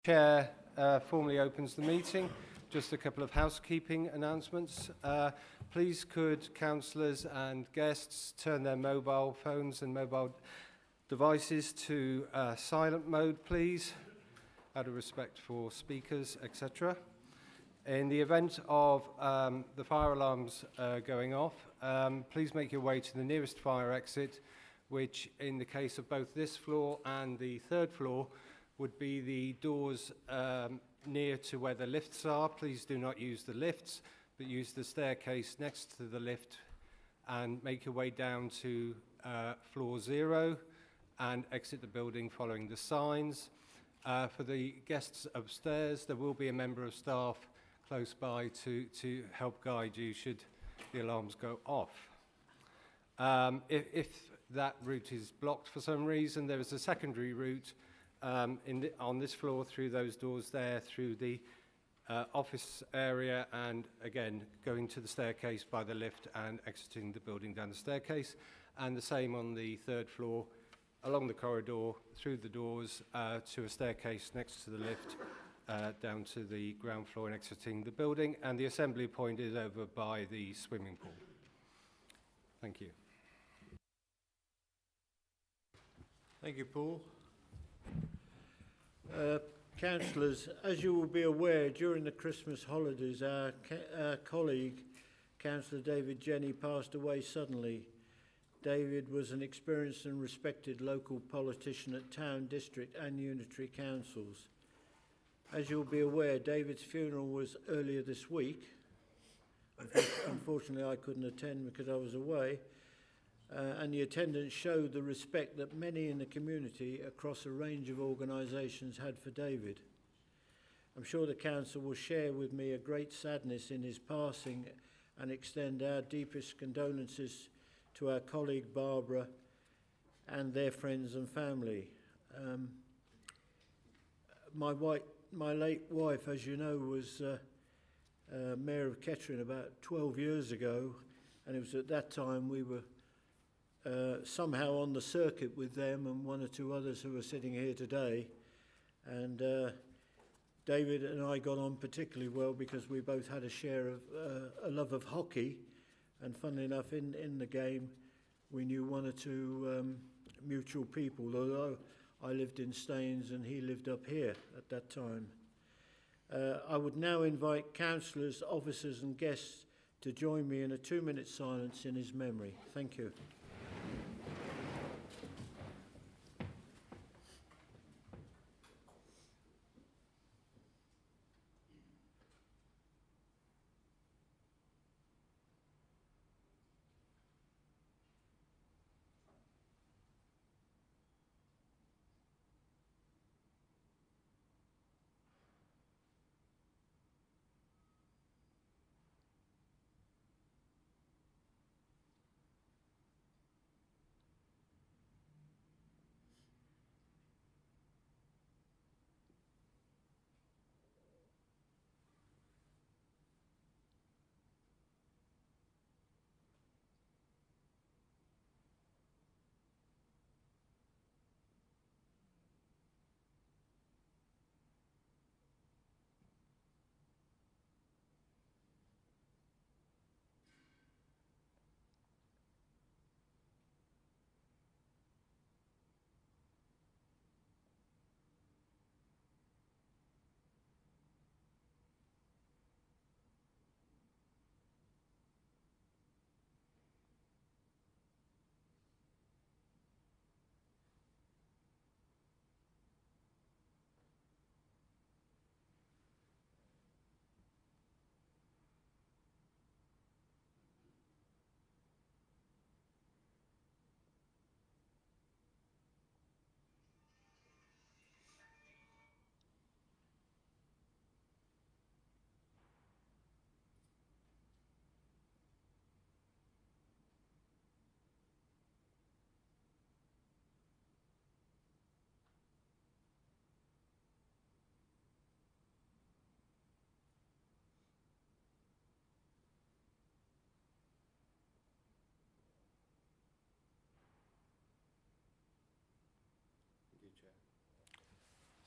Chair formally opens the meeting. Just a couple of housekeeping announcements. Please could councillors and guests turn their mobile phones and mobile devices to silent mode, please, out of respect for speakers, etc. In the event of the fire alarms going off, please make your way to the nearest fire exit, which in the case of both this floor and the third floor would be the doors near to where the lifts are. Please do not use the lifts, but use the staircase next to the lift and make your way down to floor 0 and exit the building following the signs. For the guests upstairs, there will be a member of staff close by to help guide you should the alarms go off. If that route is blocked for some reason, there is a secondary route on this floor through those doors there, through the office area, and again going to the staircase by the lift and exiting the building down the staircase, and the same on the third floor along the corridor through the doors to a staircase next to the lift down to the ground floor and exiting the building, and the assembly point is over by the swimming pool. Thank you. Thank you, Paul. Councillors, as you will be aware, during the Christmas holidays, our colleague, Councillor David Jenny, passed away suddenly. David was an experienced and respected local politician at town, district and unitary councils. As you'll be aware, David's funeral was earlier this week. Unfortunately, I couldn't attend because I was away. And the attendance showed the respect that many in the community across a range of organisations had for David. I'm sure the council will share with me a great sadness in his passing and extend our deepest condolences to our colleague Barbara and their friends and family. My late wife, as you know, was Mayor of Kettering about 12 years ago, and it was at that time we were somehow on the circuit with them and one or two others who are sitting here today. And David and I got on particularly well because we both had a share of a love of hockey, and funnily enough in the game we knew one or two mutual people, although I lived in Staines and he lived up here at that time. I would now invite councillors, officers and guests to join me in a 2-minute silence in his memory. Thank you.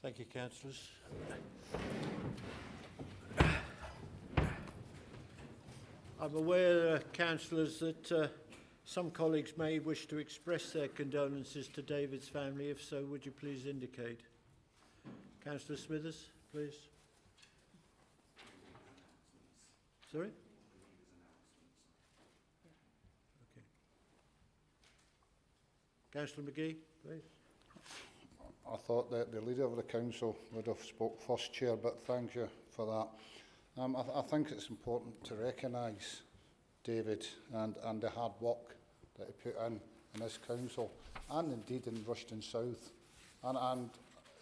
Thank you, councillors. I'm aware, councillors, that some colleagues may wish to express their condolences to David's family. If so, would you please indicate? Councillor Smithers, please. Sorry? Okay. Councillor McGee, please. I thought that the leader of the council would have spoke first, Chair, but thank you for that. I think it's important to recognise David and the hard work that he put in this council, and indeed in Rushden South. And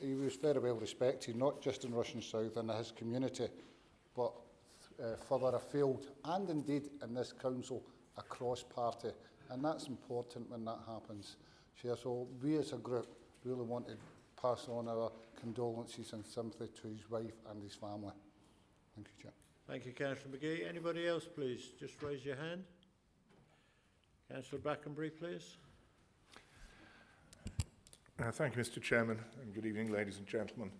he was very well respected, not just in Rushden South and his community, but further afield, and indeed in this council across party. And that's important when that happens, Chair. So we as a group really want to pass on our condolences and sympathy to his wife and his family. Thank you, Chair. Thank you, Councillor McGee. Anybody else, please? Just raise your hand. Councillor Brackenbury, please. Thank you, Mr. Chairman, and good evening, ladies and gentlemen.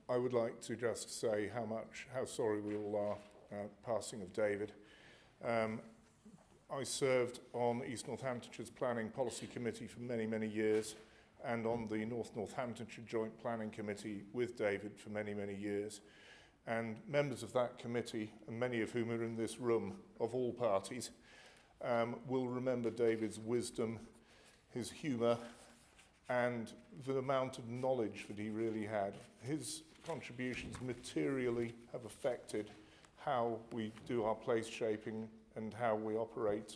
I would like to just say how sorry we all are passing of David. I served on East Northamptonshire's Planning Policy Committee for many, many years, and on the North Northamptonshire Joint Planning Committee with David for many, many years. And members of that committee, and many of whom are in this room of all parties, will remember David's wisdom, his humour, and the amount of knowledge that he really had. His contributions materially have affected how we do our place shaping and how we operate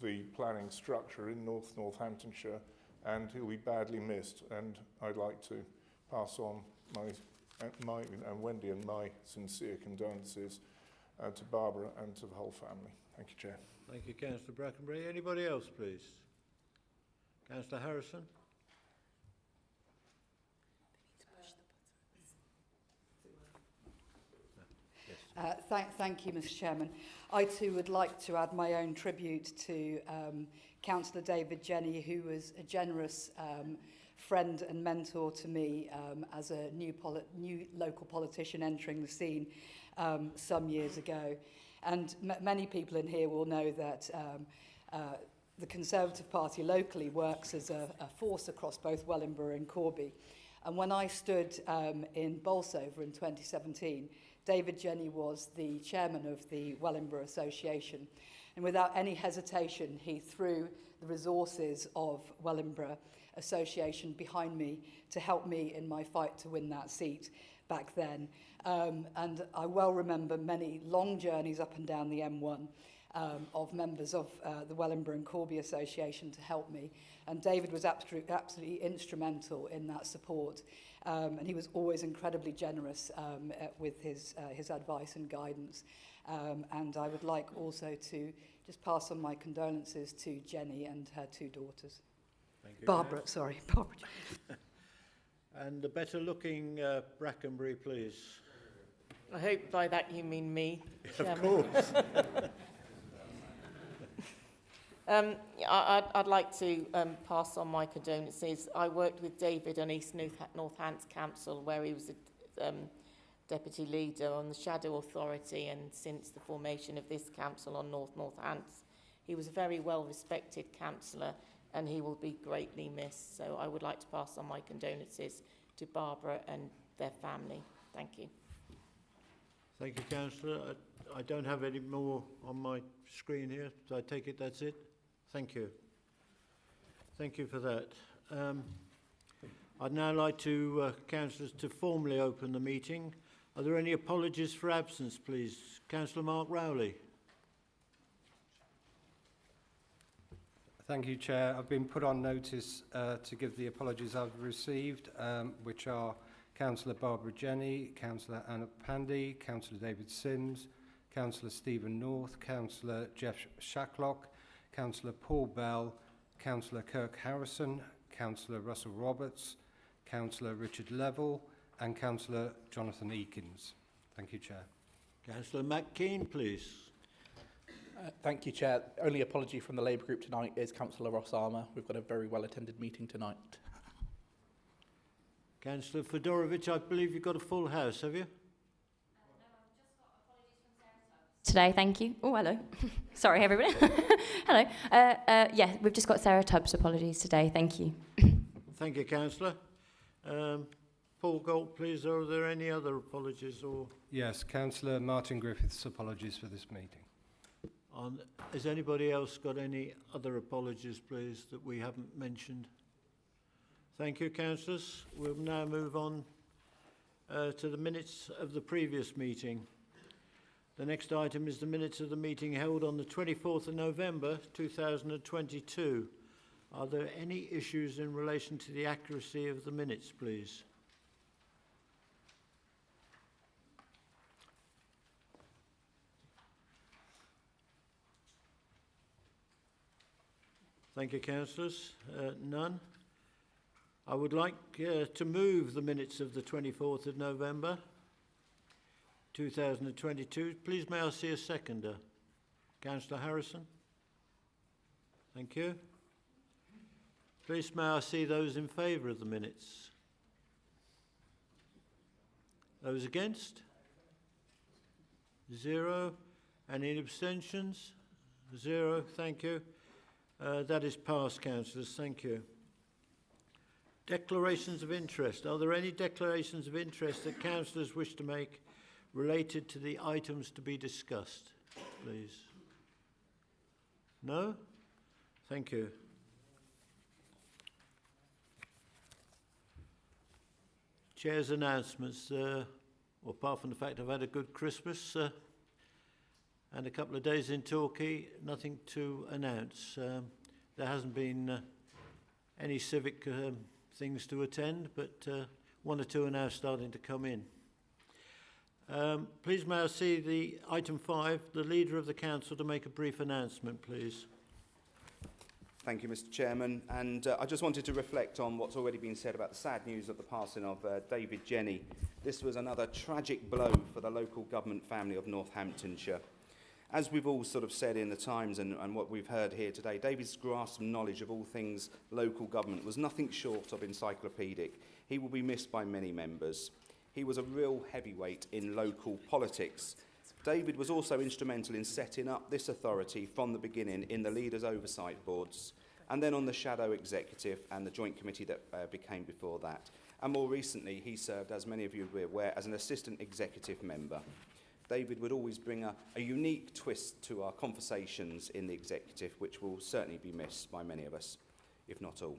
the planning structure in North Northamptonshire, and he'll be badly missed. And I'd like to pass on my and Wendy and my sincere condolences to Barbara and to the whole family. Thank you, Chair. Thank you, Councillor Brackenbury. Anybody else, please? Councillor Harrison. Thank you, Mr. Chairman. I too would like to add my own tribute to Councillor David Jenny, who was a generous friend and mentor to me as a new local politician entering the scene some years ago. And many people in here will know that the Conservative Party locally works as a force across both Wellingborough and Corby. And when I stood in Bolsover in 2017, David Jenny was the chairman of the Wellingborough Association. And without any hesitation, he threw the resources of Wellingborough Association behind me to help me in my fight to win that seat back then. And I well remember many long journeys up and down the M1 of members of the Wellingborough and Corby Association to help me. And David was absolutely instrumental in that support. And he was always incredibly generous with his advice and guidance. And I would like also to just pass on my condolences to Jenny and her two daughters. Thank you, Barbara. And the better-looking Brackenbury, please. I hope by that you mean me, Of course. I'd like to pass on my condolences. I worked with David on East Northants Council, where he was a deputy leader on the Shadow Authority, and since the formation of this council on Northants. He was a very well-respected councillor, and he will be greatly missed. So I would like to pass on my condolences to Barbara and their family. Thank you. Thank you, Councillor. I don't have any more on my screen here, so I take it that's it. Thank you. Thank you for that. I'd now like to, councillors, to formally open the meeting. Are there any apologies for absence, please? Councillor Mark Rowley. Thank you, Chair. I've been put on notice to give the apologies I've received, which are Councillor Barbara Jenny, Councillor Anna Pandy, Councillor David Sims, Councillor Stephen North, Councillor Jeff Shacklock, Councillor Paul Bell, Councillor Kirk Harrison, Councillor Russell Roberts, Councillor Richard Level, and Councillor Jonathan Eakins. Thank you, Chair. Councillor McKean, please. Thank you, Chair. Only apology from the Labour Group tonight is Councillor Ross Armour. We've got a very well-attended meeting tonight. Councillor Fedorovich, I believe you've got a full house, have you? Today, thank you. Oh, hello. Sorry, everybody. Hello. Yeah, we've just got Sarah Tubbs' apologies today. Thank you. Thank you, Councillor. Paul Galt, please, are there any other apologies? Or Yes, Councillor Martin Griffiths' apologies for this meeting. has anybody else got any other apologies, please, that we haven't mentioned? Thank you, councillors. We'll now move on to the minutes of the previous meeting. The next item is the minutes of the meeting held on the 24th of November 2022. Are there any issues in relation to the accuracy of the minutes, please? Thank you, councillors. None. I would like to move the minutes of the 24th of November 2022. Please may I see a seconder? Councillor Harrison. Thank you. Please may I see those in favour of the minutes? Those against? 0. Any abstentions? 0. Thank you. That is passed, councillors. Thank you. Declarations of interest. Are there any declarations of interest that councillors wish to make related to the items to be discussed, please? No? Thank you. Chair's announcements. Apart from the fact I've had a good Christmas and a couple of days in Torquay, nothing to announce. There hasn't been any civic things to attend, but one or two are now starting to come in. Please may I see the item 5, the Leader of the Council, to make a brief announcement, please. Thank you, Mr. Chairman. And I just wanted to reflect on what's already been said about the sad news of the passing of David Jenny. This was another tragic blow for the local government family of Northamptonshire. As we've all sort of said in the Times and what we've heard here today, David's grasp and knowledge of all things local government was nothing short of encyclopedic. He will be missed by many members. He was a real heavyweight in local politics. David was also instrumental in setting up this authority from the beginning in the Leaders' Oversight Boards, and then on the Shadow Executive and the Joint Committee that became before that. And more recently, he served, as many of you will be aware, as an Assistant Executive Member. David would always bring a unique twist to our conversations in the Executive, which will certainly be missed by many of us, if not all.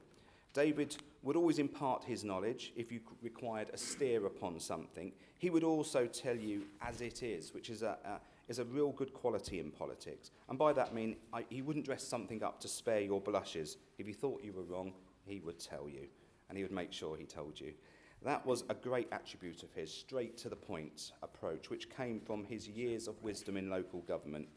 David would always impart his knowledge if you required a steer upon something. He would also tell you as it is, which is a real good quality in politics. And by that I mean he wouldn't dress something up to spare your blushes. If he thought you were wrong, he would tell you, and he would make sure he told you. That was a great attribute of his, straight to the point approach, which came from his years of wisdom in local government.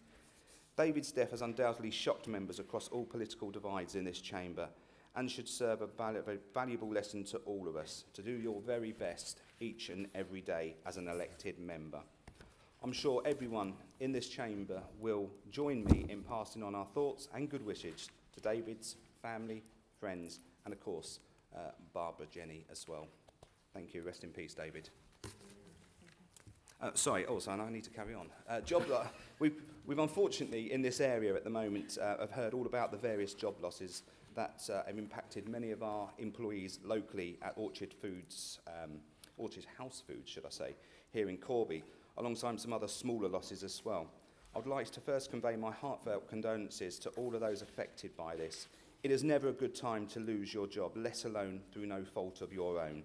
David's death has undoubtedly shocked members across all political divides in this chamber, and should serve a valuable lesson to all of us, to do your very best each and every day as an elected member. I'm sure everyone in this chamber will join me in passing on our thoughts and good wishes to David's family, friends, and of course, Barbara Jenny as well. Thank you. Rest in peace, David. Sorry, also, and I need to carry on. We've unfortunately, in this area at the moment, have heard all about the various job losses that have impacted many of our employees locally at Orchard House Foods, should I say, here in Corby, alongside some other smaller losses as well. I'd like to first convey my heartfelt condolences to all of those affected by this. It is never a good time to lose your job, let alone through no fault of your own.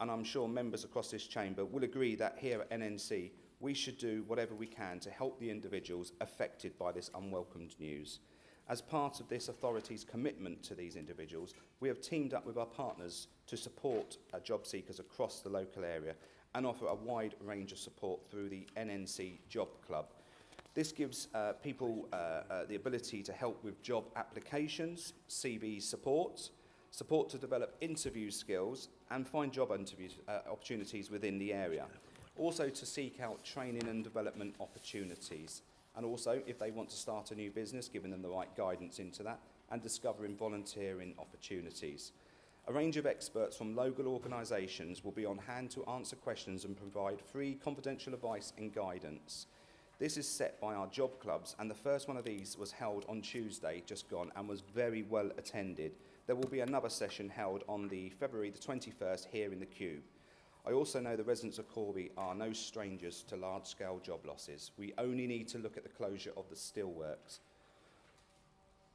And I'm sure members across this chamber will agree that here at NNC, we should do whatever we can to help the individuals affected by this unwelcomed news. As part of this authority's commitment to these individuals, we have teamed up with our partners to support job seekers across the local area and offer a wide range of support through the NNC Job Club. This gives people the ability to help with job applications, CV support to develop interview skills and find job opportunities within the area. Also to seek out training and development opportunities. And also, if they want to start a new business, giving them the right guidance into that and discovering volunteering opportunities. A range of experts from local organisations will be on hand to answer questions and provide free confidential advice and guidance. This is set by our job clubs, and the first one of these was held on Tuesday, just gone, and was very well attended. There will be another session held on the February the 21st here in the Cube. I also know the residents of Corby are no strangers to large-scale job losses. We only need to look at the closure of the steelworks.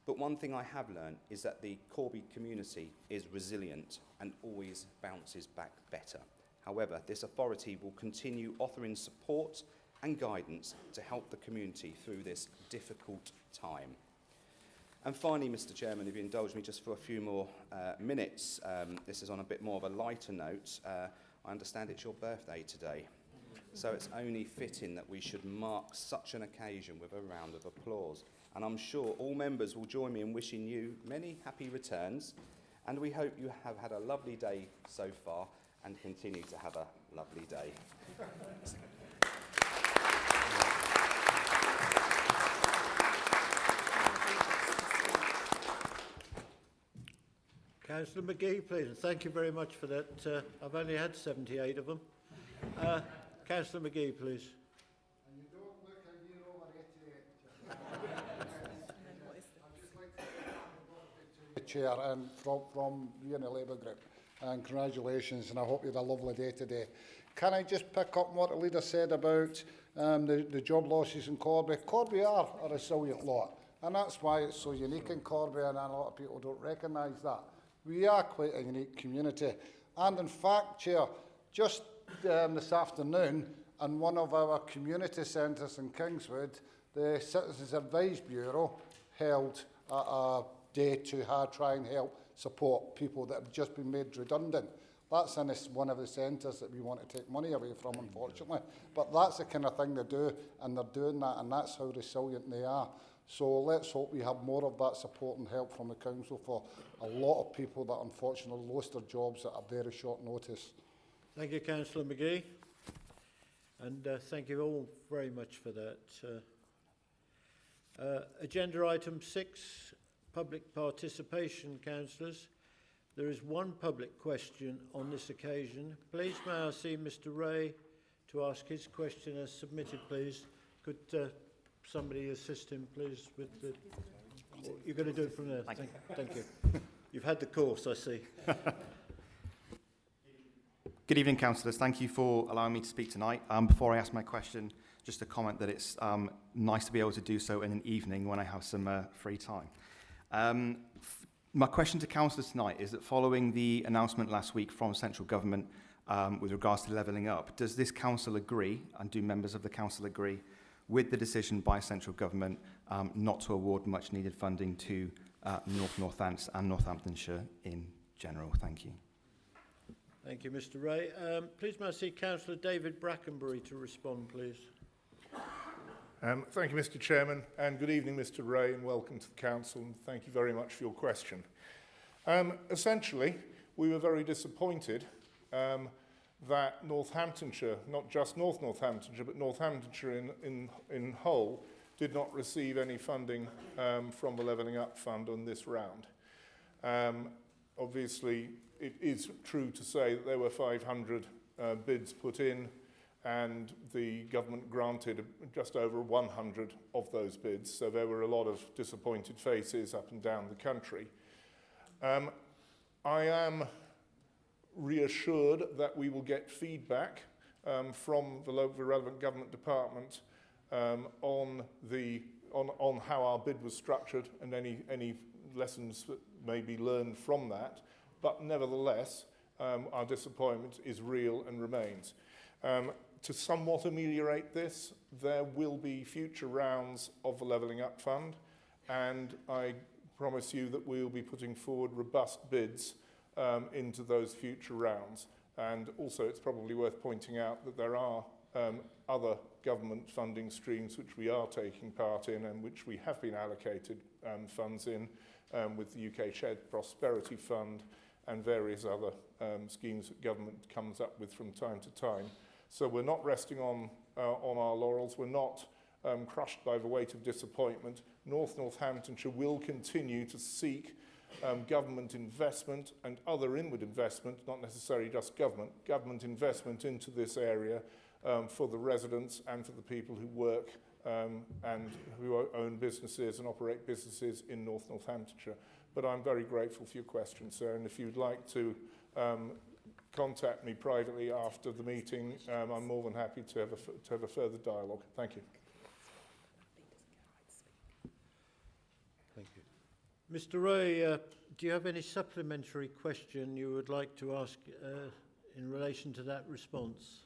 But one thing I have learned is that the Corby community is resilient and always bounces back better. However, this authority will continue offering support and guidance to help the community through this difficult time. And finally, Mr. Chairman, if you indulge me just for a few more minutes, this is on a bit more of a lighter note. I understand it's your birthday today, so it's only fitting that we should mark such an occasion with a round of applause. And I'm sure all members will join me in wishing you many happy returns, and we hope you have had a lovely day so far and continue to have a lovely day. Councillor McGee, please. And thank you very much for that. I've only had 78 of them. Councillor McGee, please. And you don't look a year over 88. I'd just like to say the Chair and from you and the Labour group. And congratulations, and I hope you had a lovely day today. Can I just pick up what the leader said about the job losses in Corby? Corby are a resilient lot, and that's why it's so unique in Corby, and a lot of people don't recognise that. We are quite a unique community. And in fact, Chair, just this afternoon, in one of our community centres in Kingswood, the Citizens Advice Bureau held a day to try and help support people that have just been made redundant. That's in one of the centres that we want to take money away from, unfortunately. But that's the kind of thing they do, and they're doing that, and that's how resilient they are. So let's hope we have more of that support and help from the council for a lot of people that unfortunately lost their jobs at a very short notice. Thank you, Councillor McGee. And thank you all very much for that. Agenda item 6, public participation, councillors. There is one public question on this occasion. Please may I see Mr. Ray to ask his question as submitted, please. Could somebody assist him, please, with the... You're going to do it from there. Thank you. You've had the course, I see. Good evening, councillors. Thank you for allowing me to speak tonight. Before I ask my question, just a comment that it's nice to be able to do so in an evening when I have some free time. My question to councillors tonight is that following the announcement last week from central government with regards to levelling up, does this council agree, and do members of the council agree, with the decision by central government not to award much needed funding to Northants and Northamptonshire in general? Thank you. Thank you, Mr. Ray. Please may I see Councillor David Brackenbury to respond, please. Thank you, Mr. Chairman, and good evening, Mr. Ray, and welcome to the council, and thank you very much for your question. Essentially, we were very disappointed that Northamptonshire, not just North Northamptonshire, but Northamptonshire in whole, did not receive any funding from the Levelling Up Fund on this round. Obviously, it is true to say that there were 500 bids put in, and the government granted just over 100 of those bids, so there were a lot of disappointed faces up and down the country. I am reassured that we will get feedback from the local relevant government department on how our bid was structured and any lessons that may be learned from that. But nevertheless, our disappointment is real and remains. To somewhat ameliorate this, there will be future rounds of the Levelling Up Fund, and I promise you that we will be putting forward robust bids into those future rounds. And also, it's probably worth pointing out that there are other government funding streams which we are taking part in and which we have been allocated funds in, with the UK Shared Prosperity Fund and various other schemes that government comes up with from time to time. So we're not resting on our laurels. We're not crushed by the weight of disappointment. Northamptonshire will continue to seek government investment and other inward investment, not necessarily just government investment into this area for the residents and for the people who work and who own businesses and operate businesses in North Northamptonshire. But I'm very grateful for your question, sir, and if you'd like to contact me privately after the meeting, I'm more than happy to have a further dialogue. Thank you. Thank you. Mr. Ray, do you have any supplementary question you would like to ask in relation to that response?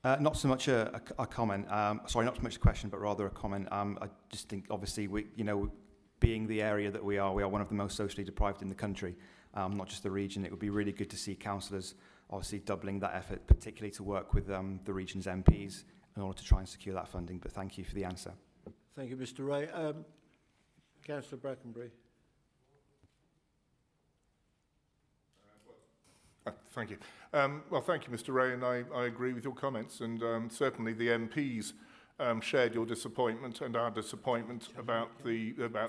Not so much a comment. Sorry, not so much a question, but rather a comment. I just think, obviously, being the area that we are one of the most socially deprived in the country, not just the region. It would be really good to see councillors obviously doubling that effort, particularly to work with the region's MPs in order to try and secure that funding. But thank you for the answer. Thank you, Mr. Ray. Councillor Brackenbury. Thank you. Well, thank you, Mr. Ray, and I agree with your comments, and certainly the MPs shared your disappointment and our disappointment about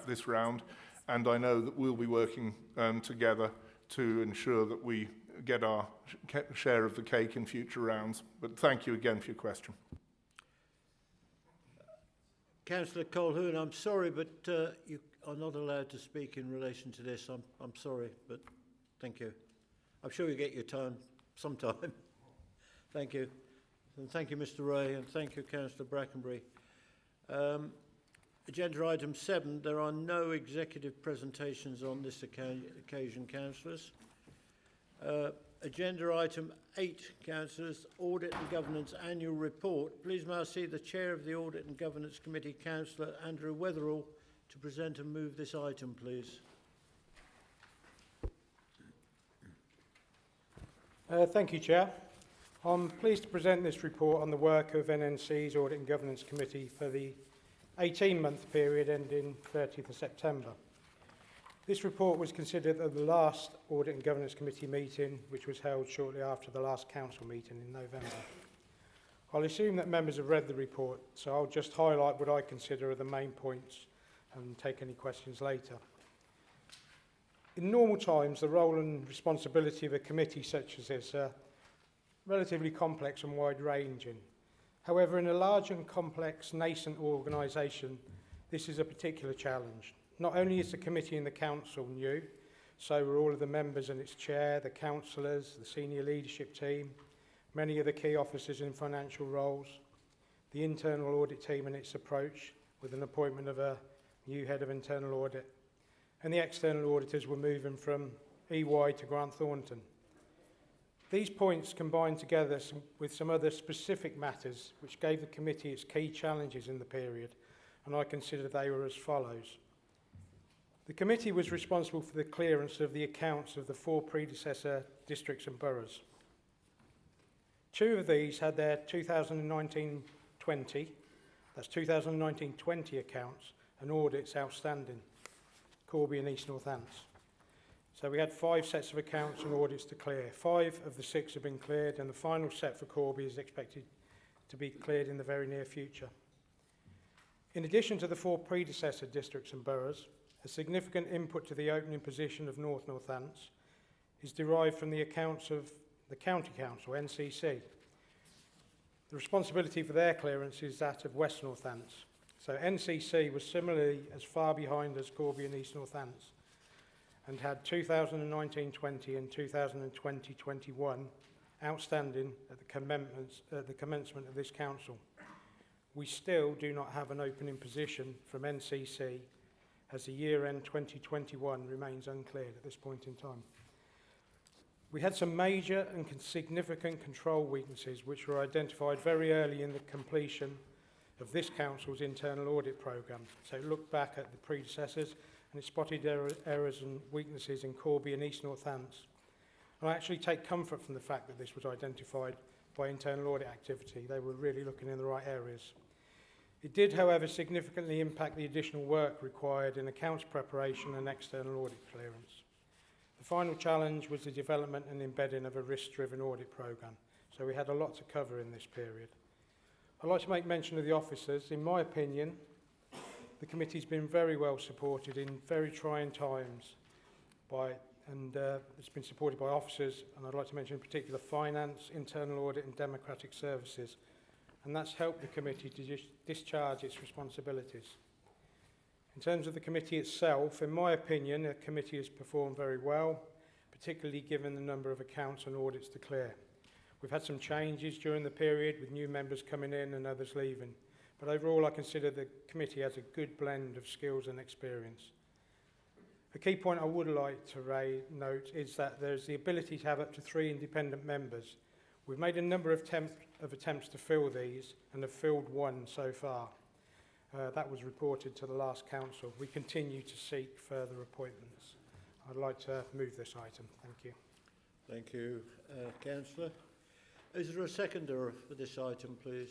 this round, and I know that we'll be working together to ensure that we get our share of the cake in future rounds. But thank you again for your question. Councillor Colquhoun, I'm sorry, but you are not allowed to speak in relation to this. I'm sorry, but thank you. I'm sure you'll get your time sometime. Thank you. And thank you, Mr. Ray, and thank you, Councillor Brackenbury. Agenda item 7, there are no executive presentations on this occasion, councillors. Agenda item 8, councillors, Audit and Governance Annual Report. Please may I see the Chair of the Audit and Governance Committee, Councillor Andrew Weatherall, to present and move this item, please. Thank you, Chair. I'm pleased to present this report on the work of NNC's Audit and Governance Committee for the 18-month period ending 30th of September. This report was considered at the last Audit and Governance Committee meeting, which was held shortly after the last Council meeting in November. I'll assume that members have read the report, so I'll just highlight what I consider are the main points and take any questions later. In normal times, the role and responsibility of a committee such as this are relatively complex and wide-ranging. However, in a large and complex nascent organisation, this is a particular challenge. Not only is the committee and the council new, so are all of the members and its chair, the councillors, the senior leadership team, many of the key officers in financial roles, the internal audit team and its approach with an appointment of a new head of internal audit, and the external auditors were moving from EY to Grant Thornton. These points combined together with some other specific matters which gave the committee its key challenges in the period, and I consider they were as follows. The committee was responsible for the clearance of the accounts of the 4 predecessor districts and boroughs. 2 of these had their 2019-20, that's 2019-20 accounts and audits outstanding, Corby and East Northants. So we had 5 sets of accounts and audits to clear. 5 of the 6 have been cleared, and the final set for Corby is expected to be cleared in the very near future. In addition to the 4 predecessor districts and boroughs, a significant input to the opening position of North Northants is derived from the accounts of the County Council, NCC. The responsibility for their clearance is that of West Northants. So NCC was similarly as far behind as Corby and East Northants and had 2019-20 and 2020-21 outstanding at the commencement of this council. We still do not have an opening position from NCC as the year-end 2021 remains uncleared at this point in time. We had some major and significant control weaknesses which were identified very early in the completion of this council's internal audit programme. So it looked back at the predecessors and it spotted errors and weaknesses in Corby and East Northants. And I actually take comfort from the fact that this was identified by internal audit activity. They were really looking in the right areas. It did, however, significantly impact the additional work required in accounts preparation and external audit clearance. The final challenge was the development and embedding of a risk-driven audit programme. So we had a lot to cover in this period. I'd like to make mention of the officers. In my opinion, The committee's been very well supported in very trying times it's been supported by officers, and I'd like to mention in particular finance, internal audit and democratic services, and that's helped the committee to discharge its responsibilities. In terms of the committee itself, in my opinion, the committee has performed very well, particularly given the number of accounts and audits to clear. We've had some changes during the period with new members coming in and others leaving, but overall I consider the committee has a good blend of skills and experience. A key point I would like to note is that there's the ability to have up to 3 independent members. We've made a number of attempts to fill these and have filled 1 so far. That was reported to the last council. We continue to seek further appointments. I'd like to move this item. Thank you. Thank you, Councillor. Is there a seconder for this item, please?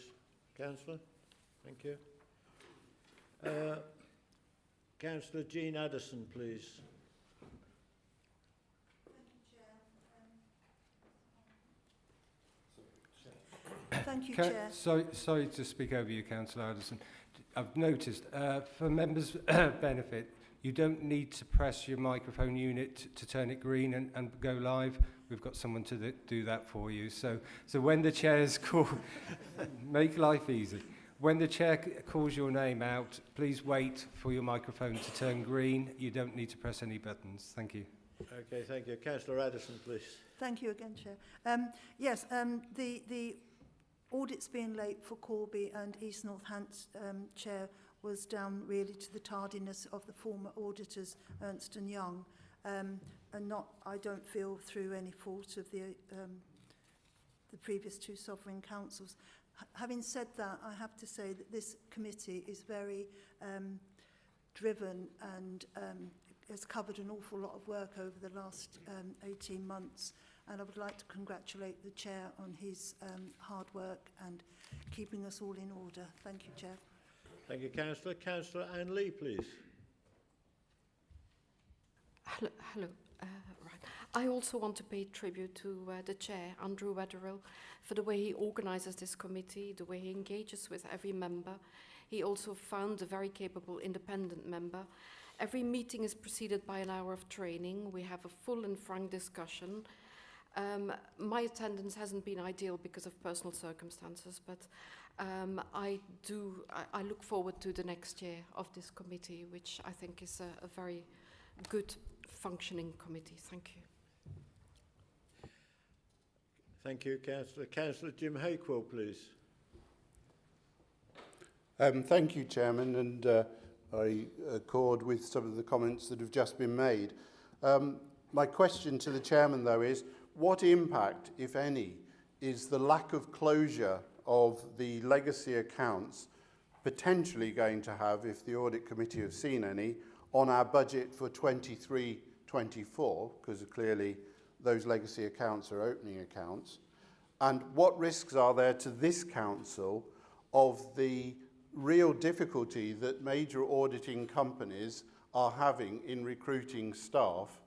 Councillor? Thank you. Councillor Jean Addison, please. Thank you, Chair. Sorry to speak over you, Councillor Addison. I've noticed, for members' benefit, you don't need to press your microphone unit to turn it green and go live. We've got someone to do that for you. So when the chair's call, make life easy. When the chair calls your name out, please wait for your microphone to turn green. You don't need to press any buttons. Thank you. Okay, thank you. Councillor Addison, please. Thank you again, Chair. Yes, the audits being late for Corby and East Northants Chair was down really to the tardiness of the former auditors, Ernst & Young, and not, I don't feel, through any fault of the previous 2 sovereign councils. Having said that, I have to say that this committee is very driven and has covered an awful lot of work over the last 18 months. And I would like to congratulate the Chair on his hard work and keeping us all in order. Thank you, Chair. Thank you, Councillor. Councillor Anne Lee, please. Hello. Right. I also want to pay tribute to the Chair, Andrew Wetherill, for the way he organises this committee, the way he engages with every member. He also found a very capable independent member. Every meeting is preceded by an hour of training. We have a full and frank discussion. My attendance hasn't been ideal because of personal circumstances, but I look forward to the next year of this committee, which I think is a very good functioning committee. Thank you. Thank you, Councillor. Councillor Jim Hakewell, please. Thank you, Chairman, and I accord with some of the comments that have just been made. My question to the Chairman, though, is what impact, if any, is the lack of closure of the legacy accounts potentially going to have, if the Audit Committee have seen any, on our budget for 23-24, because clearly those legacy accounts are opening accounts? And what risks are there to this council of the real difficulty that major auditing companies are having in recruiting staff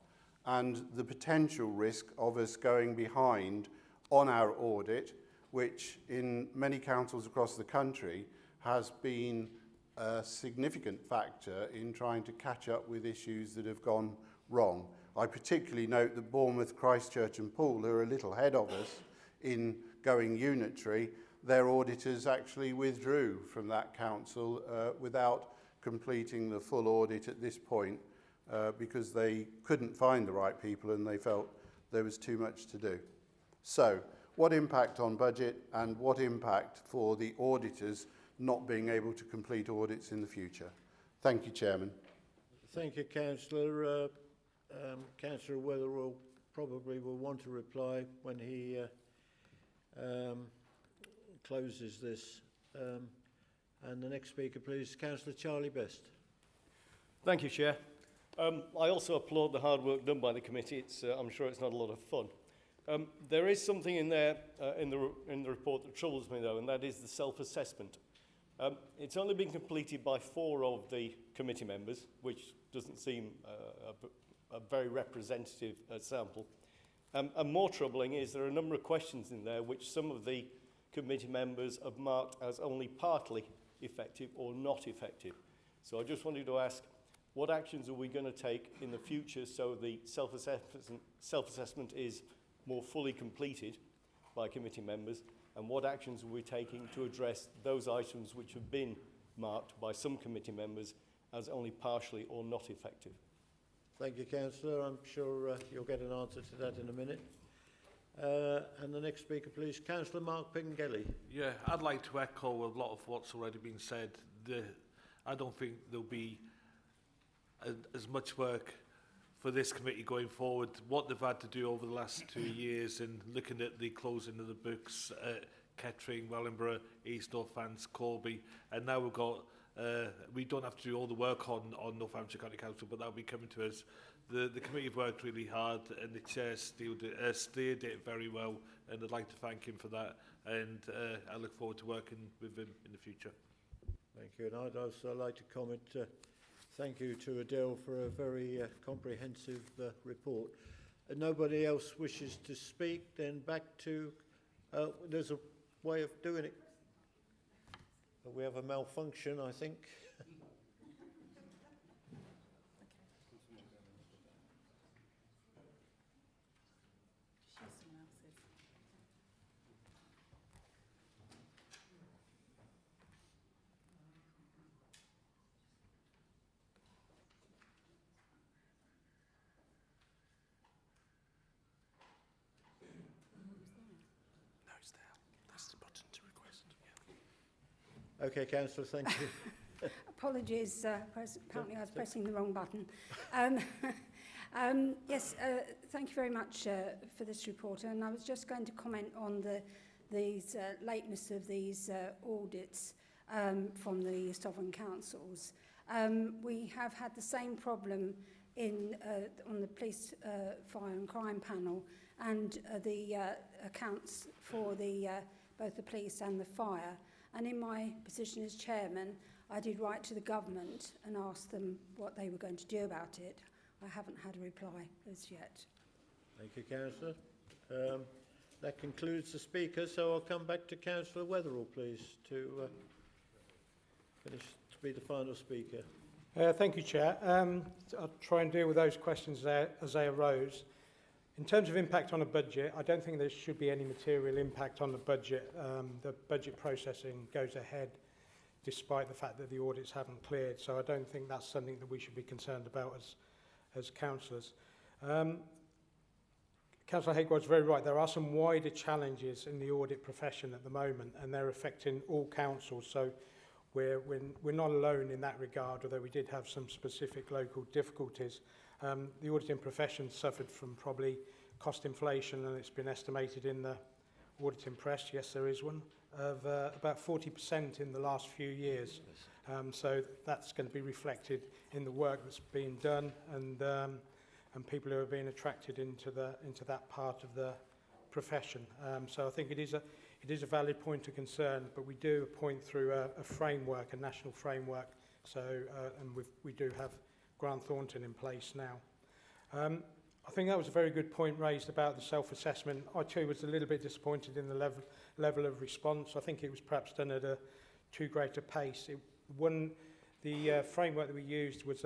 and the potential risk of us going behind on our audit, which in many councils across the country has been a significant factor in trying to catch up with issues that have gone wrong. I particularly note that Bournemouth, Christchurch and Poole, who are a little ahead of us in going unitary, their auditors actually withdrew from that council without completing the full audit at this point because they couldn't find the right people and they felt there was too much to do. So, what impact on budget and what impact for the auditors not being able to complete audits in the future? Thank you, Chairman. Thank you, Councillor. Councillor Wetherill probably will want to reply when he closes this. And the next speaker, please, Councillor Charlie Best. Thank you, Chair. I also applaud the hard work done by the committee. I'm sure it's not a lot of fun. There is something in there in the report that troubles me, though, and that is the self-assessment. It's only been completed by 4 of the committee members, which doesn't seem a very representative sample. And more troubling is there are a number of questions in there which some of the committee members have marked as only partly effective or not effective. So I just wanted to ask, what actions are we going to take in the future so the self-assessment is more fully completed by committee members, and what actions are we taking to address those items which have been marked by some committee members as only partially or not effective? Thank you, Councillor. I'm sure you'll get an answer to that in a minute. And the next speaker, please, Councillor Mark Pengelly. Yeah, I'd like to echo a lot of what's already been said. I don't think there'll be as much work for this committee going forward. What they've had to do over the last 2 years and looking at the closing of the books at Kettering, Wellingborough, East Northants, Corby, and now we've got, we don't have to do all the work on Northamptonshire County Council, but that'll be coming to us. The committee have worked really hard and the chair steered it very well, and I'd like to thank him for that, and I look forward to working with him in the future. Thank you. And I'd also like to comment, thank you to Adele for a very comprehensive report. Nobody else wishes to speak, then back to, there's a way of doing it. We have a malfunction, I think. Okay, Councillor, thank you. Apologies, apparently I was pressing the wrong button. Yes, thank you very much for this report, and I was just going to comment on the lateness of these audits from the sovereign councils. We have had the same problem on the police, fire and crime panel, and the accounts for both the police and the fire. And in my position as chairman, I did write to the government and ask them what they were going to do about it. I haven't had a reply as yet. Thank you, Councillor. That concludes the speakers, so I'll come back to Councillor Weatherall, please, to finish, to be the final speaker. Thank you, Chair. I'll try and deal with those questions as they arose. In terms of impact on a budget, I don't think there should be any material impact on the budget. The budget processing goes ahead despite the fact that the audits haven't cleared, so I don't think that's something that we should be concerned about as councillors. Councillor Haigward's very right. There are some wider challenges in the audit profession at the moment, and they're affecting all councils, so we're not alone in that regard, although we did have some specific local difficulties. The auditing profession suffered from probably cost inflation, and it's been estimated in the auditing press, yes there is one, of about 40% in the last few years. So that's going to be reflected in the work that's being done, and people who are being attracted into that part of the profession. So I think it is a valid point of concern, but we do point through a framework, a national framework. So and we do have Grant Thornton in place now. I think that was a very good point raised about the self-assessment. I too was a little bit disappointed in the level of response. I think it was perhaps done at a too great a pace. The framework that we used was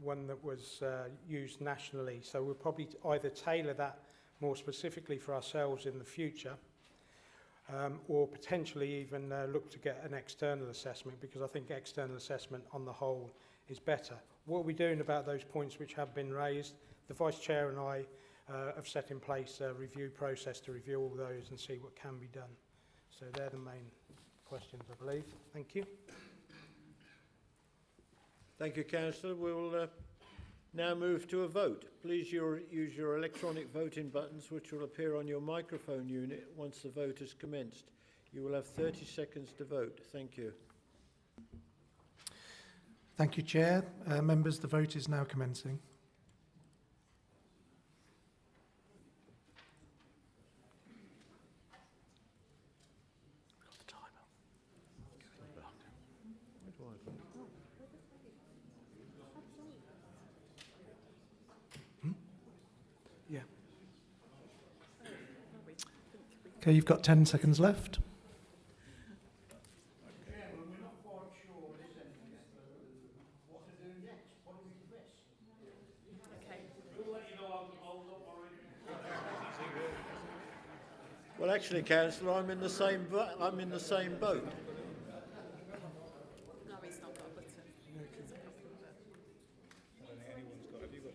one that was used nationally, so we'll probably either tailor that more specifically for ourselves in the future, or potentially even look to get an external assessment, because I think external assessment on the whole is better. What are we doing about those points which have been raised? The Vice Chair and I have set in place a review process to review all those and see what can be done. So they're the main questions, I believe. Thank you. Thank you, Councillor. We'll now move to a vote. Please use your electronic voting buttons, which will appear on your microphone unit once the vote has commenced. You will have 30 seconds to vote. Thank you. Thank you, Chair. Members, the vote is now commencing. Yeah. Okay, you've got 10 seconds left. Well, actually, Councillor, I'm in the same boat. No, he's not got a button. I don't think anyone's got. Have you got?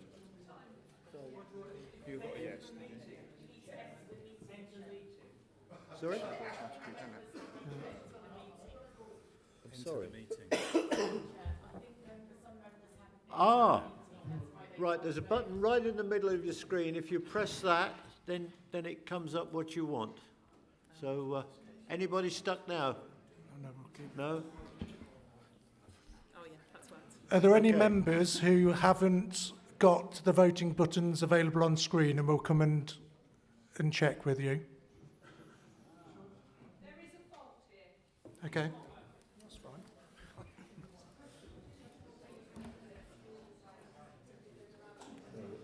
You've got a yes. Sorry? I'm sorry. Right, there's a button right in the middle of your screen. If you press that, then it comes up what you want. So, anybody stuck now? No? Oh, yeah, that's worked. Are there any Okay. members who haven't got the voting buttons available on screen and will come and check with you? There is a fault here. Okay. That's fine.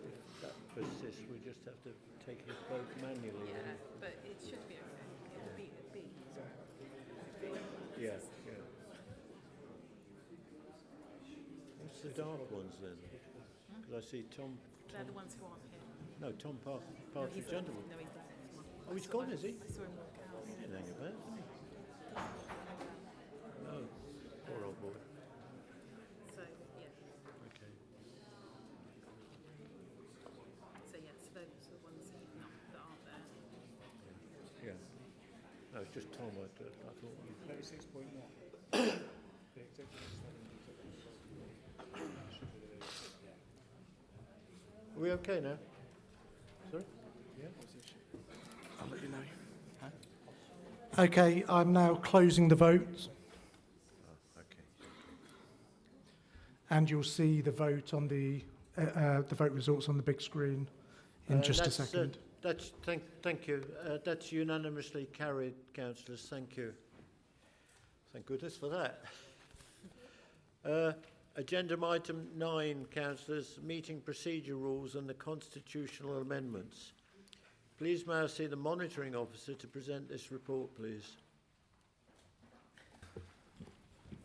If that persists, we just have to take his vote manually. Yeah, but it should be okay. It'll be a B. Yeah, yeah. What's the dark ones then? Because I see Tom. They're the ones who aren't here. No, Tom Partridge Gentleman. No, he's left. Oh, he's gone, is he? I saw him walk out. He didn't hang about, did he? No, poor old boy. So, yeah. Okay. So, yeah, so those are the ones that, that aren't there. Yeah. No, it's just Tom. I thought. 36.1. Are we okay now? Sorry? Yeah. I'll let you know. Okay, I'm now closing the vote, Okay. and you'll see the vote on the vote results on the big screen in just a second. Thank you. That's unanimously carried, councillors. Thank you. Thank goodness for that. Agenda item 9, councillors, meeting procedure rules and the constitutional amendments. Please may I see the monitoring officer to present this report, please.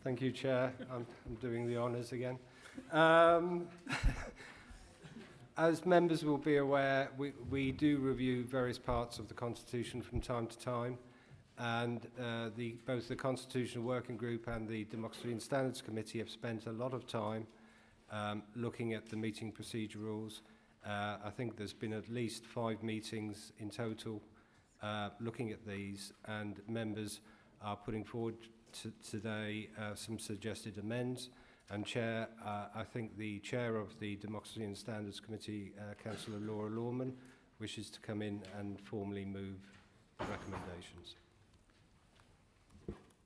Thank you, Chair. I'm doing the honours again. As members will be aware, we do review various parts of the Constitution from time to time, and both the Constitutional Working Group and the Democracy and Standards Committee have spent a lot of time looking at the meeting procedure rules. I think there's been at least 5 meetings in total looking at these, and members are putting forward today some suggested amends. And Chair, I think the Chair of the Democracy and Standards Committee, Councillor Laura Lawman, wishes to come in and formally move the recommendations.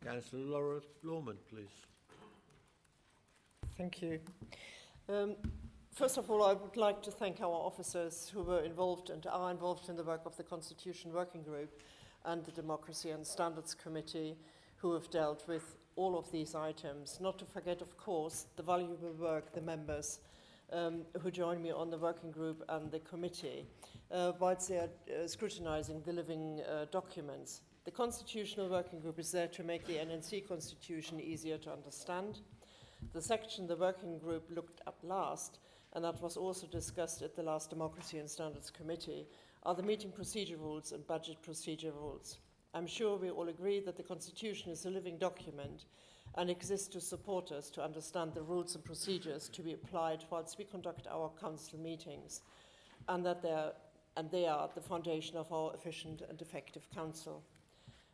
Councillor Laura Lawman, please. Thank you. First of all, I would like to thank our officers who were involved and are involved in the work of the Constitution Working Group and the Democracy and Standards Committee, who have dealt with all of these items. Not to forget, of course, the valuable work the members who join me on the working group and the committee, whilst they are scrutinising the living documents. The Constitutional Working Group is there to make the NNC Constitution easier to understand. The section the working group looked at last, and that was also discussed at the last Democracy and Standards Committee, are the meeting procedure rules and budget procedure rules. I'm sure we all agree that the Constitution is a living document and exists to support us to understand the rules and procedures to be applied whilst we conduct our council meetings, and that they are the foundation of our efficient and effective council.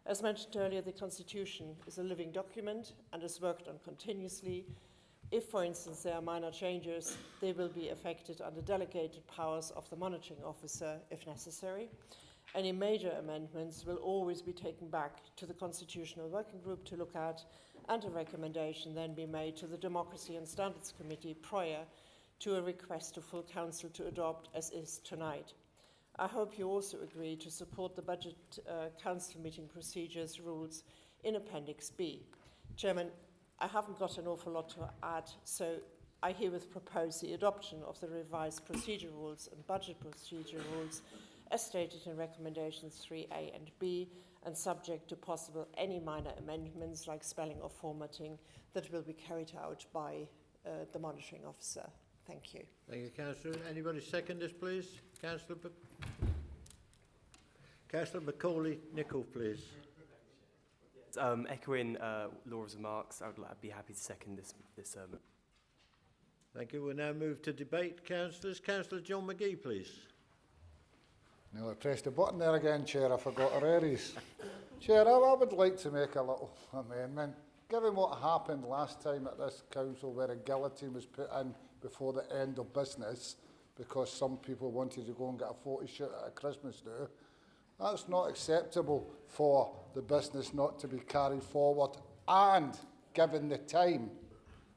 As mentioned earlier, the Constitution is a living document and is worked on continuously. If, for instance, there are minor changes, they will be effected under delegated powers of the monitoring officer if necessary. Any major amendments will always be taken back to the Constitutional Working Group to look at, and a recommendation then be made to the Democracy and Standards Committee prior to a request to full council to adopt as is tonight. I hope you also agree to support the Budget Council Meeting Procedures rules in Appendix B. Chairman, I haven't got an awful lot to add, so I herewith propose the adoption of the revised procedure rules and budget procedure rules as stated in recommendations 3A and B, and subject to possible any minor amendments like spelling or formatting that will be carried out by the monitoring officer. Thank you. Thank you, Councillor. Anybody second this, please? Councillor Macaulay-Nicholl, please. Echoing Laura's remarks, I'd be happy to second this. Thank you. We'll now move to debate. Councillors. Councillor John McGee, please. Now I pressed the button there again, Chair. I forgot Herrera's. Chair, I would like to make a little amendment. Given what happened last time at this council where a guillotine was put in before the end of business because some people wanted to go and get a photo shoot at a Christmas do, that's not acceptable for the business not to be carried forward. And given the time,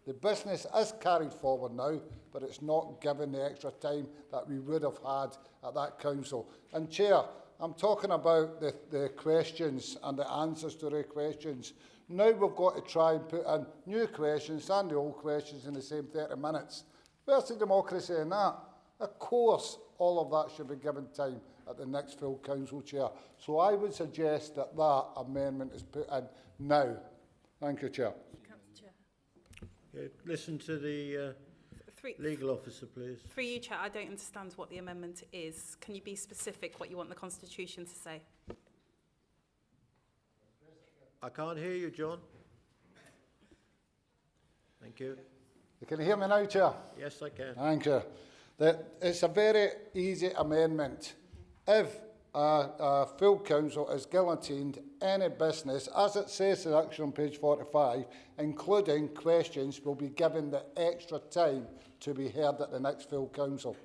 the business is carried forward now, but it's not given the extra time that we would have had at that council. And Chair, I'm talking about the questions and the answers to the questions. Now we've got to try and put in new questions and the old questions in the same 30 minutes. Where's the democracy in that? Of course, all of that should be given time at the next full council, Chair. So I would suggest that that amendment is put in now. Thank you, Chair. Okay, listen to the legal officer, please. Through you, Chair, I don't understand what the amendment is. Can you be specific what you want the Constitution to say? I can't hear you, John. Thank you. You can hear me now, Chair? Yes, I can. Thank you. It's a very easy amendment. If a full council is guillotined, any business, as it says in action on page 45, including questions, will be given the extra time to be heard at the next full council.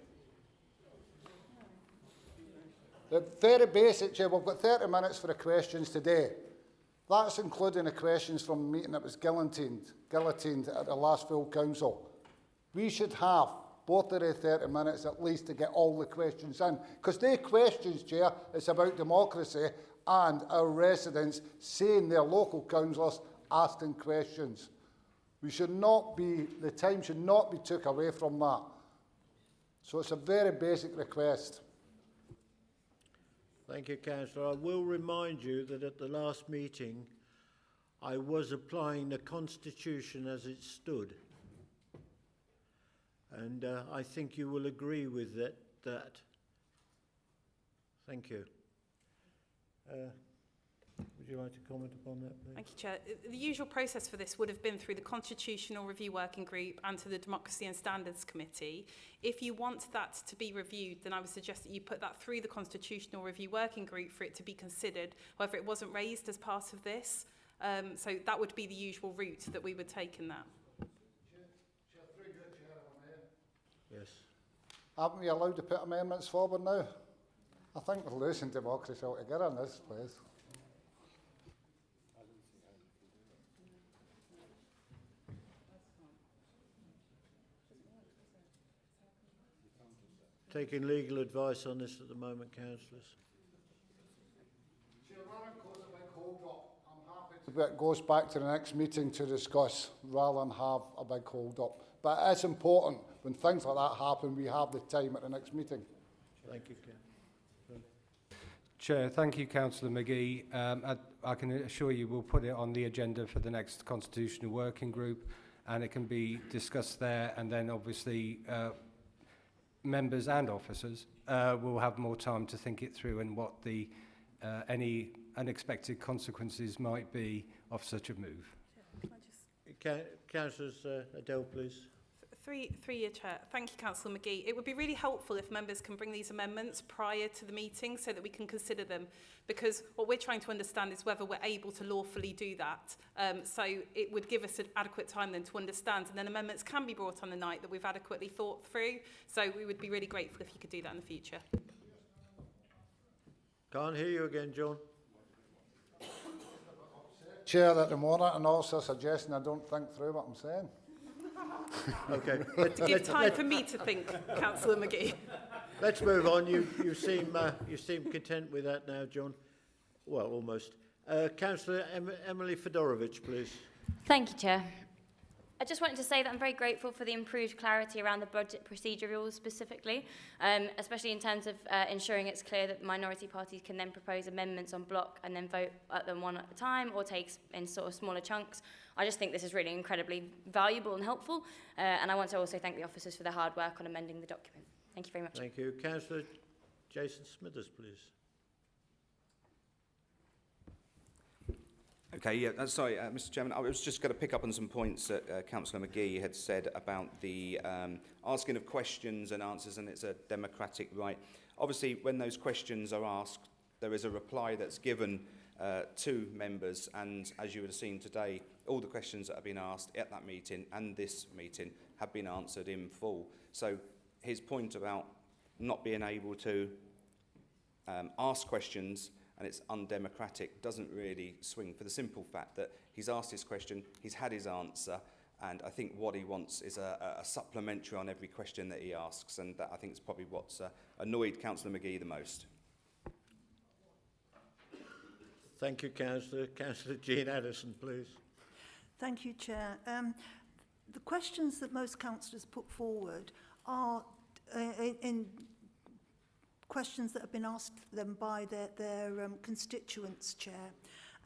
The very basic, Chair, we've got 30 minutes for the questions today. That's including the questions from the meeting that was guillotined at the last full council. We should have both of the 30 minutes at least to get all the questions in. Because the questions, Chair, it's about democracy and our residents seeing their local councillors asking questions. We should not be, the time should not be took away from that. So it's a very basic request. Thank you, Councillor. I will remind you that at the last meeting, I was applying the Constitution as it stood. And I think you will agree with that. Thank you. Would you like to comment upon that, please? Thank you, Chair. The usual process for this would have been through the Constitutional Review Working Group and to the Democracy and Standards Committee. If you want that to be reviewed, then I would suggest that you put that through the Constitutional Review Working Group for it to be considered. However, it wasn't raised as part of this. So that would be the usual route that we would take in that. Yes. Aren't we allowed to put amendments forward now? I think we're losing democracy altogether in this place. Taking legal advice on this at the moment, councillors. It goes back to the next meeting to discuss rather than have a big hold up. But it's important when things like that happen, we have the time at the next meeting. Thank you, Chair, thank you, Councillor McGee. I can assure you we'll put it on the agenda for the next Constitutional Working Group and it can be discussed there, and then obviously members and officers will have more time to think it through and what the any unexpected consequences might be of such a move. Councillors Adele, please. Three-year Chair. Thank you, Councillor McGee. It would be really helpful if members can bring these amendments prior to the meeting so that we can consider them, because what we're trying to understand is whether we're able to lawfully do that. So it would give us an adequate time then to understand, and then amendments can be brought on the night that we've adequately thought through. So we would be really grateful if you could do that in the future. Can't hear you again, John. Chair, at the moment, and also suggesting I don't think through what I'm saying. Okay. To give time for me to think, Councillor McGee. Let's move on. You seem content with that now, John. Well, almost. Councillor Emily Fedorovich, please. Thank you, Chair. I just wanted to say that I'm very grateful for the improved clarity around the budget procedure rules specifically, especially in terms of ensuring it's clear that minority parties can then propose amendments on block and then vote at them one at a time or take in sort of smaller chunks. I just think this is really incredibly valuable and helpful, and I want to also thank the officers for their hard work on amending the document. Thank you very much. Thank you. Councillor Jason Smithers, please. Okay, yeah, sorry, Mr Chairman, I was just going to pick up on some points that Councillor McGee had said about the asking of questions and answers, and it's a democratic right. Obviously, when those questions are asked, there is a reply that's given to members, and as you would have seen today, all the questions that have been asked at that meeting and this meeting have been answered in full. So his point about not being able to ask questions and it's undemocratic doesn't really swing, for the simple fact that he's asked his question, he's had his answer, and I think what he wants is a supplementary on every question that he asks, and that I think is probably what's annoyed Councillor McGee the most. Thank you, Councillor. Councillor Jean Addison, please. Thank you, Chair. The questions that most councillors put forward are in questions that have been asked them by their constituents, Chair.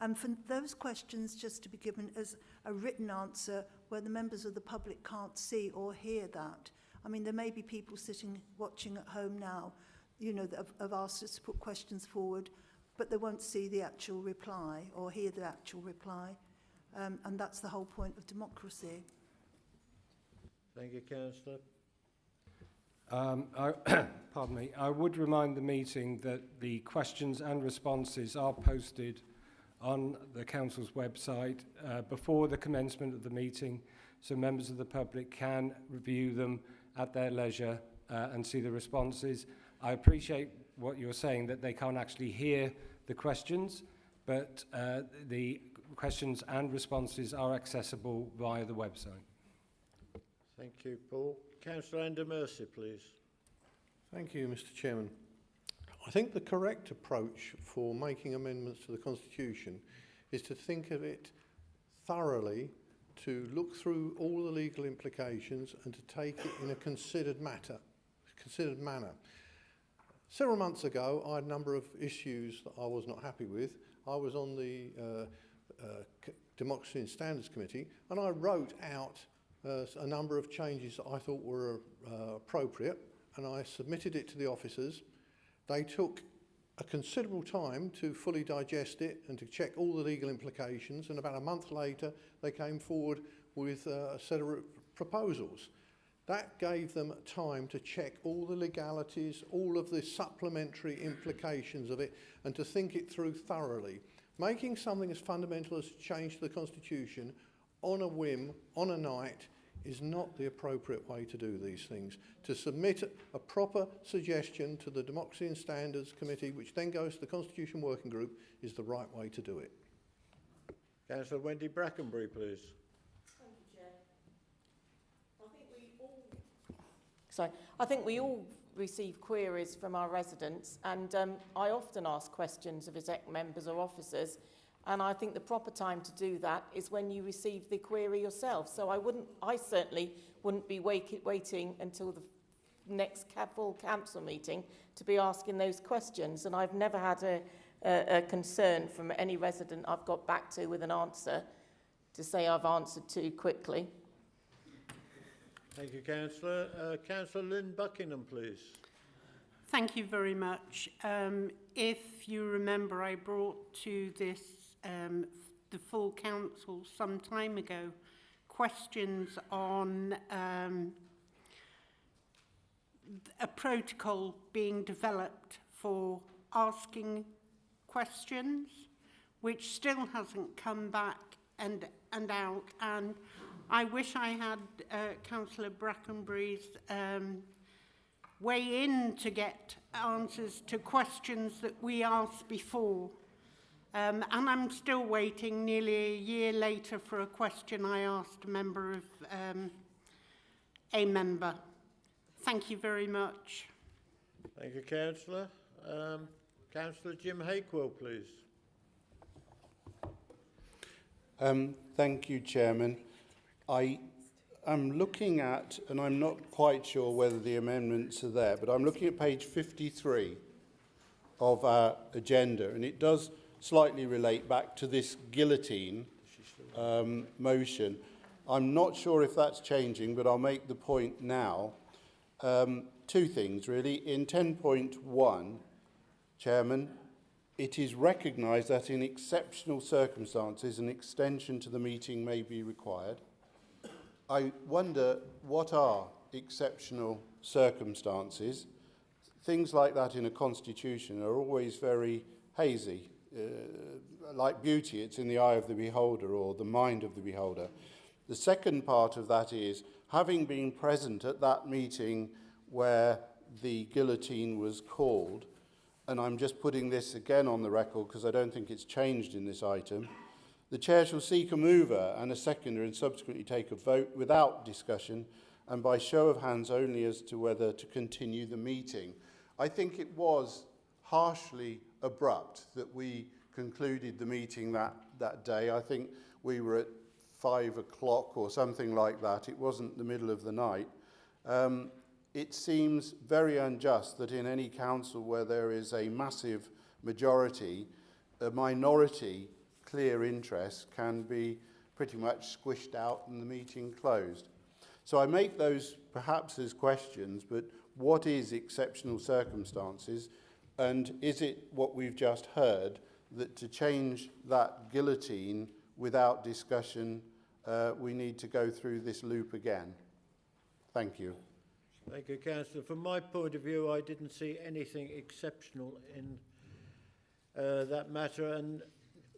And for those questions just to be given as a written answer where the members of the public can't see or hear that. I mean, there may be people sitting watching at home now, you know, that have asked us to put questions forward, but they won't see the actual reply or hear the actual reply. And that's the whole point of democracy. Thank you, Councillor. Pardon me. I would remind the meeting that the questions and responses are posted on the Council's website before the commencement of the meeting, so members of the public can review them at their leisure and see the responses. I appreciate what you're saying, that they can't actually hear the questions, but the questions and responses are accessible via the website. Thank you, Paul. Councillor Ander Mercy, please. Thank you, Mr Chairman. I think the correct approach for making amendments to the Constitution is to think of it thoroughly, to look through all the legal implications and to take it in a considered manner. Several months ago, I had a number of issues that I was not happy with. I was on the Democracy and Standards Committee, and I wrote out a number of changes that I thought were appropriate, and I submitted it to the officers. They took a considerable time to fully digest it and to check all the legal implications, and about a month later they came forward with a set of proposals. That gave them time to check all the legalities, all of the supplementary implications of it, and to think it through thoroughly. Making something as fundamental as change the Constitution on a whim, on a night, is not the appropriate way to do these things. To submit a proper suggestion to the Democracy and Standards Committee, which then goes to the Constitution Working Group, is the right way to do it. Councillor Wendy Brackenbury, please. Thank you, Chair. I think we all receive queries from our residents, and I often ask questions of exec members or officers, and I think the proper time to do that is when you receive the query yourself. So I certainly wouldn't be waiting until the next full council meeting to be asking those questions. And I've never had a concern from any resident I've got back to with an answer to say I've answered too quickly. Thank you, Councillor. Councillor Lynn Buckingham, please. Thank you very much. If you remember, I brought to this the full council some time ago questions on a protocol being developed for asking questions, which still hasn't come back and out. And I wish I had Councillor Brackenbury's weigh in to get answers to questions that we asked before. And I'm still waiting nearly a year later for a question I asked a member. Thank you very much. Thank you, Councillor. Councillor Jim Hakewell, please. Thank you, Chairman. I am looking at, and I'm not quite sure whether the amendments are there, but I'm looking at page 53 of our agenda, and it does slightly relate back to this guillotine motion. I'm not sure if that's changing, but I'll make the point now. Two things, really. In 10.1, Chairman, it is recognised that in exceptional circumstances an extension to the meeting may be required. I wonder, what are exceptional circumstances? Things like that in a constitution are always very hazy. Like beauty, it's in the eye of the beholder or the mind of the beholder. The second part of that is, having been present at that meeting where the guillotine was called, and I'm just putting this again on the record because I don't think it's changed in this item, the chair shall seek a mover and a seconder and subsequently take a vote without discussion and by show of hands only as to whether to continue the meeting. I think it was harshly abrupt that we concluded the meeting that day. I think we were at 5 o'clock or something like that. It wasn't the middle of the night. It seems very unjust that in any council where there is a massive majority, a minority clear interest can be pretty much squished out and the meeting closed. So I make those perhaps as questions, but what is exceptional circumstances? And is it what we've just heard, that to change that guillotine without discussion, we need to go through this loop again? Thank you. Thank you, Councillor. From my point of view, I didn't see anything exceptional in that matter, and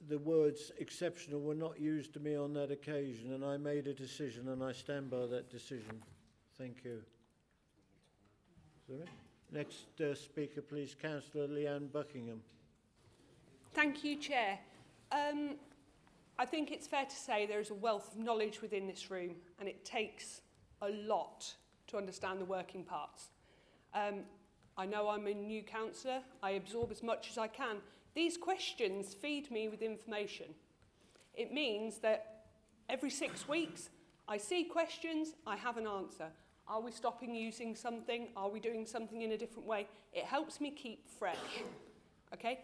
the words exceptional were not used to me on that occasion, and I made a decision and I stand by that decision. Thank you. Sorry? Next speaker, please, Councillor Leanne Buckingham. Thank you, Chair. I think it's fair to say there is a wealth of knowledge within this room, and it takes a lot to understand the working parts. I know I'm a new councillor. I absorb as much as I can. These questions feed me with information. It means that every 6 weeks, I see questions, I have an answer. Are we stopping using something? Are we doing something in a different way? It helps me keep fresh, okay?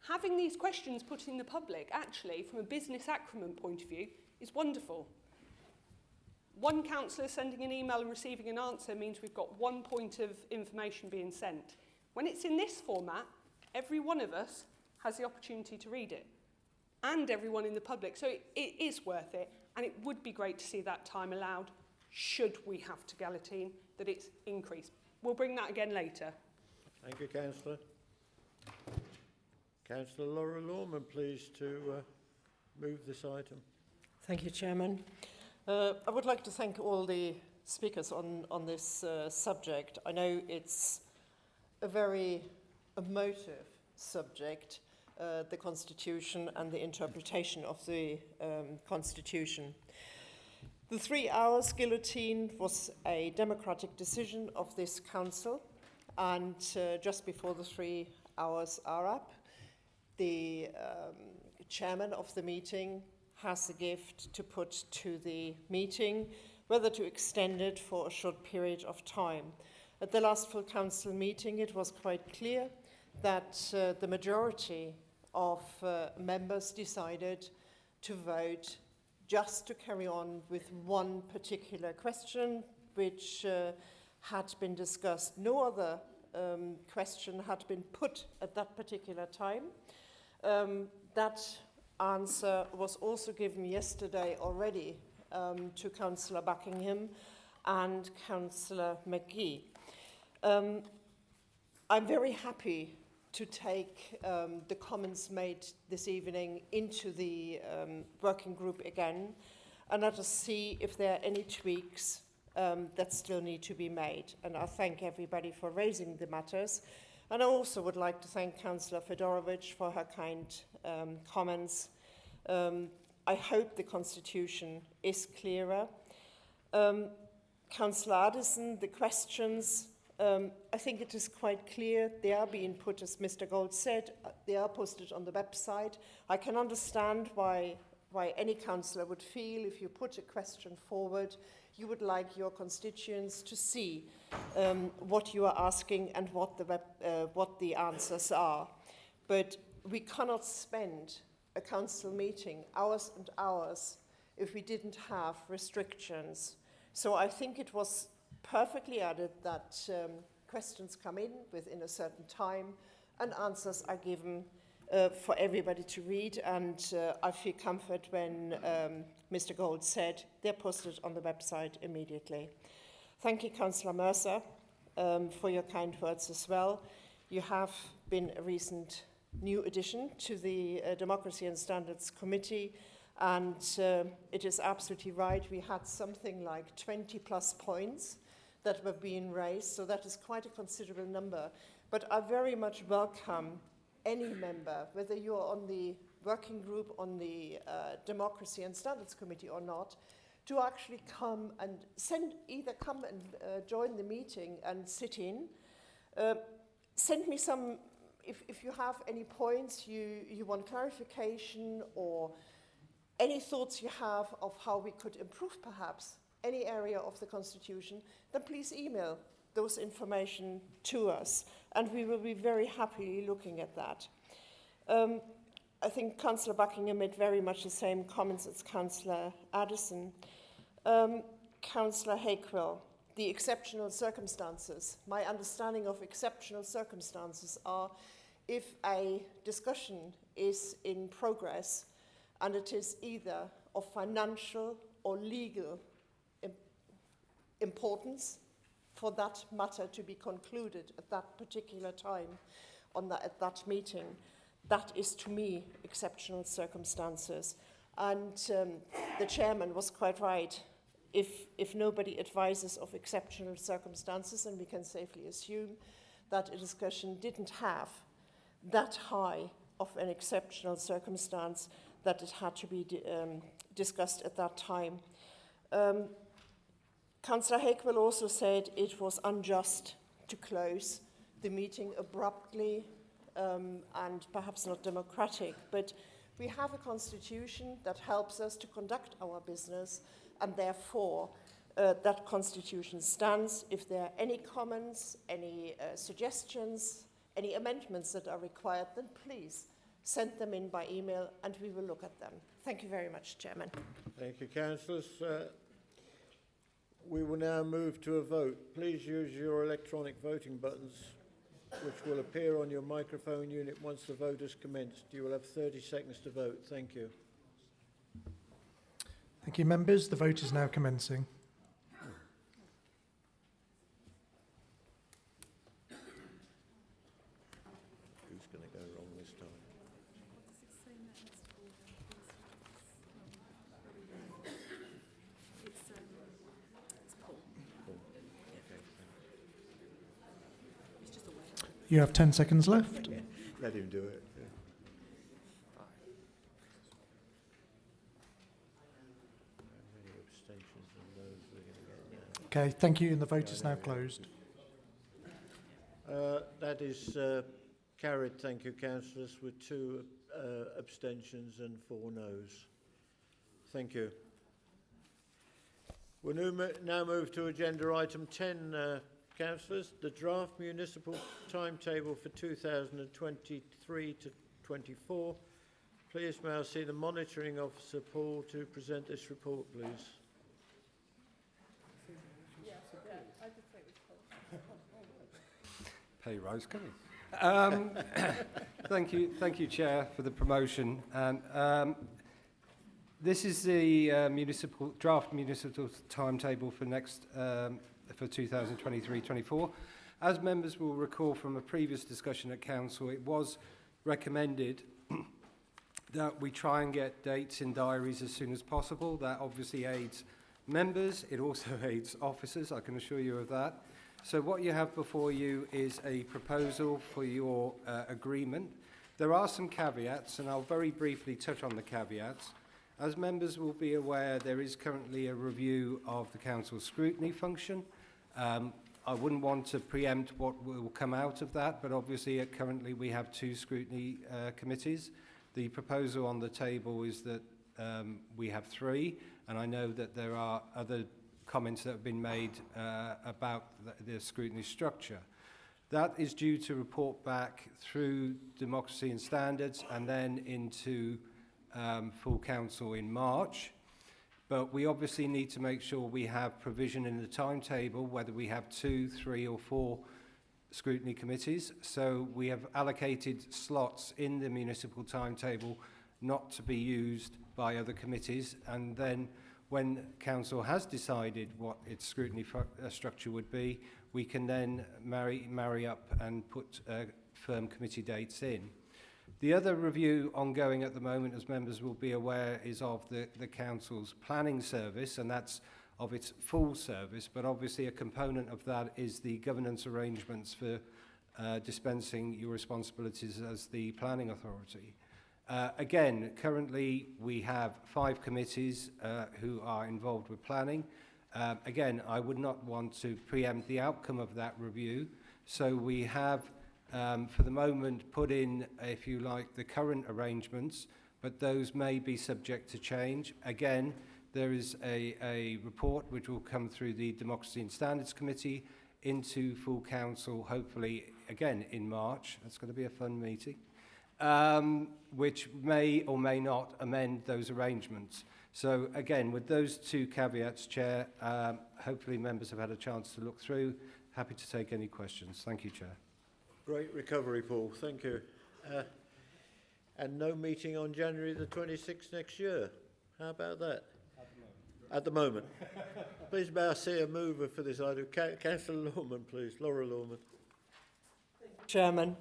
Having these questions put in the public, actually, from a business acumen point of view, is wonderful. One councillor sending an email and receiving an answer means we've got 1 point of information being sent. When it's in this format, every one of us has the opportunity to read it, and everyone in the public. So it is worth it, and it would be great to see that time allowed, should we have to guillotine, that it's increased. We'll bring that again later. Thank you, Councillor. Councillor Laura Lorman, please, to move this item. Thank you, Chairman. I would like to thank all the speakers on this subject. I know it's a very emotive subject, the Constitution and the interpretation of the Constitution. The 3 hours guillotine was a democratic decision of this council, and just before the 3 hours are up, the chairman of the meeting has a gift to put to the meeting, whether to extend it for a short period of time. At the last full council meeting, it was quite clear that the majority of members decided to vote just to carry on with one particular question, which had been discussed. No other question had been put at that particular time. That answer was also given yesterday already to Councillor Buckingham and Councillor McGee. I'm very happy to take the comments made this evening into the working group again, and let us see if there are any tweaks that still need to be made. And I thank everybody for raising the matters. And I also would like to thank Councillor Fedorovich for her kind comments. I hope the Constitution is clearer. Councillor Addison, the questions, I think it is quite clear. They are being put, as Mr. Gold said, they are posted on the website. I can understand why any councillor would feel if you put a question forward, you would like your constituents to see what you are asking and what the answers are. But we cannot spend a council meeting hours and hours if we didn't have restrictions. So I think it was perfectly added that questions come in within a certain time and answers are given for everybody to read, and I feel comfort when Mr. Gold said they're posted on the website immediately. Thank you, Councillor Mercer, for your kind words as well. You have been a recent new addition to the Democracy and Standards Committee, and it is absolutely right. We had something like 20 plus points that were being raised, so that is quite a considerable number. But I very much welcome any member, whether you're on the working group on the Democracy and Standards Committee or not, to actually come and come and join the meeting and sit in. Send me some, if you have any points you want clarification, or any thoughts you have of how we could improve perhaps any area of the Constitution, then please email those information to us, and we will be very happily looking at that. I think Councillor Buckingham made very much the same comments as Councillor Addison. Councillor Hakewill, the exceptional circumstances. My understanding of exceptional circumstances are if a discussion is in progress and it is either of financial or legal importance for that matter to be concluded at that particular time at that meeting. That is, to me, exceptional circumstances. And the chairman was quite right. If nobody advises of exceptional circumstances, and we can safely assume that a discussion didn't have that high of an exceptional circumstance, that it had to be discussed at that time. Councillor Hakewill also said it was unjust to close the meeting abruptly and perhaps not democratic, but we have a constitution that helps us to conduct our business, and therefore that constitution stands. If there are any comments, any suggestions, any amendments that are required, then please send them in by email and we will look at them. Thank you very much, Chairman. Thank you, councillors. We will now move to a vote. Please use your electronic voting buttons, which will appear on your microphone unit once the vote has commenced. You will have 30 seconds to vote. Thank you. Thank you, members. The vote is now commencing. Who's going to go wrong this time? You have 10 seconds left. Yeah, let him do it. Yeah. Okay, thank you, and the vote is now closed. That is carried, thank you, councillors, with 2 abstentions and 4 noes. Thank you. We'll now move to agenda item 10, councillors, the draft municipal timetable for 2023 to 24. Please may I see the monitoring officer, Paul, to present this report, please. Pay rise, can you? Thank you, Chair, for the promotion. And this is the draft municipal timetable for for 2023-24. As members will recall from a previous discussion at Council, it was recommended that we try and get dates in diaries as soon as possible. That obviously aids members. It also aids officers, I can assure you of that. So what you have before you is a proposal for your agreement. There are some caveats, and I'll very briefly touch on the caveats. As members will be aware, there is currently a review of the Council's scrutiny function. I wouldn't want to preempt what will come out of that, but obviously currently we have 2 scrutiny committees. The proposal on the table is that we have 3, and I know that there are other comments that have been made about the scrutiny structure. That is due to report back through Democracy and Standards and then into full council in March. But we obviously need to make sure we have provision in the timetable, whether we have 2, 3 or 4 scrutiny committees. So we have allocated slots in the municipal timetable not to be used by other committees, and then when council has decided what its scrutiny structure would be, we can then marry up and put firm committee dates in. The other review ongoing at the moment, as members will be aware, is of the council's planning service, and that's of its full service, but obviously a component of that is the governance arrangements for dispensing your responsibilities as the planning authority. Again, currently we have 5 committees who are involved with planning. Again, I would not want to preempt the outcome of that review, so we have for the moment put in, if you like, the current arrangements, but those may be subject to change. Again, there is a report which will come through the Democracy and Standards Committee into full council, hopefully again in March. That's going to be a fun meeting, which may or may not amend those arrangements. So again, with those 2 caveats, Chair, hopefully members have had a chance to look through. Happy to take any questions. Thank you, Chair. Great recovery, Paul. Thank you. And no meeting on January the 26th next year. How about that? At the moment. Please may I see a mover for this item. Councillor Lorman, please. Laura Lorman. Chairman,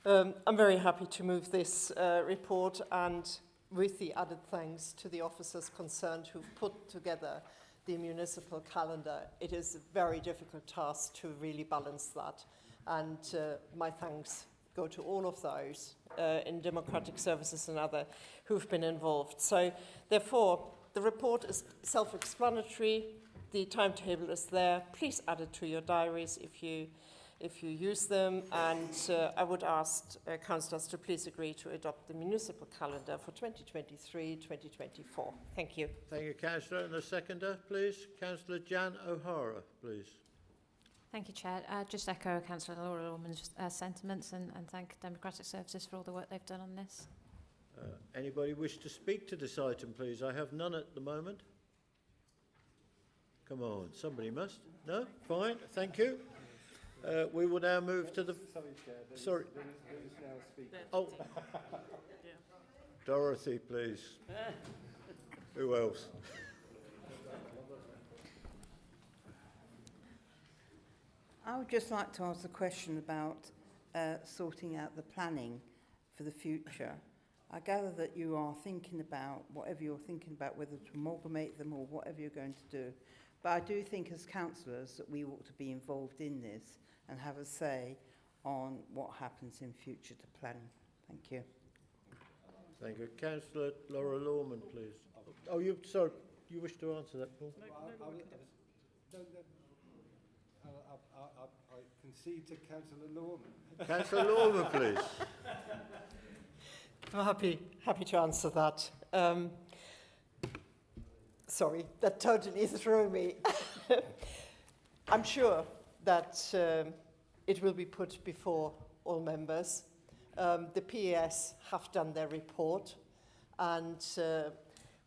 I'm very happy to move this report, and with the added thanks to the officers concerned who've put together the municipal calendar. It is a very difficult task to really balance that, and my thanks go to all of those in democratic services and other who've been involved. So therefore, the report is self-explanatory. The timetable is there. Please add it to your diaries if you use them. And I would ask councillors to please agree to adopt the municipal calendar for 2023-2024. Thank you. Thank you, Councillor. And the seconder, please. Councillor Jan O'Hara, please. Thank you, Chair. Just echo Councillor Laura Lorman's sentiments and thank Democratic Services for all the work they've done on this. Anybody wish to speak to this item, please? I have none at the moment. Come on, somebody must. No? Fine, thank you. We will now move to the... Sorry. Oh. Dorothy, please. Who else? I would just like to ask a question about sorting out the planning for the future. I gather that you are thinking about whatever you're thinking about, whether to amalgamate them or whatever you're going to do. But I do think as councillors that we ought to be involved in this and have a say on what happens in future to planning. Thank you. Thank you. Councillor Laura Lorman, please. Oh, sorry, you wish to answer that, Paul? I concede to Councillor Lorman. Councillor Lorman, please. I'm happy to answer that. Sorry, that totally threw me. I'm sure that it will be put before all members. The PAS have done their report, and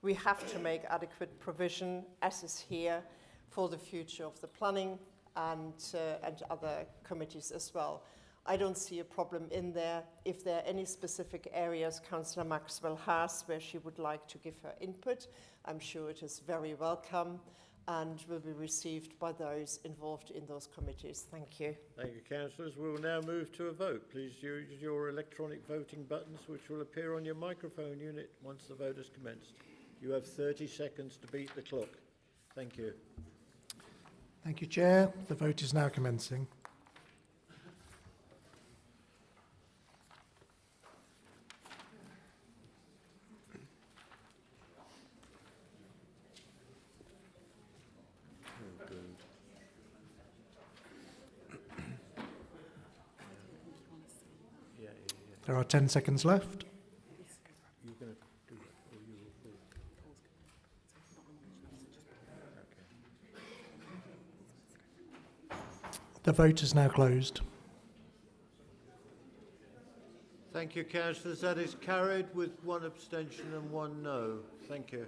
we have to make adequate provision, as is here, for the future of the planning and other committees as well. I don't see a problem in there. If there are any specific areas Councillor Maxwell has where she would like to give her input, I'm sure it is very welcome and will be received by those involved in those committees. Thank you. Thank you, councillors. We will now move to a vote. Please use your electronic voting buttons, which will appear on your microphone unit once the vote has commenced. You have 30 seconds to beat the clock. Thank you. Thank you, Chair. The vote is now commencing. There are 10 seconds left. The vote is now closed. Thank you, councillors. That is carried with 1 abstention and 1 no. Thank you.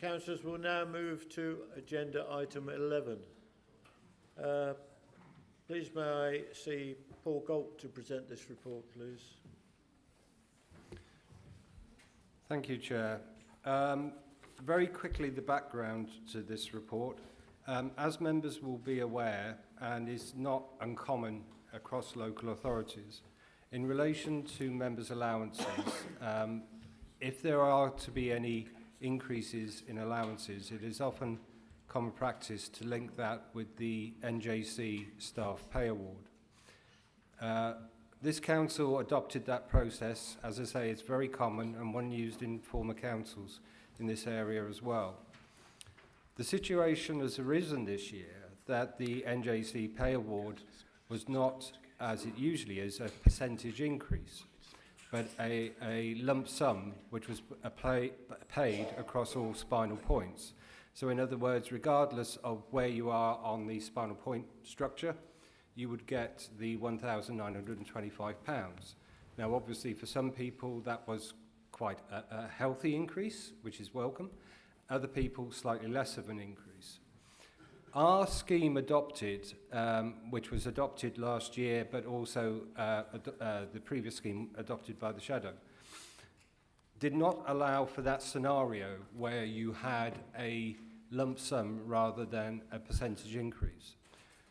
Councillors will now move to agenda item 11. Please may I see Paul Galt to present this report, please. Thank you, Chair. Very quickly, the background to this report. As members will be aware, and is not uncommon across local authorities, in relation to members' allowances, if there are to be any increases in allowances, it is often common practice to link that with the NJC staff pay award. This council adopted that process. As I say, it's very common and one used in former councils in this area as well. The situation has arisen this year that the NJC pay award was not, as it usually is, a percentage increase, but a lump sum which was paid across all spinal points. So in other words, regardless of where you are on the spinal point structure, you would get the £1,925. Now, obviously, for some people, that was quite a healthy increase, which is welcome. Other people, slightly less of an increase. Our scheme adopted, which was adopted last year, but also the previous scheme adopted by the Shadow, did not allow for that scenario where you had a lump sum rather than a percentage increase.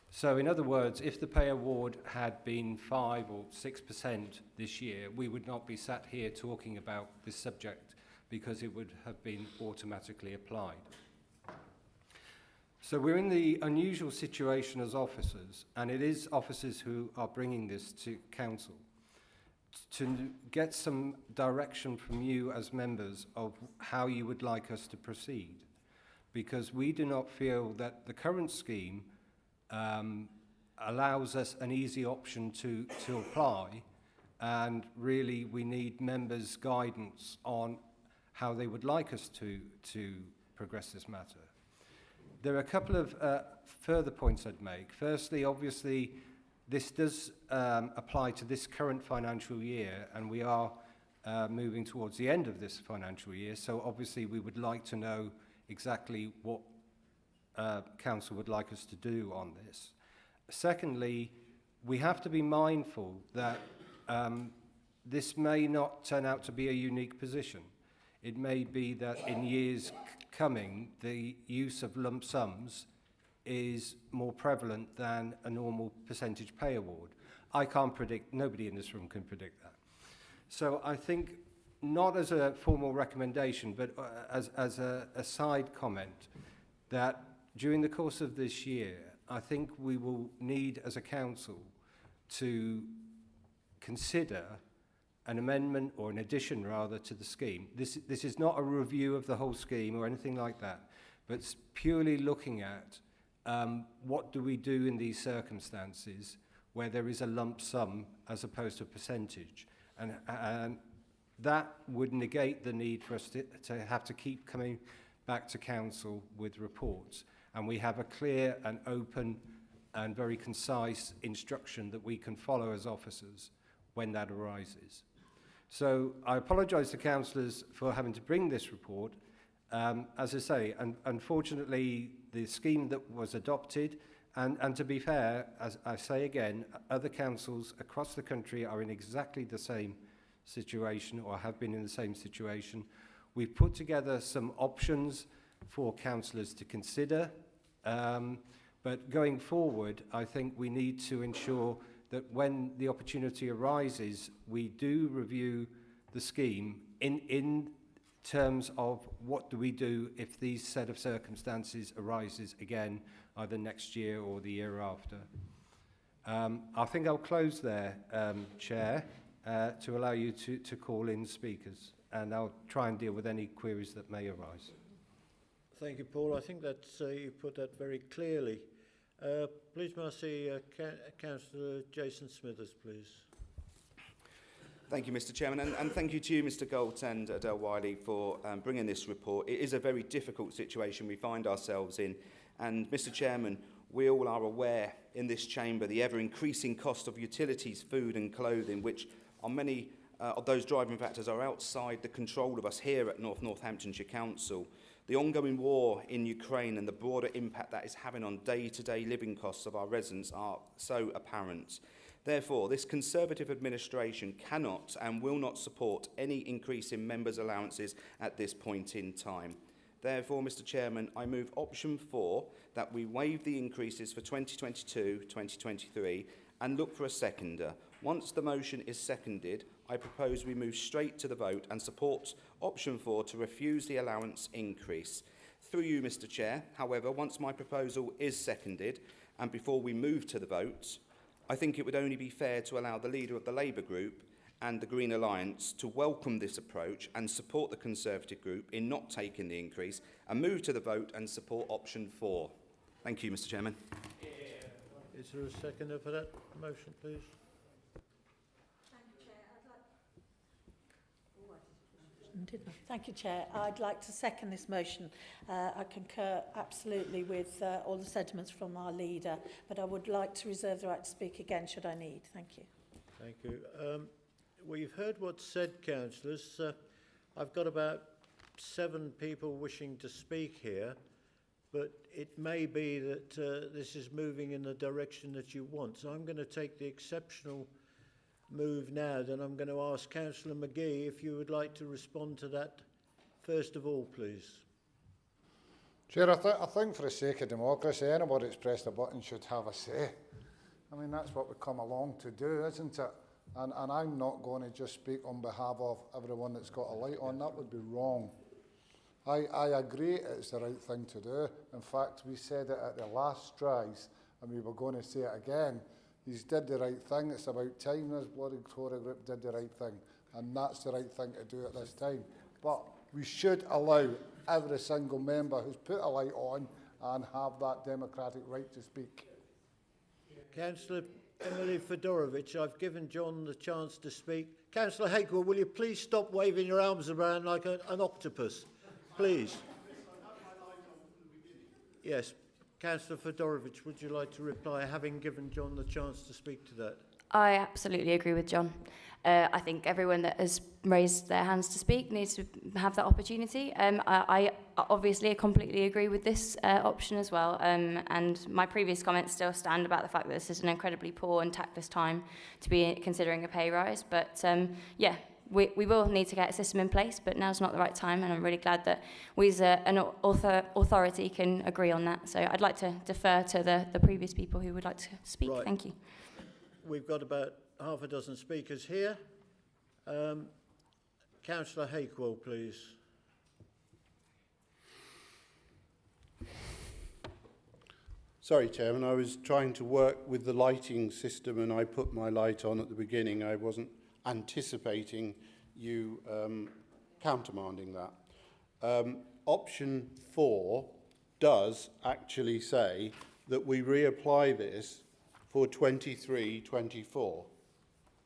So in other words, if the pay award had been 5 or 6% this year, we would not be sat here talking about this subject because it would have been automatically applied. So we're in the unusual situation as officers, and it is officers who are bringing this to council, to get some direction from you as members of how you would like us to proceed, because we do not feel that the current scheme allows us an easy option to apply, and really we need members' guidance on how they would like us to progress this matter. There are a couple of further points I'd make. Firstly, obviously, this does apply to this current financial year, and we are moving towards the end of this financial year, so obviously we would like to know exactly what council would like us to do on this. Secondly, we have to be mindful that this may not turn out to be a unique position. It may be that in years coming, the use of lump sums is more prevalent than a normal percentage pay award. I can't predict, nobody in this room can predict that. So I think, not as a formal recommendation, but as a side comment, that during the course of this year, I think we will need, as a council, to consider an amendment, or an addition rather, to the scheme. This is not a review of the whole scheme or anything like that, but it's purely looking at what do we do in these circumstances where there is a lump sum as opposed to a percentage. And that would negate the need for us to have to keep coming back to council with reports. And we have a clear and open and very concise instruction that we can follow as officers when that arises. So I apologise to councillors for having to bring this report. As I say, unfortunately, the scheme that was adopted, and to be fair, as I say again, other councils across the country are in exactly the same situation, or have been in the same situation. We've put together some options for councillors to consider, but going forward, I think we need to ensure that when the opportunity arises, we do review the scheme in terms of what do we do if these set of circumstances arises again, either next year or the year after. I think I'll close there, Chair, to allow you to call in speakers, and I'll try and deal with any queries that may arise. Thank you, Paul. I think that you put that very clearly. Please may I see Councillor Jason Smithers, please. Thank you, Mr. Chairman, and thank you to you, Mr. Galt and Adele Wiley, for bringing this report. It is a very difficult situation we find ourselves in, and Mr. Chairman, we all are aware in this chamber the ever-increasing cost of utilities, food and clothing, which on many those driving factors are outside the control of us here at Northamptonshire Council. The ongoing war in Ukraine and the broader impact that is having on day-to-day living costs of our residents are so apparent. Therefore, this Conservative administration cannot and will not support any increase in members' allowances at this point in time. Therefore, Mr Chairman, I move option 4, that we waive the increases for 2022-2023 and look for a seconder. Once the motion is seconded, I propose we move straight to the vote and support option 4 to refuse the allowance increase. Through you, Mr Chair, however, once my proposal is seconded and before we move to the vote, I think it would only be fair to allow the leader of the Labour group and the Green Alliance to welcome this approach and support the Conservative group in not taking the increase and move to the vote and support option 4. Thank you, Mr Chairman. Is there a seconder for that motion, please? Thank you, Chair. I'd like to second this motion. I concur absolutely with all the sentiments from our leader, but I would like to reserve the right to speak again should I need. Thank you. Thank you. We've heard what's said, councillors. I've got about 7 people wishing to speak here, but it may be that this is moving in the direction that you want. So I'm going to take the exceptional move now, then I'm going to ask Councillor McGee if you would like to respond to that first of all, please. Chair, I think for the sake of democracy, anybody that's pressed a button should have a say. I mean, that's what we come along to do, isn't it? And I'm not going to just speak on behalf of everyone that's got a light on. That would be wrong. I agree it's the right thing to do. In fact, we said it at the last tries, and we were going to say it again. He's did the right thing. It's about time this bloody Cllr group did the right thing. And that's the right thing to do at this time. But we should allow every single member who's put a light on and have that democratic right to speak. Councillor Emily Fedorovich, I've given John the chance to speak. Councillor Hakewell, will you please stop waving your arms around like an octopus? Please. Yes. Councillor Fedorovich, would you like to reply, having given John the chance to speak to that? I absolutely agree with John. I think everyone that has raised their hands to speak needs to have that opportunity. I obviously completely agree with this option as well. And my previous comments still stand about the fact that this is an incredibly poor and tactless time to be considering a pay rise. But yeah, we will need to get a system in place, but now's not the right time, and I'm really glad that we as an authority can agree on that. So I'd like to defer to the previous people who would like to speak. Right. Thank you. We've got about half a dozen speakers here. Councillor Hakewell, please. Sorry, Chairman, I was trying to work with the lighting system and I put my light on at the beginning. I wasn't anticipating you countermanding that. Option 4 does actually say that we reapply this for 23-24,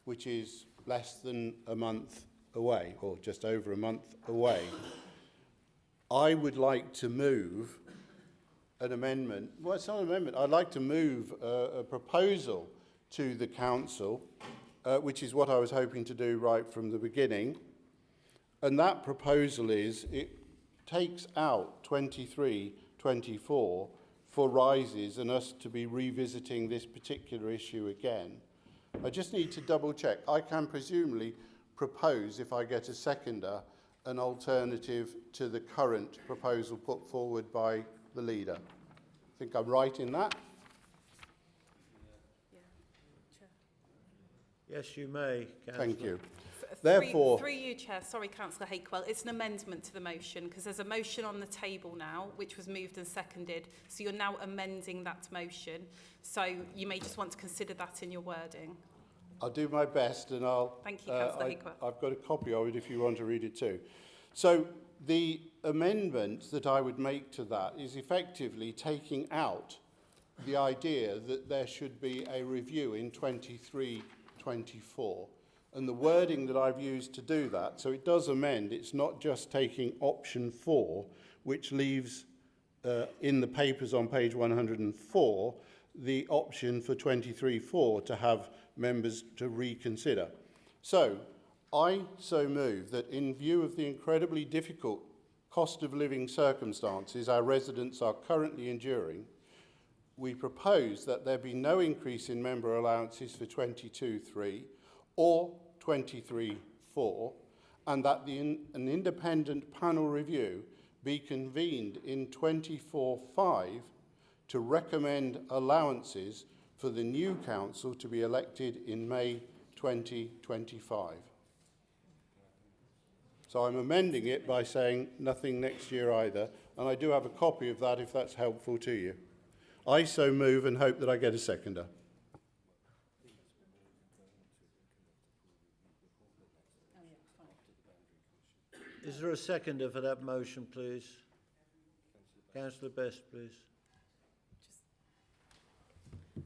which is less than a month away, or just over a month away. I would like to move an amendment. Well, it's not an amendment. I'd like to move a proposal to the council, which is what I was hoping to do right from the beginning. And that proposal is, it takes out 23-24 for rises and us to be revisiting this particular issue again. I just need to double check. I can presumably propose, if I get a seconder, an alternative to the current proposal put forward by the leader. I think I'm right in that. Yes, you may, Councillor. Thank you. Therefore, through you, Chair, sorry, Councillor Hakewell, it's an amendment to the motion because there's a motion on the table now which was moved and seconded, so you're now amending that motion. So you may just want to consider that in your wording. I'll do my best, and I'll... Thank you, Councillor Hakewell. I've got a copy of it if you want to read it too. So the amendment that I would make to that is effectively taking out the idea that there should be a review in 23-24. And the wording that I've used to do that, so it does amend, it's not just taking option 4, which leaves in the papers on page 104, the option for 23-4 to have members to reconsider. So I so move that in view of the incredibly difficult cost of living circumstances our residents are currently enduring, we propose that there be no increase in member allowances for 22-3 or 23-4, and that an independent panel review be convened in 24-5 to recommend allowances for the new council to be elected in May 2025. So I'm amending it by saying nothing next year either, and I do have a copy of that if that's helpful to you. I so move and hope that I get a seconder. Is there a seconder for that motion, please? Councillor Best, please.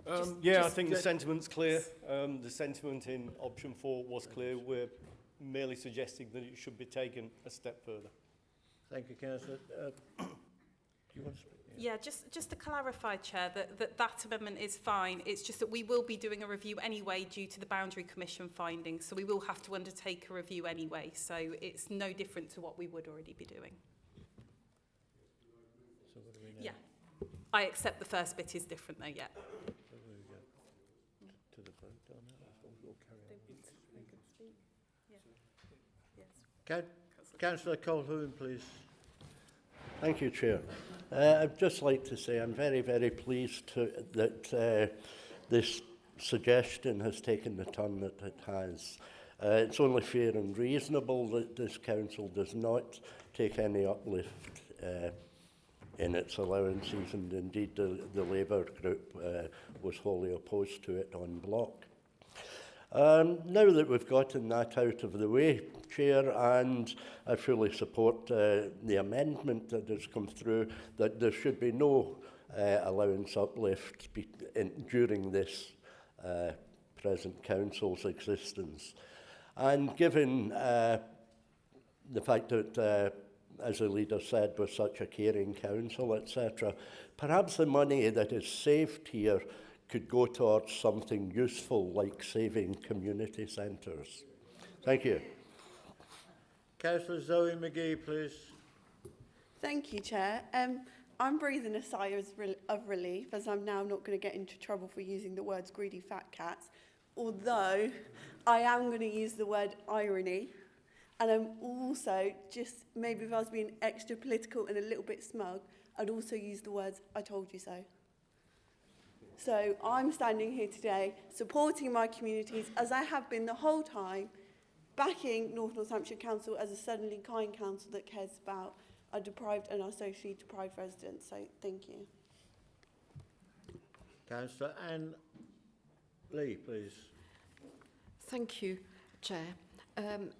I think the sentiment's clear. The sentiment in option 4 was clear. We're merely suggesting that it should be taken a step further. Thank you, Councillor. Do you want to speak? Yeah, just to clarify, Chair, that amendment is fine. It's just that we will be doing a review anyway due to the Boundary Commission findings, so we will have to undertake a review anyway. So it's no different to what we would already be doing. So what do we know? Yeah, I accept the first bit is different though, yeah. So we go to the vote on that, or carry on? Councillor Colquhoun, please. Thank you, Chair. I'd just like to say I'm very, very pleased that this suggestion has taken the turn that it has. It's only fair and reasonable that this council does not take any uplift in its allowances, and indeed the Labour group was wholly opposed to it en bloc. Now that we've gotten that out of the way, Chair, and I fully support the amendment that has come through, that there should be no allowance uplift during this present council's existence. And given the fact that, as the leader said, we're such a caring council, etc., perhaps the money that is saved here could go towards something useful like saving community centres. Thank you. Councillor Zoe McGee, please. Thank you, Chair. I'm breathing a sigh of relief, as I'm now not going to get into trouble for using the words greedy fat cats, although I am going to use the word irony. And I'm also, just maybe if I was being extra political and a little bit smug, I'd also use the words I told you so. So I'm standing here today supporting my communities, as I have been the whole time, backing North Northamptonshire Council as a suddenly kind council that cares about our deprived and our socially deprived residents. So thank you. Councillor Anne Lee, please. Thank you, Chair.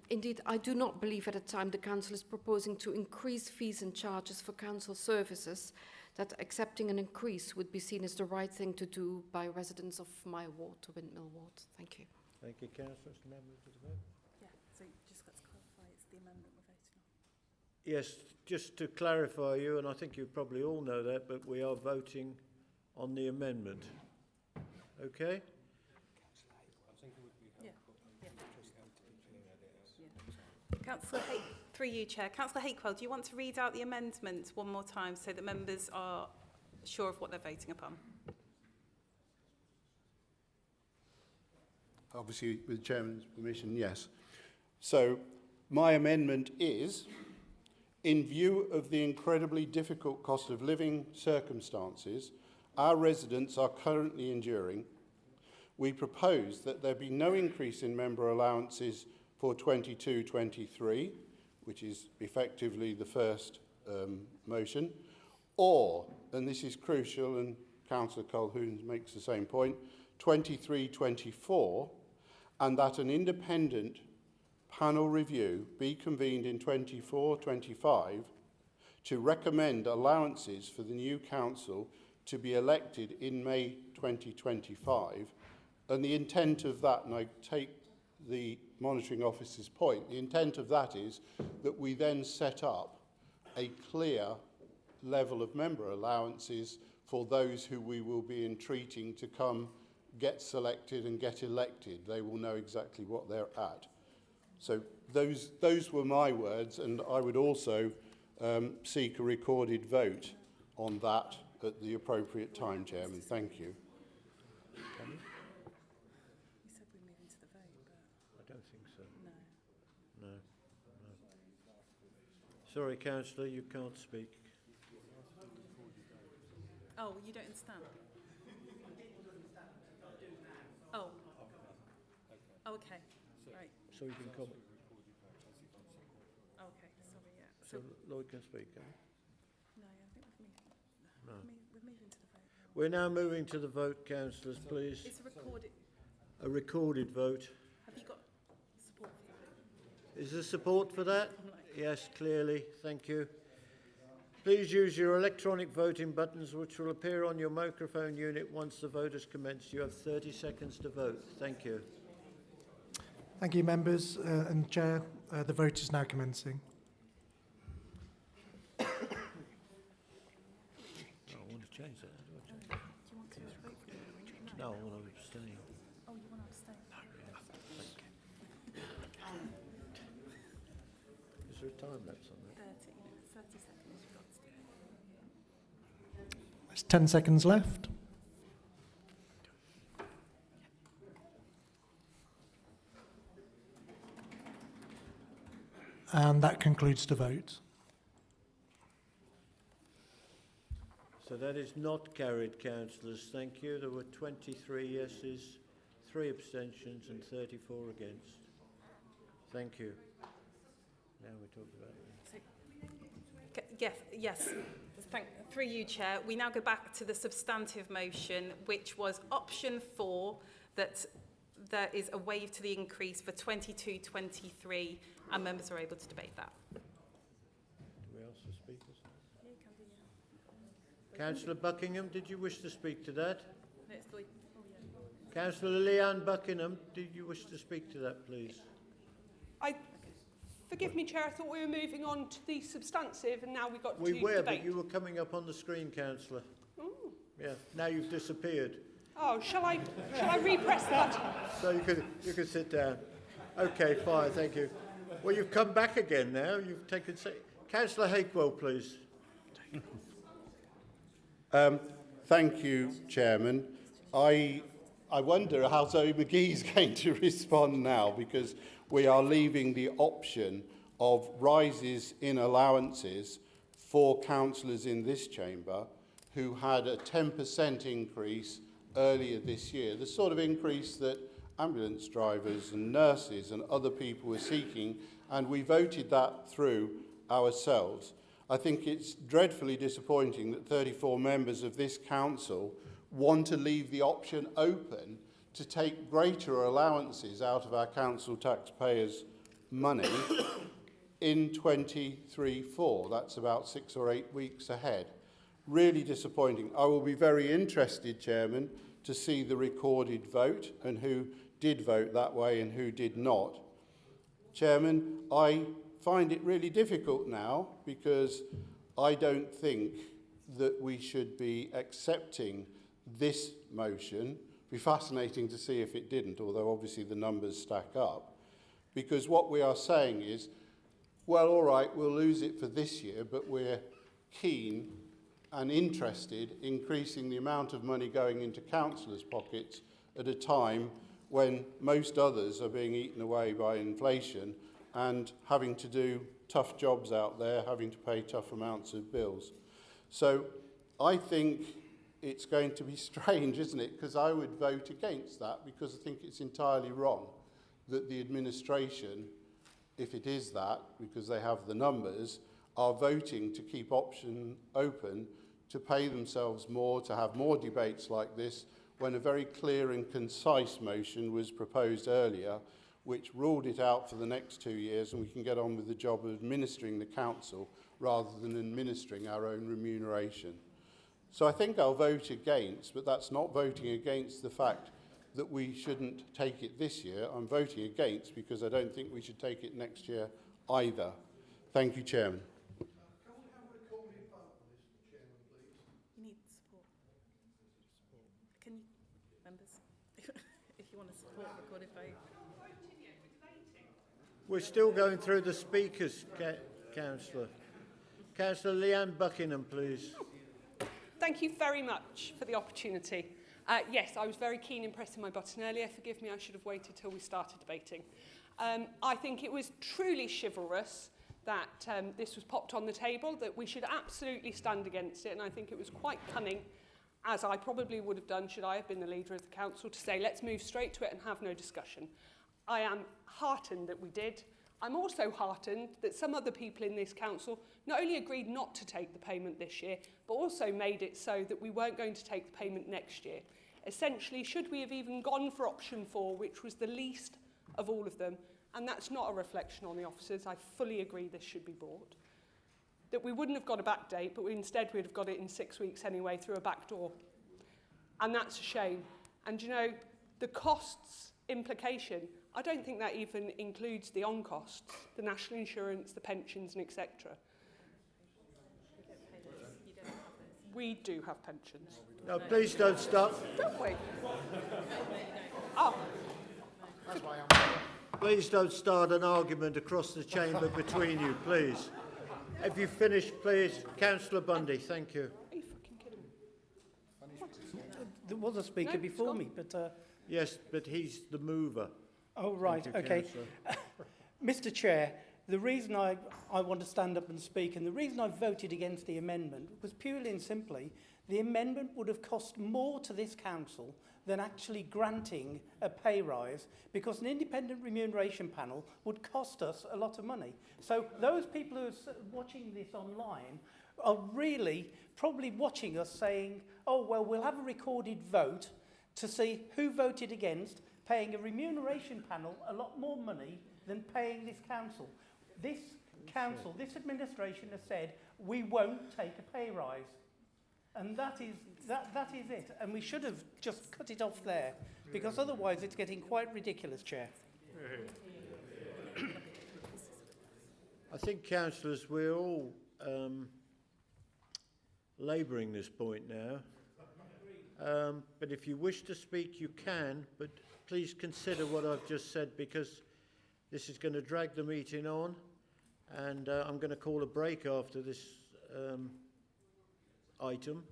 Indeed, I do not believe at a time the Council is proposing to increase fees and charges for council services that accepting an increase would be seen as the right thing to do by residents of my ward, the Windmill Ward. Thank you. Thank you, Councillor. Amendment to the vote? Yeah, so you just got to clarify it's the amendment we're voting on. Yes, just to clarify you, and I think you probably all know that, but we are voting on the amendment. Okay? Councillor through you, Chair. Councillor Hakewell, do you want to read out the amendment one more time so that members are sure of what they're voting upon? Obviously, with the Chairman's permission, yes. So, my amendment is, in view of the incredibly difficult cost of living circumstances our residents are currently enduring, we propose that there be no increase in member allowances for 22-23, which is effectively the first motion, or, and this is crucial, and Councillor Colquhoun makes the same point, 23-24, and that an independent panel review be convened in 24-25 to recommend allowances for the new council to be elected in May 2025. And the intent of that, and I take the monitoring officer's point, the intent of that is that we then set up a clear level of member allowances for those who we will be entreating to come get selected and get elected. They will know exactly what they're at. So those were my words, and I would also seek a recorded vote on that at the appropriate time, Chairman. Thank you. You said we're moving to the vote, but... I don't think so. No. No. Sorry, Councillor, you can't speak. Oh, you don't understand? Oh. Oh, okay. Right. So you can comment. Okay, sorry, yeah. So Lloyd can speak, can he? No, I think we've moved. No. We're moving to the vote. We're now moving to the vote, councillors, please. It's recorded. A recorded vote. Have you got support for that? Is there support for that? Yes, clearly. Thank you. Please use your electronic voting buttons, which will appear on your microphone unit once the vote has commenced. You have 30 seconds to vote. Thank you. Thank you, members and Chair. The vote is now commencing. I want to change that. How do I change that? Do you want to vote for it? No, I want to abstain. Oh, you want to abstain? Is there a time lapse on that? 30 seconds you've got to do. There's 10 seconds left. And that concludes the vote. So that is not carried, councillors. Thank you. There were 23 yeses, 3 abstentions and 34 against. Thank you. Now we talk about it. Yes. Through you, Chair. We now go back to the substantive motion, which was option 4, that there is a waive to the increase for 22-23, and members are able to debate that. Do we ask the speakers? Yeah, you can do, yeah. Councillor Buckingham, did you wish to speak to that? No, it's Lloyd. Oh, yeah. Councillor Leanne Buckingham, did you wish to speak to that, please? Forgive me, Chair, I thought we were moving on to the substantive and now we've got to We were, debate. but you were coming up on the screen, Councillor. Ooh. Yeah, now you've disappeared. Oh, shall I repress that? So you can sit down. Okay, fine, thank you. Well, you've come back again now. You've taken... Councillor Hakewell, please. Thank you, Chairman. I wonder how Zoe McGee's going to respond now, because we are leaving the option of rises in allowances for councillors in this chamber who had a 10% increase earlier this year, the sort of increase that ambulance drivers and nurses and other people were seeking, and we voted that through ourselves. I think it's dreadfully disappointing that 34 members of this council want to leave the option open to take greater allowances out of our council taxpayers' money in 23-4. That's about 6 or 8 weeks ahead. Really disappointing. I will be very interested, Chairman, to see the recorded vote and who did vote that way and who did not. Chairman, I find it really difficult now because I don't think that we should be accepting this motion. Be fascinating to see if it didn't, although obviously the numbers stack up. Because what we are saying is, well, all right, we'll lose it for this year, but we're keen and interested in increasing the amount of money going into councillors' pockets at a time when most others are being eaten away by inflation and having to do tough jobs out there, having to pay tough amounts of bills. So I think it's going to be strange, isn't it? Because I would vote against that, because I think it's entirely wrong that the administration, if it is that, because they have the numbers, are voting to keep option open to pay themselves more, to have more debates like this, when a very clear and concise motion was proposed earlier, which ruled it out for the next 2 years, and we can get on with the job of administering the council rather than administering our own remuneration. So I think I'll vote against, but that's not voting against the fact that we shouldn't take it this year. I'm voting against because I don't think we should take it next year either. Thank you, Chairman. You need support. Can you, members, if you want to support recorded vote? We're still going through the speakers, Councillor. Councillor Leanne Buckingham, please. Thank you very much for the opportunity. Yes, I was very keen in pressing my button earlier. Forgive me, I should have waited till we started debating. I think it was truly chivalrous that this was popped on the table, that we should absolutely stand against it, and I think it was quite cunning, as I probably would have done should I have been the leader of the council, to say let's move straight to it and have no discussion. I am heartened that we did. I'm also heartened that some other people in this council not only agreed not to take the payment this year, but also made it so that we weren't going to take the payment next year. Essentially, should we have even gone for option 4, which was the least of all of them, and that's not a reflection on the officers, I fully agree this should be bought, that we wouldn't have got a back date, but instead we'd have got it in 6 weeks anyway through a back door. And that's a shame. And you know, the costs implication, I don't think that even includes the on-costs, the national insurance, the pensions and etc. We do have pensions. No, please don't start. Don't we? Oh. That's why I'm Please don't start an argument across the chamber between you, please. Have you finished, please? Councillor Bundy, thank you. Are you fucking kidding me? There was a speaker before me, but... Yes, but he's the mover. Oh, right, Thank you, okay. Councillor. Mr Chair, the reason I want to stand up and speak, and the reason I voted against the amendment was purely and simply the amendment would have cost more to this council than actually granting a pay rise, because an independent remuneration panel would cost us a lot of money. So those people who are watching this online are really probably watching us saying, oh, well, we'll have a recorded vote to see who voted against paying a remuneration panel a lot more money than paying this council. This council, this administration has said, we won't take a pay rise. And that is it. And we should have just cut it off there, because otherwise it's getting quite ridiculous, Chair. I think, councillors, we're all labouring this point now. But if you wish to speak, you can, but please consider what I've just said, because this is going to drag the meeting on, and I'm going to call a break after this item.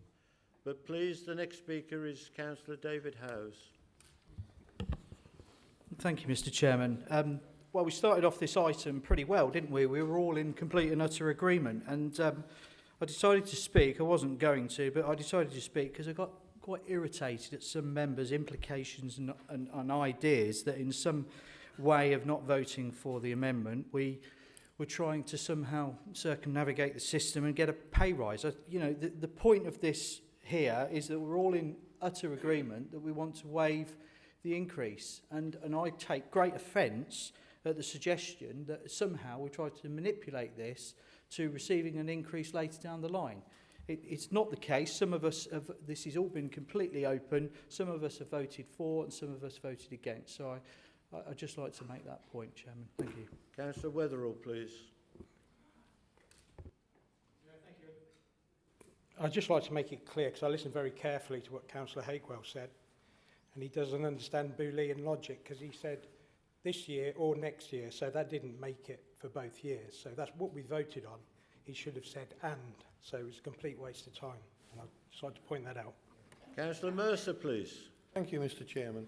But please, the next speaker is Councillor David Howes. Thank you, Mr Chairman. Well, we started off this item pretty well, didn't we? We were all in complete and utter agreement, and I decided to speak. I wasn't going to, but I decided to speak because I got quite irritated at some members' implications and ideas that in some way of not voting for the amendment, we were trying to somehow circumnavigate the system and get a pay rise. You know, the point of this here is that we're all in utter agreement that we want to waive the increase, and I take great offence at the suggestion that somehow we try to manipulate this to receiving an increase later down the line. It's not the case. Some of us have, this has all been completely open. Some of us have voted for and some of us voted against. So I'd just like to make that point, Chairman. Thank you. Councillor Weatherall, please. I'd just like to make it clear, because I listened very carefully to what Councillor Hakewell said, and he doesn't understand Boolean logic, because he said this year or next year, so that didn't make it for both years. So that's what we voted on. He should have said and, so it was a complete waste of time. And I'd just like to point that out. Councillor Mercer, please. Thank you, Mr Chairman.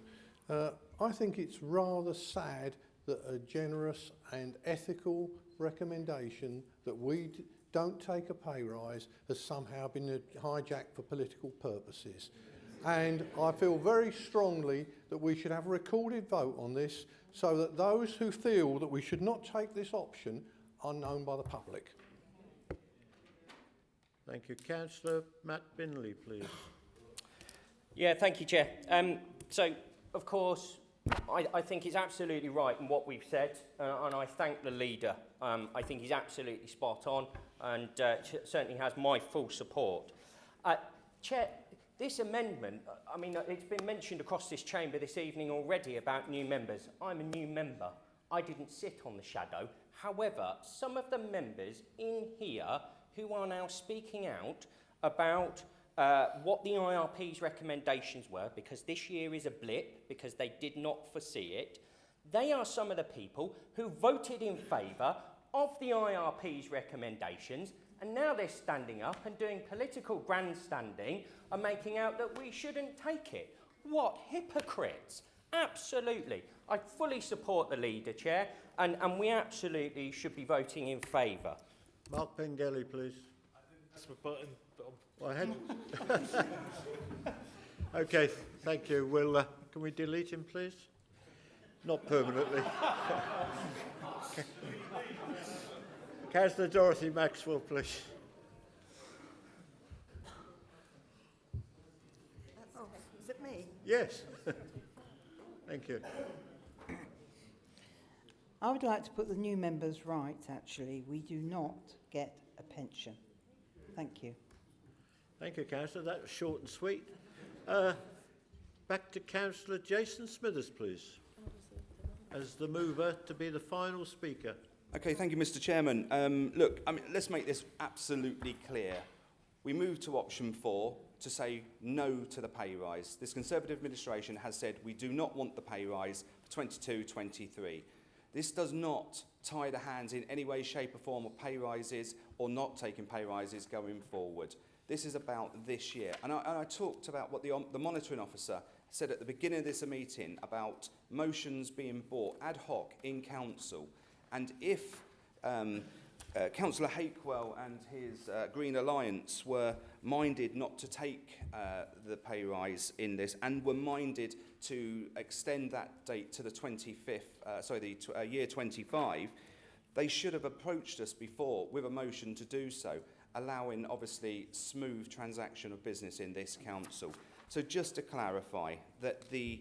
I think it's rather sad that a generous and ethical recommendation that we don't take a pay rise has somehow been hijacked for political purposes. And I feel very strongly that we should have a recorded vote on this so that those who feel that we should not take this option are known by the public. Thank you. Councillor Matt Binley, please. Yeah, thank you, Chair. So, of course, I think it's absolutely right in what we've said, and I thank the leader. I think he's absolutely spot on, and certainly has my full support. Chair, this amendment, I mean, it's been mentioned across this chamber this evening already about new members. I'm a new member. I didn't sit on the shadow. However, some of the members in here who are now speaking out about what the IRP's recommendations were, because this year is a blip, because they did not foresee it, They are some of the people who voted in favour of the IRP's recommendations, and now they're standing up and doing political grandstanding and making out that we shouldn't take it. What hypocrites! Absolutely. I fully support the leader, Chair, and we absolutely should be voting in favour. Mark Pengelly, please. That's my button. Well, I had... Okay, thank you. Will, can we delete him, please? Not permanently. Councillor Dorothy Maxwell, please. Oh, is it me? Yes. Thank you. I would like to put the new members right, actually. We do not get a pension. Thank you. Thank you, Councillor. That was short and sweet. Back to Councillor Jason Smithers, please, as the mover to be the final speaker. Okay, thank you, Mr. Chairman. Look, I mean, let's make this absolutely clear. We move to option 4 to say no to the pay rise. This Conservative administration has said we do not want the pay rise for 22-23. This does not tie the hands in any way, shape or form of pay rises or not taking pay rises going forward. This is about this year. And I talked about what the monitoring officer said at the beginning of this meeting about motions being brought ad hoc in council. And if Councillor Hakewell and his Green Alliance were minded not to take the pay rise in this and were minded to extend that date to the 25th, year 25, they should have approached us before with a motion to do so, allowing obviously smooth transaction of business in this council. So just to clarify that the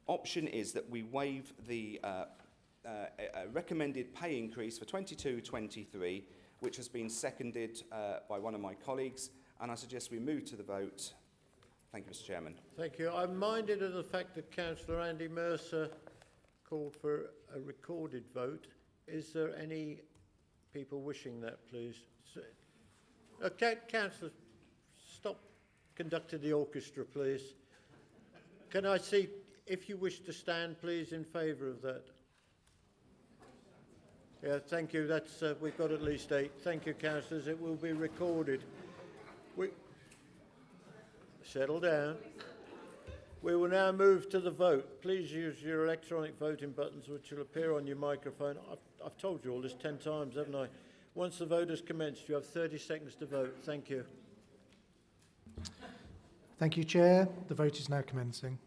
option is that we waive the recommended pay increase for 22-23, which has been seconded by one of my colleagues, and I suggest we move to the vote. Thank you, Mr. Chairman. Thank you. I'm minded of the fact that Councillor Andy Mercer called for a recorded vote. Is there any people wishing that, please? Okay, Councillor, stop conducting the orchestra, please. Can I see, if you wish to stand, please, in favour of that? Yeah, thank you. That's we've got at least 8. Thank you, councillors. It will be recorded. Settle down. We will now move to the vote. Please use your electronic voting buttons, which will appear on your microphone. I've told you all this 10 times, haven't I? Once the vote has commenced, you have 30 seconds to vote. Thank you. Thank you, Chair. The vote is now commencing.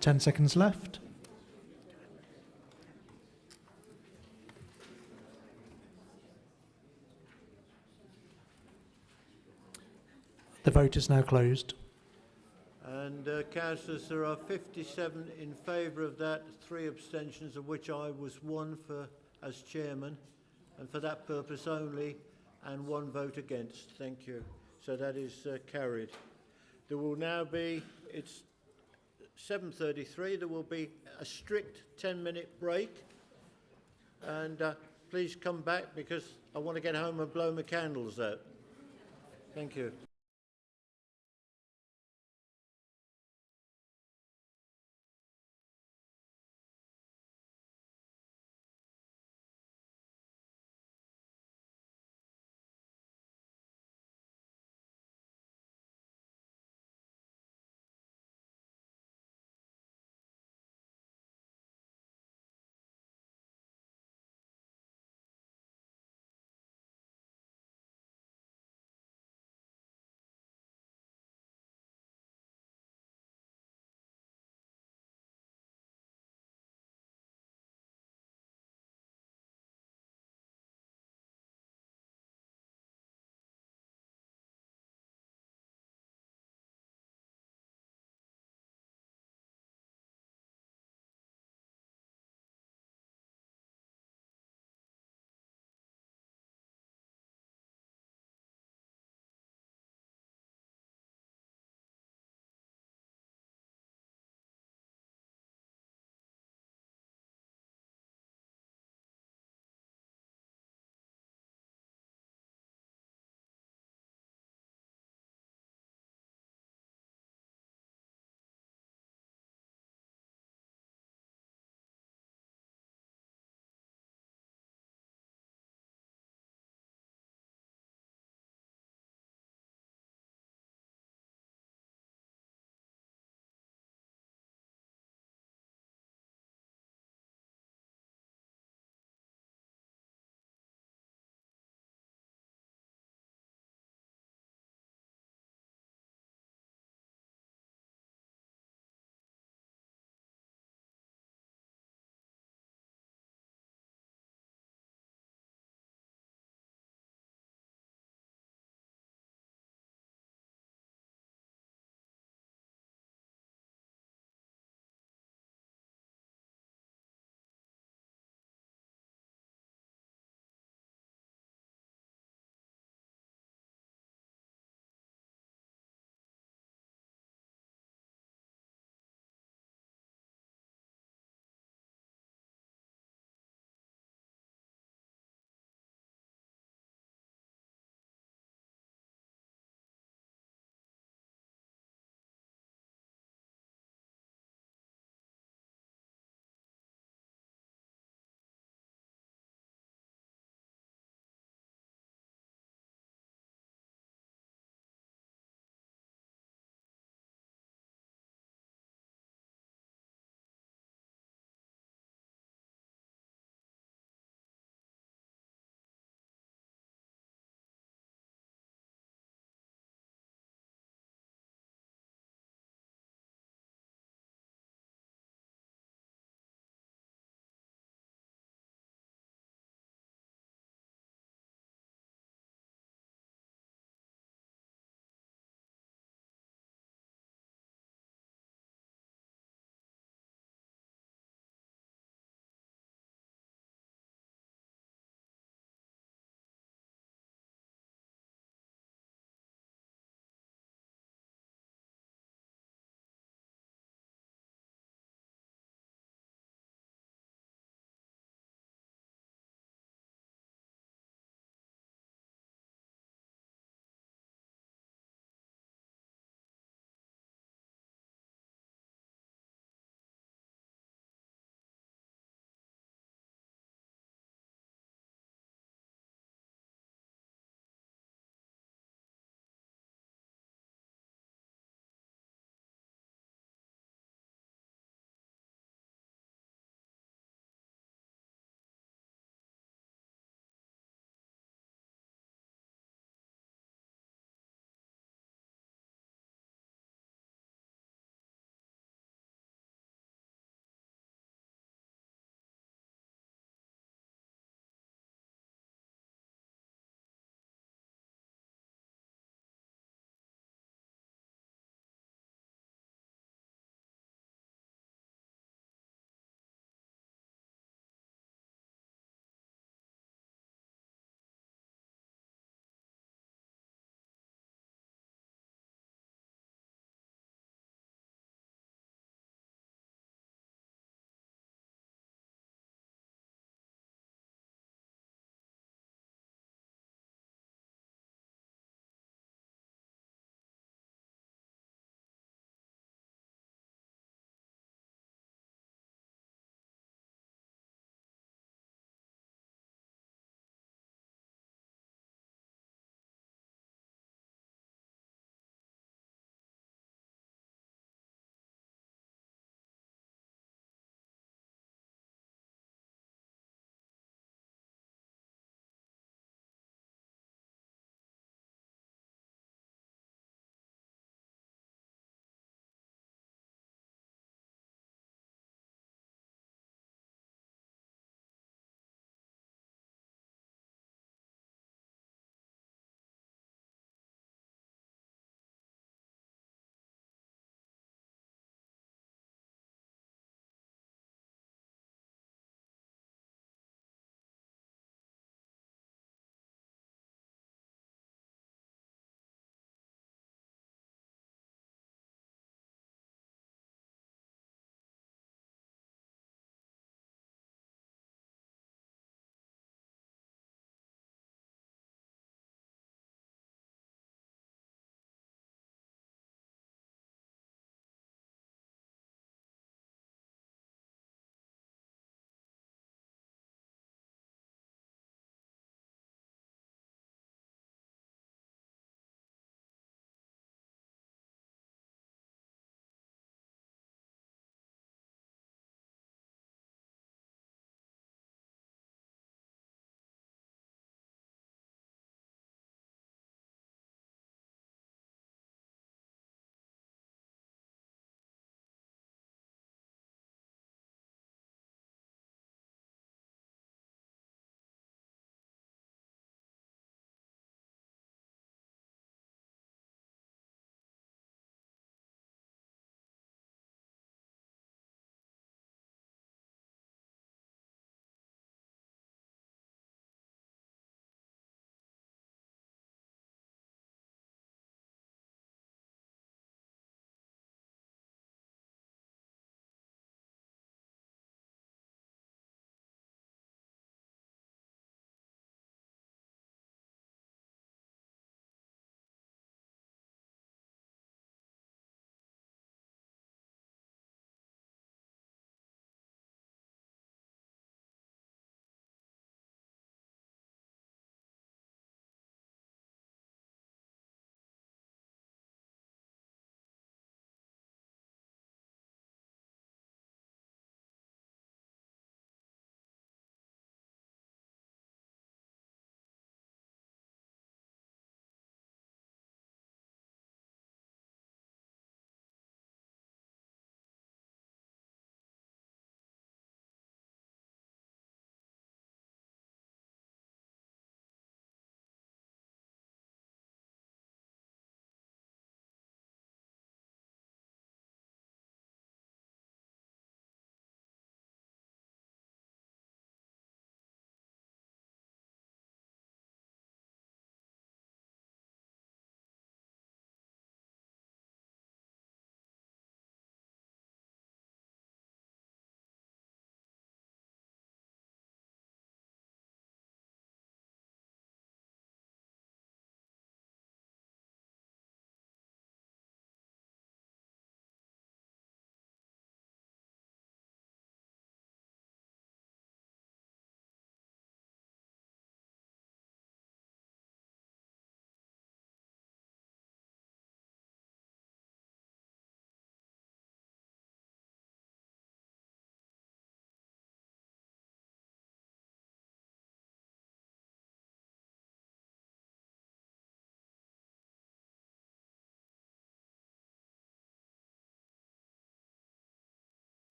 Ten seconds left. The vote is now closed. And councillors, there are 57 in favour of that, 3 abstentions, of which I was one for as chairman, and for that purpose only, and 1 vote against. Thank you. So that is carried. There will now be, it's 7:33, there will be a strict 10-minute break, and please come back because I want to get home and blow my candles out. Thank you.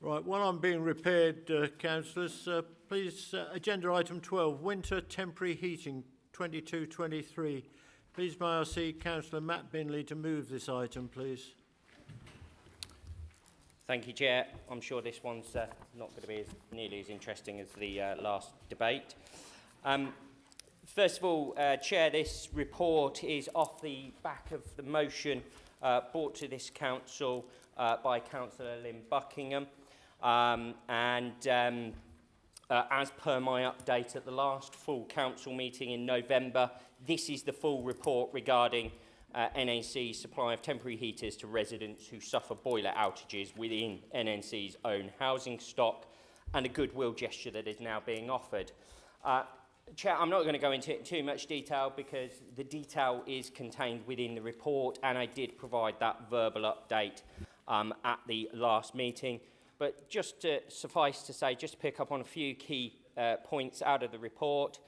Right, while I'm being repaired, councillors, please, agenda item 12, winter temporary heating 22-23. Please may I see Councillor Matt Binley to move this item, please. Thank you, Chair. I'm sure this one's not going to be nearly as interesting as the last debate. First of all, Chair, this report is off the back of the motion brought to this council by Councillor Lynn Buckingham. As per my update at the last full council meeting in November, this is the full report regarding NNC's supply of temporary heaters to residents who suffer boiler outages within NNC's own housing stock, and a goodwill gesture that is now being offered. Chair, I'm not going to go into too much detail because the detail is contained within the report, and I did provide that verbal update at the last meeting. But just to suffice to say, just to pick up on a few key points out of the report,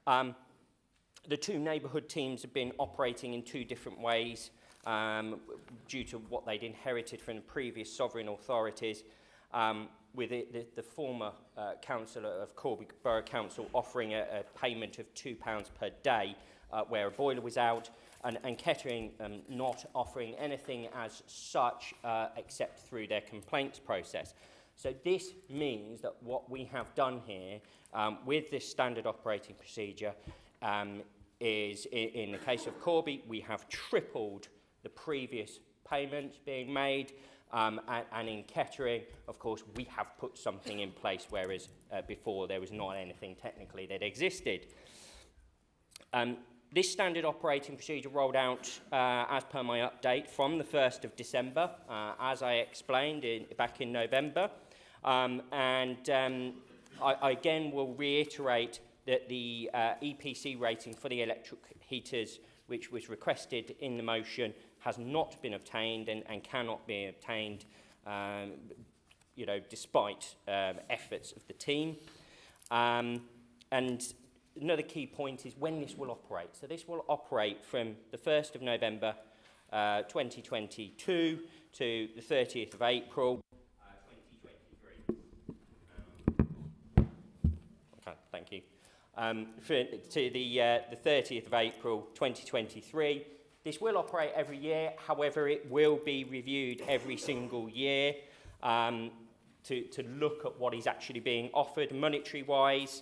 the two neighbourhood teams have been operating in two different ways due to what they'd inherited from the previous sovereign authorities, with the former councillor of Corby Borough Council offering a payment of £2 per day where a boiler was out, and Kettering not offering anything as such except through their complaints process. So this means that what we have done here with this standard operating procedure is, in the case of Corby, we have tripled the previous payments being made, and in Kettering, of course, we have put something in place, whereas before there was not anything technically that existed. This standard operating procedure rolled out, as per my update, from the 1st of December, as I explained back in November. I again will reiterate that the EPC rating for the electric heaters, which was requested in the motion, has not been obtained and cannot be obtained, despite efforts of the team. And another key point is when this will operate. So this will operate from the 1st of November 2022 to the 30th of April 2023. Okay, thank you. To the 30th of April 2023. This will operate every year. However, it will be reviewed every single year to look at what is actually being offered monetary-wise.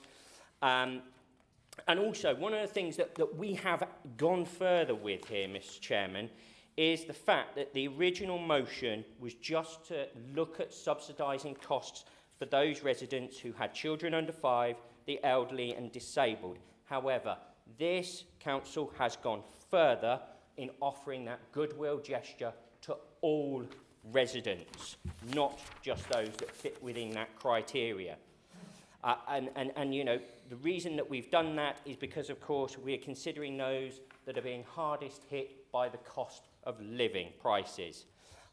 And also, one of the things that we have gone further with here, Mr. Chairman, is the fact that the original motion was just to look at subsidising costs for those residents who had children under 5, the elderly and disabled. However, this council has gone further in offering that goodwill gesture to all residents, not just those that fit within that criteria. And you know, the reason that we've done that is because, of course, we are considering those that are being hardest hit by the cost of living prices.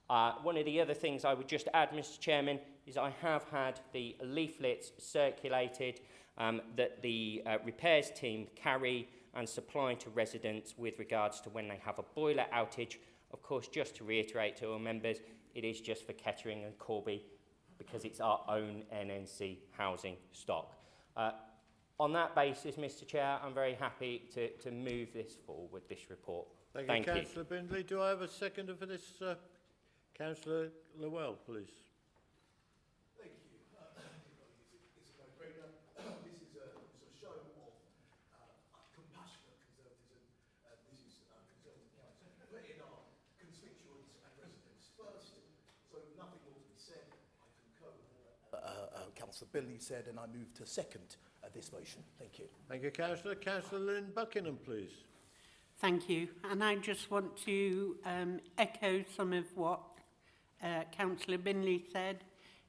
One of the other things I would just add, Mr. Chairman, is I have had the leaflets circulated that the repairs team carry and supply to residents with regards to when they have a boiler outage. Of course, just to reiterate to all members, it is just for Kettering and Corby because it's our own NNC housing stock. On that basis, Mr. Chair, I'm very happy to move this forward, this report. Thank you, Councillor Bindley. Do I have a seconder for this? Councillor Llewell, please. Thank you. It's a no-brainer. This is a show of compassionate conservatism. This is Conservative Council. But in our constituents and residents first, so nothing more to be said. I concur with what Councillor Bindley said, and I move to second this motion. Thank you. Thank you, Councillor. Councillor Lynn Buckingham, please. Thank you. And I just want to echo some of what Councillor Binley said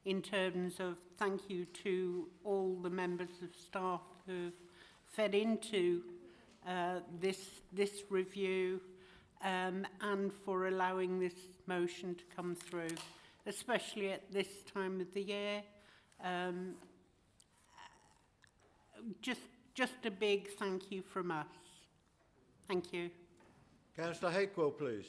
in terms of thank you to all the members of staff who've fed into this review and for allowing this motion to come through, especially at this time of the year. Just a big thank you from us. Thank you. Councillor Hakewell, please.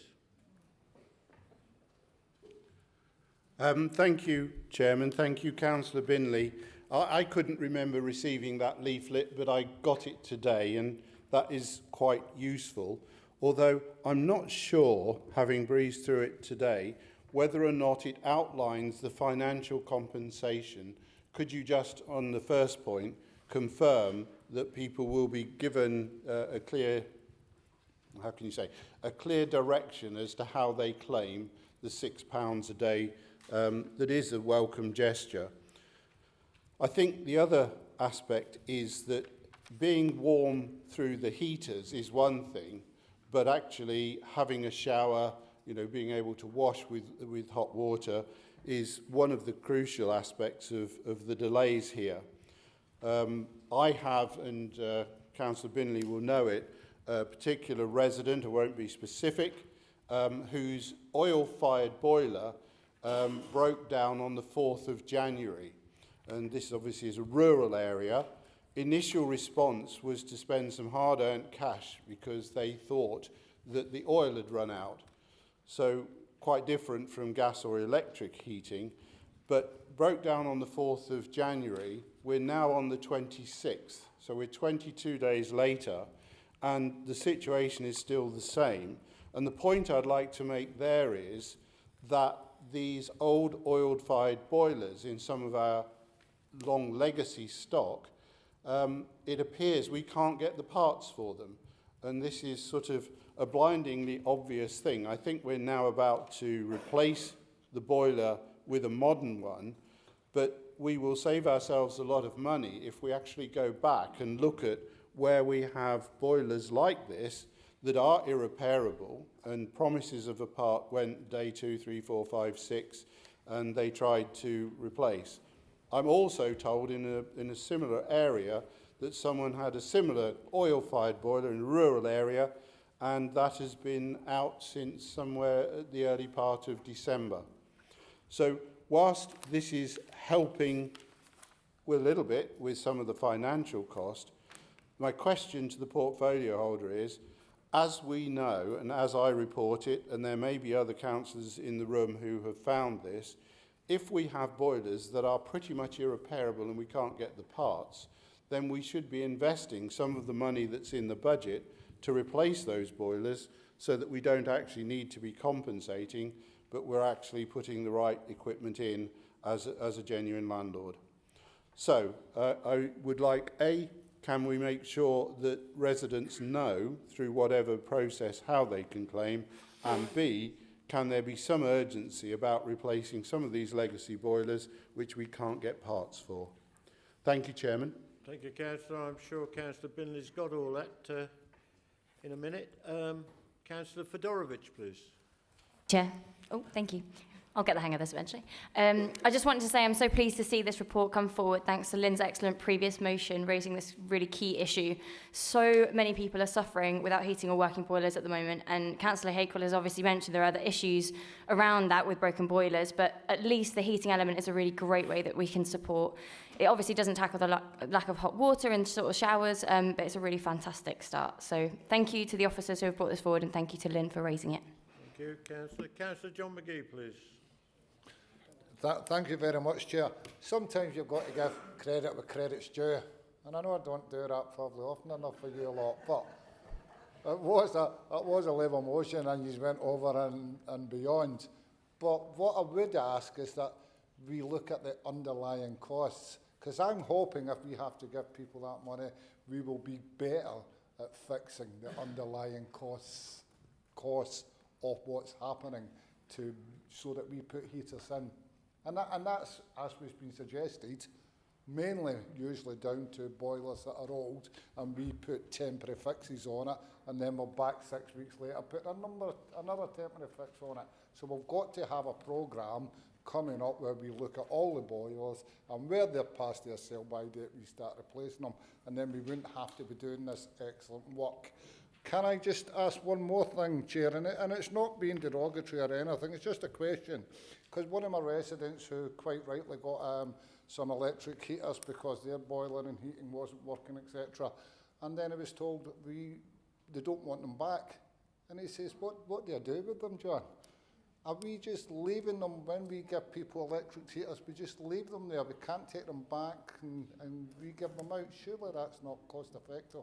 Thank you, Chairman. Thank you, Councillor Binley. I couldn't remember receiving that leaflet, but I got it today, and that is quite useful. Although I'm not sure, having breezed through it today, whether or not it outlines the financial compensation. Could you just, on the first point, confirm that people will be given a clear, how can you say, a clear direction as to how they claim the £6 a day? That is a welcome gesture. I think the other aspect is that being warm through the heaters is one thing, but actually having a shower, you know, being able to wash with hot water is one of the crucial aspects of the delays here. I have, and Councillor Binley will know it, a particular resident, I won't be specific, whose oil-fired boiler broke down on the 4th of January. And this obviously is a rural area. Initial response was to spend some hard-earned cash because they thought that the oil had run out. So quite different from gas or electric heating, but broke down on the 4th of January. We're now on the 26th, so we're 22 days later, and the situation is still the same. And the point I'd like to make there is that these old oil-fired boilers in some of our long legacy stock, it appears we can't get the parts for them. And this is sort of a blindingly obvious thing. I think we're now about to replace the boiler with a modern one, but we will save ourselves a lot of money if we actually go back and look at where we have boilers like this that are irreparable, and promises of a part went day 2, 3, 4, 5, 6, and they tried to replace. I'm also told in a similar area that someone had a similar oil-fired boiler in a rural area, and that has been out since somewhere at the early part of December. So whilst this is helping a little bit with some of the financial cost, my question to the portfolio holder is, as we know, and as I report it, and there may be other councillors in the room who have found this, if we have boilers that are pretty much irreparable and we can't get the parts, then we should be investing some of the money that's in the budget to replace those boilers so that we don't actually need to be compensating, but we're actually putting the right equipment in as a genuine landlord. So I would like, A, can we make sure that residents know through whatever process how they can claim, and B, can there be some urgency about replacing some of these legacy boilers which we can't get parts for? Thank you, Chairman. Thank you, Councillor. I'm sure Councillor Binley's got all that in a minute. Councillor Fedorovich, please. Chair. Oh, thank you. I'll get the hang of this eventually. I just wanted to say I'm so pleased to see this report come forward thanks to Lynn's excellent previous motion raising this really key issue. So many people are suffering without heating or working boilers at the moment, and Councillor Hakewell has obviously mentioned there are other issues around that with broken boilers, but at least the heating element is a really great way that we can support. It obviously doesn't tackle the lack of hot water and sort of showers, but it's a really fantastic start. So thank you to the officers who have brought this forward, and thank you to Lynn for raising it. Thank you, Councillor. Councillor John McGee, please. Thank you very much, Chair. Sometimes you've got to give credit where credit's due, and I know I don't do that probably often enough for you lot, but it was a level motion and you went over and beyond. But what I would ask is that we look at the underlying costs, because I'm hoping if we have to give people that money, we will be better at fixing the underlying costs of what's happening so that we put heaters in. And that's, as has been suggested, mainly usually down to boilers that are old, and we put temporary fixes on it, and then we're back 6 weeks later, put another temporary fix on it. So we've got to have a programme coming up where we look at all the boilers, and where they're past their sell-by date, we start replacing them, and then we wouldn't have to be doing this excellent work. Can I just ask one more thing, Chair? And it's not being derogatory or anything, it's just a question. Because one of my residents who quite rightly got some electric heaters because their boiler and heating wasn't working, etc. And then he was told that they don't want them back. And he says, what do I do with them, John? are we just leaving them when we give people electric heaters? We just leave them there. We can't take them back and re-give them out. Surely that's not cost effective.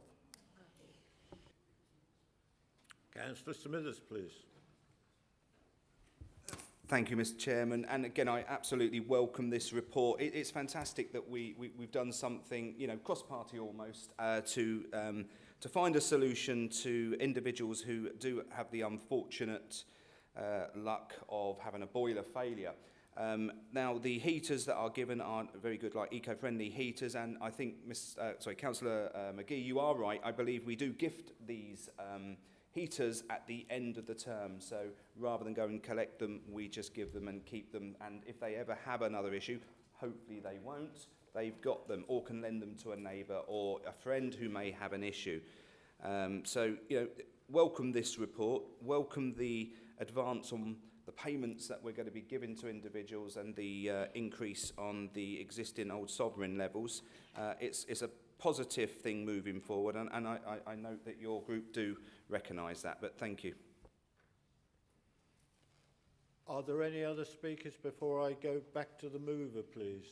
Councillor Smithers, please. Thank you, Mr. Chairman. And again, I absolutely welcome this report. It's fantastic that we've done something, you know, cross-party almost, to find a solution to individuals who do have the unfortunate luck of having a boiler failure. Now, the heaters that are given are very good, like eco-friendly heaters, and I think, Councillor McGee, you are right. I believe we do gift these heaters at the end of the term, so rather than go and collect them, we just give them and keep them, and if they ever have another issue, hopefully they won't, they've got them, or can lend them to a neighbour or a friend who may have an issue. So, you know, welcome this report, welcome the advance on the payments that we're going to be giving to individuals and the increase on the existing old sovereign levels. It's a positive thing moving forward, and I note that your group do recognise that, but thank you. Are there any other speakers before I go back to the mover, please?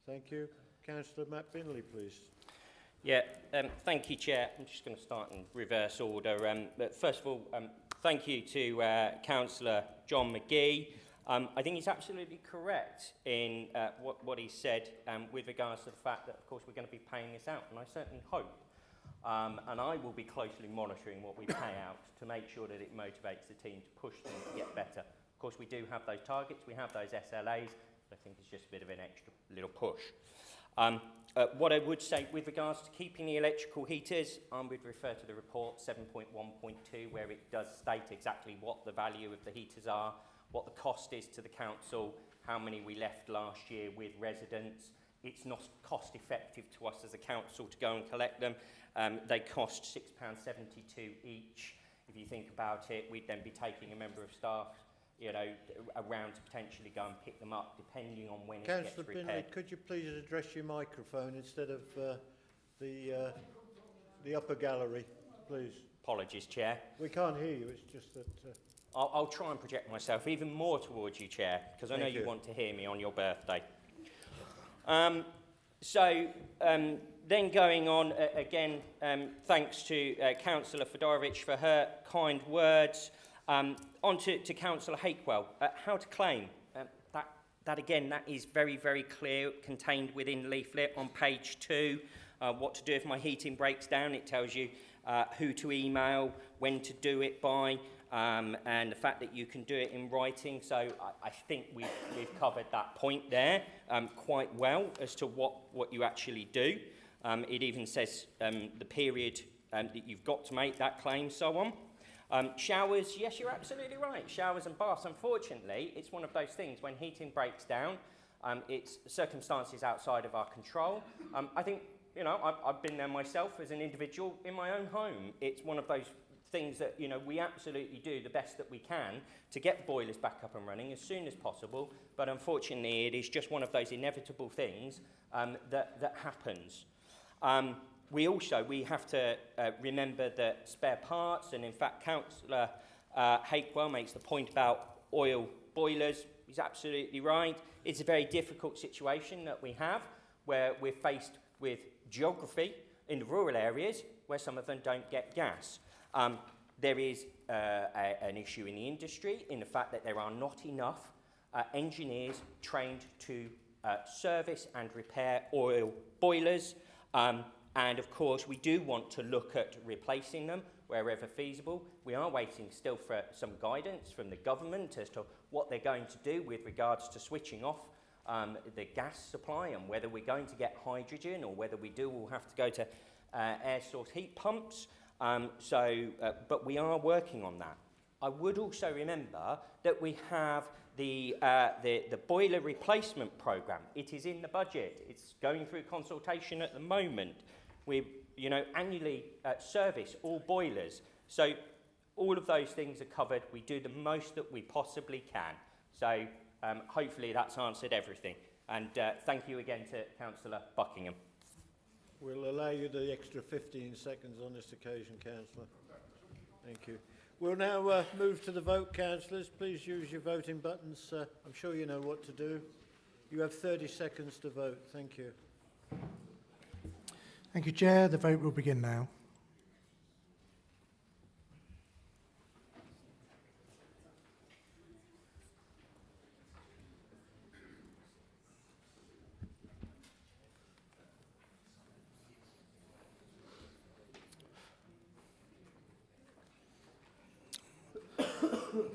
Thank you. Councillor Matt Binley, please. Yeah, thank you, Chair. I'm just going to start in reverse order. But first of all, thank you to Councillor John McGee. I think he's absolutely correct in what he said with regards to the fact that, of course, we're going to be paying this out, and I certainly hope, and I will be closely monitoring what we pay out to make sure that it motivates the team to push them to get better. Of course, we do have those targets, we have those SLAs, but I think it's just a bit of an extra little push. What I would say with regards to keeping the electrical heaters, I would refer to the report 7.1.2, where it does state exactly what the value of the heaters are, what the cost is to the council, how many we left last year with residents. It's not cost effective to us as a council to go and collect them. They cost £6.72 each. If you think about it, we'd then be taking a member of staff, you know, around to potentially go and pick them up, depending on when it gets repaired. Councillor Binley, could you please address your microphone instead of the upper gallery, please? Apologies, Chair. We can't hear you, it's just that... I'll try and project myself even more towards you, Chair, because I know you want to hear me on your birthday. Then going on, again, thanks to Councillor Fedorovic for her kind words. On to Councillor Hakewell, how to claim. That again, that is very, very clear, contained within leaflet on page 2. What to do if my heating breaks down. It tells you who to email, when to do it by, and the fact that you can do it in writing. So I think we've covered that point there quite well as to what you actually do. It even says the period that you've got to make that claim, so on. Showers, yes, you're absolutely right. Showers and baths, unfortunately, it's one of those things when heating breaks down, it's circumstances outside of our control. I think, you know, I've been there myself as an individual in my own home. It's one of those things that, you know, we absolutely do the best that we can to get boilers back up and running as soon as possible. But unfortunately, it is just one of those inevitable things that happens. We have to remember that spare parts, and in fact, Councillor Hakewell makes the point about oil boilers. He's absolutely right. It's a very difficult situation that we have, where we're faced with geography in the rural areas where some of them don't get gas. There is an issue in the industry in the fact that there are not enough engineers trained to service and repair oil boilers. And of course, we do want to look at replacing them wherever feasible. We are waiting still for some guidance from the government as to what they're going to do with regards to switching off the gas supply, and whether we're going to get hydrogen, or whether we will have to go to air source heat pumps. But we are working on that. I would also remember that we have the boiler replacement programme. It is in the budget. It's going through consultation at the moment. We, annually service all boilers. So all of those things are covered. We do the most that we possibly can. So hopefully that's answered everything. And thank you again to Councillor Buckingham. We'll allow you the extra 15 seconds on this occasion, Councillor. Thank you. We'll now move to the vote, councillors. Please use your voting buttons. I'm sure you know what to do. You have 30 seconds to vote. Thank you. Thank you, Chair. The vote will begin now.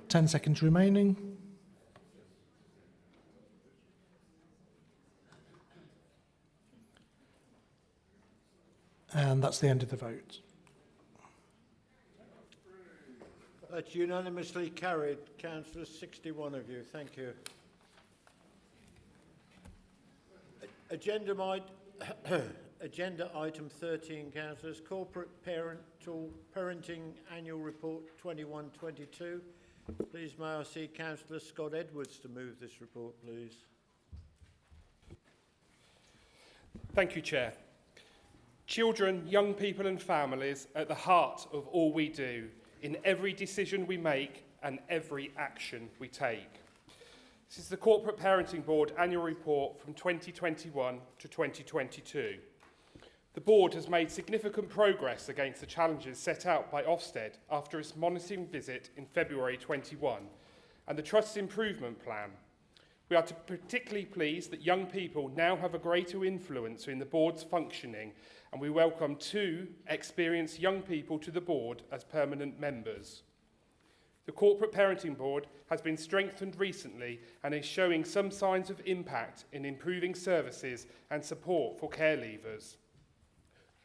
Ten seconds remaining. And that's the end of the vote. That's unanimously carried. Councillors, 61 of you. Thank you. Agenda item 13, councillors. Corporate Parenting Annual Report 21-22. Please may I see Councillor Scott Edwards to move this report, please. Thank you, Chair. Children, young people and families at the heart of all we do, in every decision we make and every action we take. This is the Corporate Parenting Board Annual Report from 2021 to 2022. The Board has made significant progress against the challenges set out by Ofsted after its monitoring visit in February 21 and the Trust's improvement plan. We are particularly pleased that young people now have a greater influence in the Board's functioning, and we welcome 2 experienced young people to the Board as permanent members. The Corporate Parenting Board has been strengthened recently and is showing some signs of impact in improving services and support for care leavers.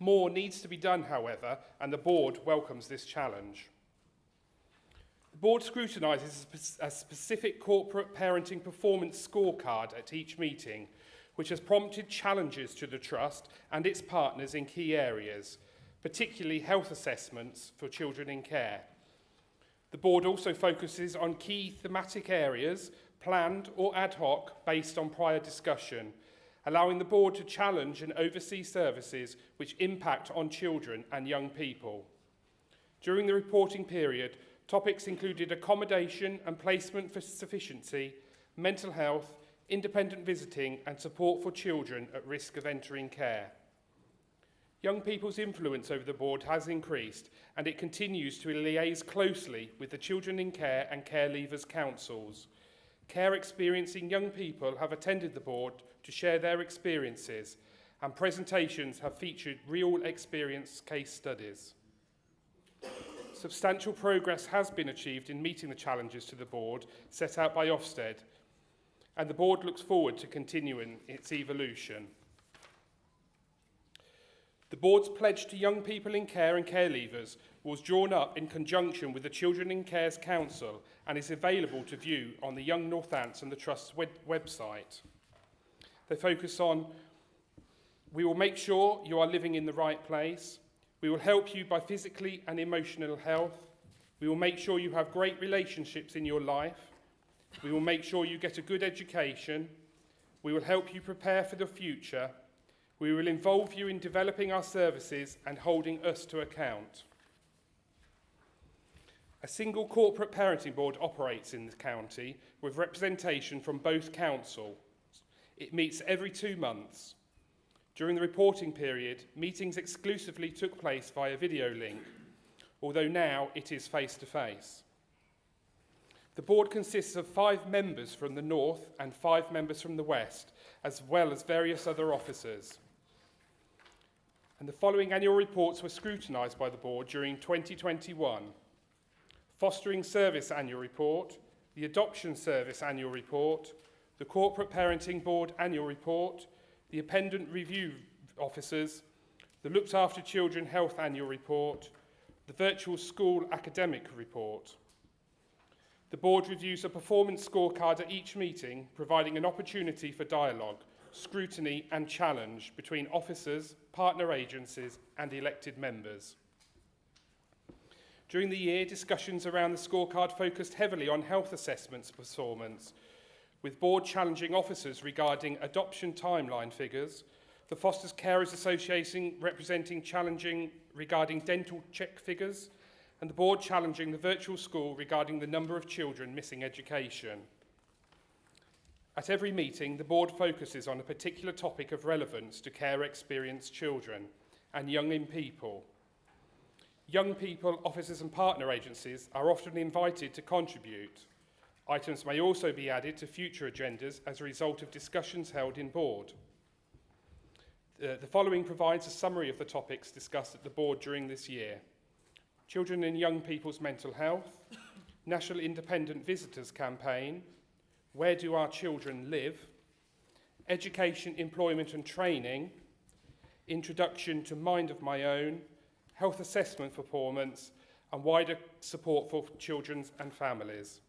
More needs to be done, however, and the Board welcomes this challenge. The Board scrutinises a specific corporate parenting performance scorecard at each meeting, which has prompted challenges to the Trust and its partners in key areas, particularly health assessments for children in care. The Board also focuses on key thematic areas, planned or ad hoc, based on prior discussion, allowing the Board to challenge and oversee services which impact on children and young people. During the reporting period, topics included accommodation and placement for sufficiency, mental health, independent visiting and support for children at risk of entering care. Young people's influence over the Board has increased, and it continues to liaise closely with the Children in Care and Care Leavers Councils. Care experiencing young people have attended the Board to share their experiences, and presentations have featured real experience case studies. Substantial progress has been achieved in meeting the challenges to the Board set out by Ofsted, and the Board looks forward to continuing its evolution. The Board's pledge to young people in care and care leavers was drawn up in conjunction with the Children in Care's Council and is available to view on the Young Northants and the Trust's website. They focus on, we will make sure you are living in the right place. We will help you by physically and emotional health. We will make sure you have great relationships in your life. We will make sure you get a good education. We will help you prepare for the future. We will involve you in developing our services and holding us to account. A single corporate parenting board operates in the county with representation from both councils. It meets every 2 months. During the reporting period, meetings exclusively took place via video link, although now it is face-to-face. The board consists of 5 members from the north and 5 members from the west, as well as various other officers. And the following annual reports were scrutinised by the board during 2021. Fostering Service Annual Report, the Adoption Service Annual Report, the Corporate Parenting Board Annual Report, the Appendant Review Officers, the Looked After Children Health Annual Report, the Virtual School Academic Report. The board reviews a performance scorecard at each meeting, providing an opportunity for dialogue, scrutiny and challenge between officers, partner agencies and elected members. During the year, discussions around the scorecard focused heavily on health assessments performance, with board challenging officers regarding adoption timeline figures, the Fosters Carers Association representing challenging regarding dental check figures, and the board challenging the virtual school regarding the number of children missing education. At every meeting, the board focuses on a particular topic of relevance to care experienced children and young people. Young people, officers and partner agencies are often invited to contribute. Items may also be added to future agendas as a result of discussions held in board. The following provides a summary of the topics discussed at the board during this year. Children and young people's mental health, National Independent Visitors Campaign, Where Do Our Children Live, Education, Employment and Training, Introduction to Mind of My Own, Health Assessment Performance, and wider support for children and families.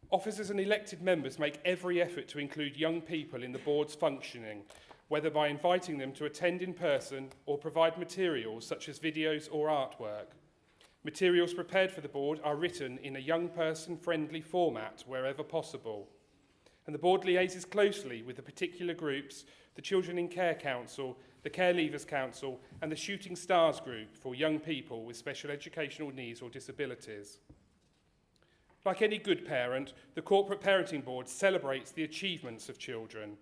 Officers and elected members make every effort to include young people in the board's functioning, whether by inviting them to attend in person or provide materials such as videos or artwork. Materials prepared for the board are written in a young person-friendly format wherever possible. And the board liaises closely with the particular groups, the Children in Care Council, the Care Leavers Council, and the Shooting Stars Group for young people with special educational needs or disabilities. Like any good parent, the Corporate Parenting Board celebrates the achievements of children.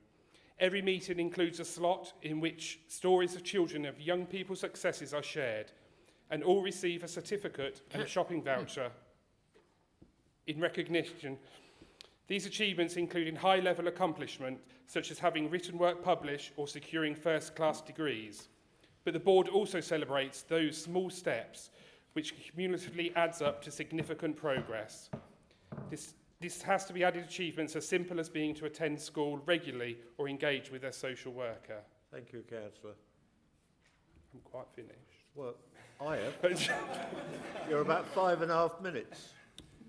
Every meeting includes a slot in which stories of children of young people's successes are shared, and all receive a certificate and a shopping voucher in recognition. These achievements include high-level accomplishment, such as having written work published or securing first-class degrees. But the board also celebrates those small steps which cumulatively adds up to significant progress. This has to be added achievements as simple as being to attend school regularly or engage with their social worker. Thank you, Councillor. I'm quite finished. Well, I am. You're about 5.5 minutes,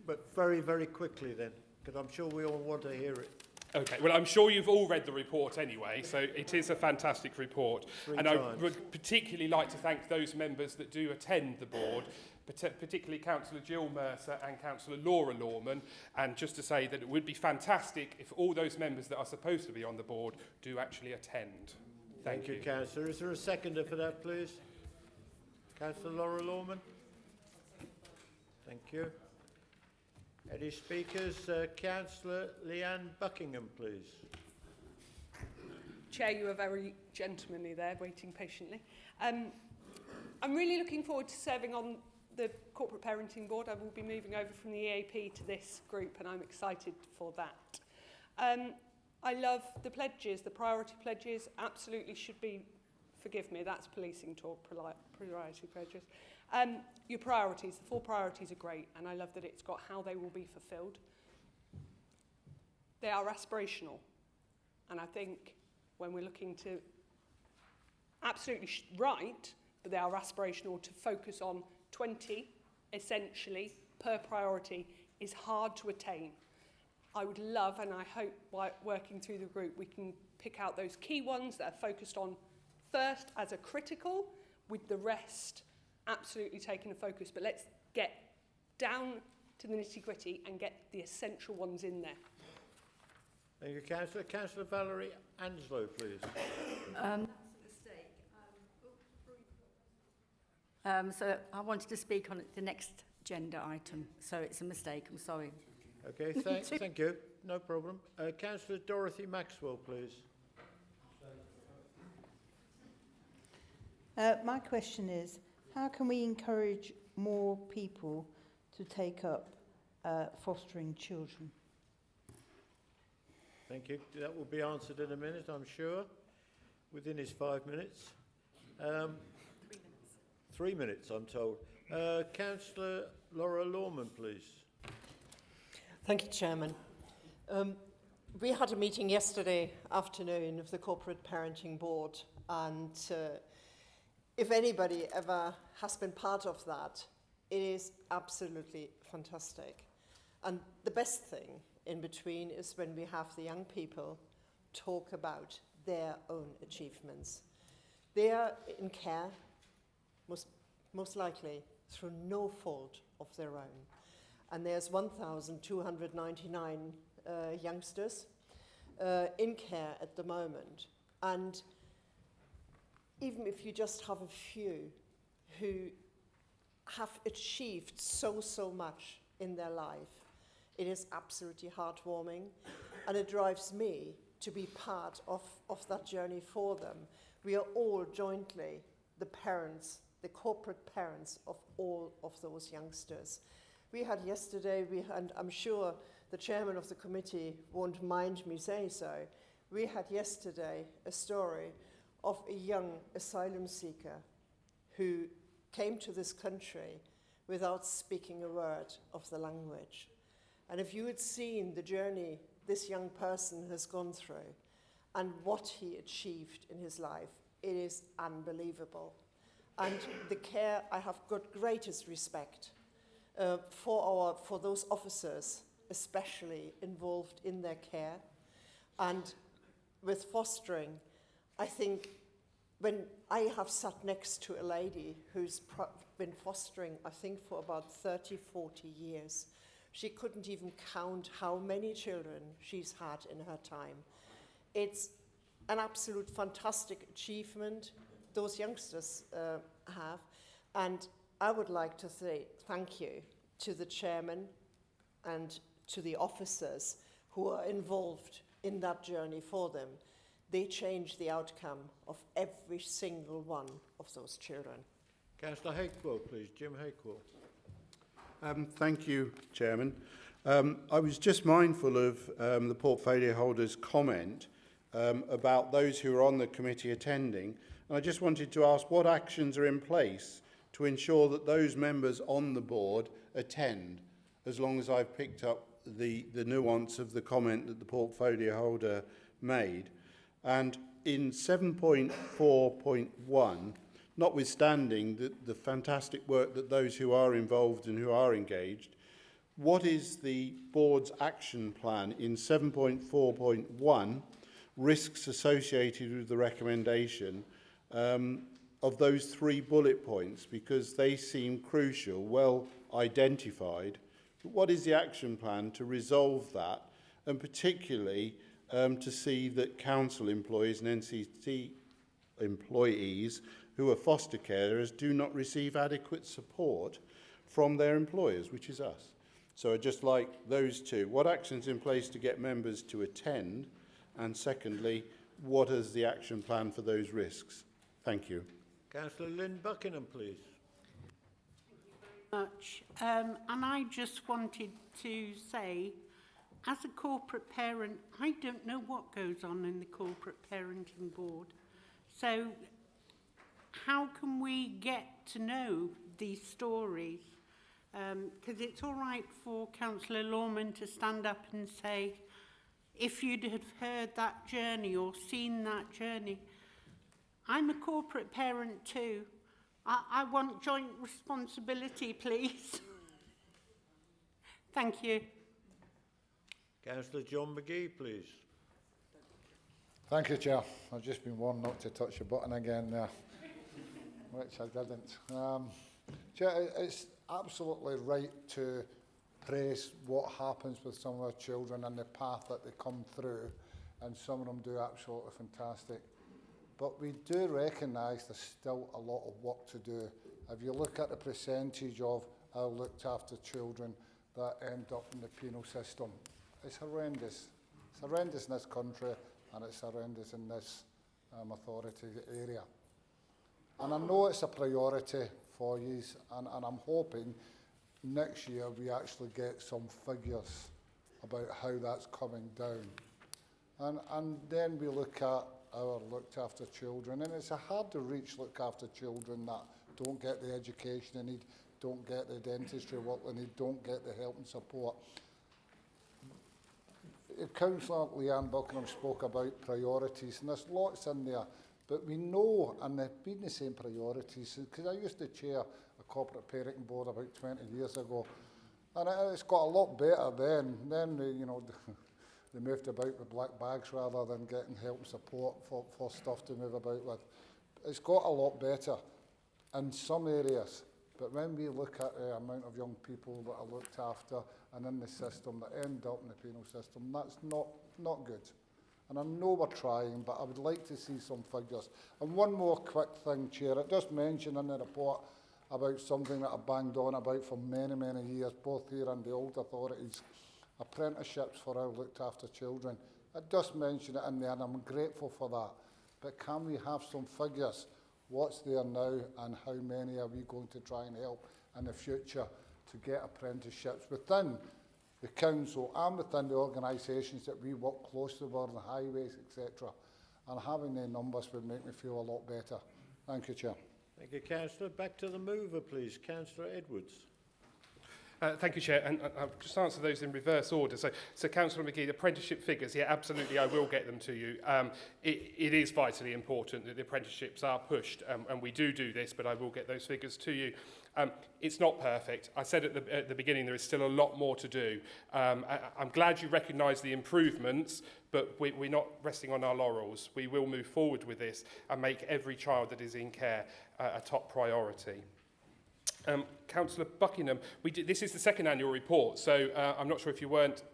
but very, very quickly then, because I'm sure we all want to hear it. Okay, well, I'm sure you've all read the report anyway, so it is a fantastic report. And I would particularly like to thank those members that do attend the board, particularly Councillor Jill Mercer and Councillor Laura Lorman, and just to say that it would be fantastic if all those members that are supposed to be on the board do actually attend. Thank you. Councillor. Is there a seconder for that, please? Councillor Laura Lorman. Thank you. Any speakers? Councillor Leanne Buckingham, please. Chair, you were very gentlemanly there, waiting patiently. I'm really looking forward to serving on the Corporate Parenting Board. I will be moving over from the EAP to this group, and I'm excited for that. I love the pledges, the priority pledges, absolutely should be, forgive me, that's policing talk, priority pledges. Your priorities, the 4 priorities are great, and I love that it's got how they will be fulfilled. They are aspirational, and I think when we're looking to absolutely right, but they are aspirational, to focus on 20, essentially, per priority is hard to attain. I would love, and I hope by working through the group, we can pick out those key ones that are focused on first as a critical, with the rest absolutely taking a focus. But let's get down to the nitty-gritty and get the essential ones in there. Thank you, Councillor. Councillor Valerie Anslow, please. So I wanted to speak on the next agenda item, so it's a mistake, I'm sorry. Okay, thank you. No problem. Councillor Dorothy Maxwell, please. My question is, how can we encourage more people to take up fostering children? Thank you. That will be answered in a minute, I'm sure, within his 5 minutes. 3 minutes, I'm told. Councillor Laura Lorman, please. Thank you, Chairman. We had a meeting yesterday afternoon of the Corporate Parenting Board, and if anybody ever has been part of that, it is absolutely fantastic. And the best thing in between is when we have the young people talk about their own achievements. They are in care, most likely through no fault of their own. And there's 1,299 youngsters in care at the moment. And even if you just have a few who have achieved so much in their life. It is absolutely heartwarming, and it drives me to be part of that journey for them. We are all jointly the parents, the corporate parents of all of those youngsters. We had yesterday, and I'm sure the chairman of the committee won't mind me saying so, we had yesterday a story of a young asylum seeker who came to this country without speaking a word of the language. And if you had seen the journey this young person has gone through and what he achieved in his life, it is unbelievable. And the care, I have got greatest respect for those officers, especially involved in their care. And with fostering, I think when I have sat next to a lady who's been fostering, I think, for about 30, 40 years, she couldn't even count how many children she's had in her time. It's an absolute fantastic achievement those youngsters have. And I would like to say thank you to the chairman and to the officers who are involved in that journey for them. They change the outcome of every single one of those children. Councillor Hakewell, please. Jim Hakewell. Thank you, Chairman. I was just mindful of the portfolio holder's comment about those who are on the committee attending, and I just wanted to ask what actions are in place to ensure that those members on the board attend, as long as I've picked up the nuance of the comment that the portfolio holder made. And in 7.4.1, notwithstanding the fantastic work that those who are involved and who are engaged, what is the board's action plan in 7.4.1, risks associated with the recommendation of those 3 bullet points, because they seem crucial, well identified. But what is the action plan to resolve that, and particularly to see that council employees and NCT employees who are foster carers do not receive adequate support from their employers, which is us? So I'd just like those two. What actions in place to get members to attend? And secondly, what is the action plan for those risks? Thank you. Councillor Lynn Buckingham, please. Much. And I just wanted to say, as a corporate parent, I don't know what goes on in the corporate parenting board. So how can we get to know these stories? Because it's all right for Councillor Lawman to stand up and say, if you'd have heard that journey or seen that journey, I'm a corporate parent too. I want joint responsibility, please. Thank you. Councillor John McGee, please. Thank you, Chair. I've just been warned not to touch the button again there, which I didn't. Chair, it's absolutely right to praise what happens with some of our children and the path that they come through, and some of them do absolutely fantastic. But we do recognise there's still a lot of work to do. If you look at the percentage of our looked after children that end up in the penal system, it's horrendous. It's horrendous in this country, and it's horrendous in this authority area. And I know it's a priority for you, and I'm hoping next year we actually get some figures about how that's coming down. And then we look at our looked after children, and it's a hard to reach look after children that don't get the education they need, don't get the dentistry work they need, don't get the help and support. Councillor Leanne Buckingham spoke about priorities, and there's lots in there, but we know, and they've been the same priorities, because I used to chair a corporate parenting board about 20 years ago, and it's got a lot better then. Then, you know, they moved about with black bags rather than getting help and support for stuff to move about with. It's got a lot better in some areas, but when we look at the amount of young people that are looked after and in the system that end up in the penal system, that's not good. And I know we're trying, but I would like to see some figures. And one more quick thing, Chair. It does mention in the report about something that I've banged on about for many, many years, both here and the old authorities, apprenticeships for our looked after children. I just mentioned it in there and I'm grateful for that. But can we have some figures? What's there now and how many are we going to try and help in the future to get apprenticeships within the council and within the organisations that we work closely with on the highways, etc. And having the numbers would make me feel a lot better. Thank you, Chair. Thank you, Councillor. Back to the mover, please. Councillor Edwards. Thank you, Chair. And I'll just answer those in reverse order. So Councillor McGee, the apprenticeship figures, yeah, absolutely, I will get them to you. It is vitally important that the apprenticeships are pushed, and we do this, but I will get those figures to you. It's not perfect. I said at the beginning there is still a lot more to do. I'm glad you recognise the improvements, but we're not resting on our laurels. We will move forward with this and make every child that is in care a top priority. Councillor Buckingham, this is the second annual report, so I'm not sure if you weren't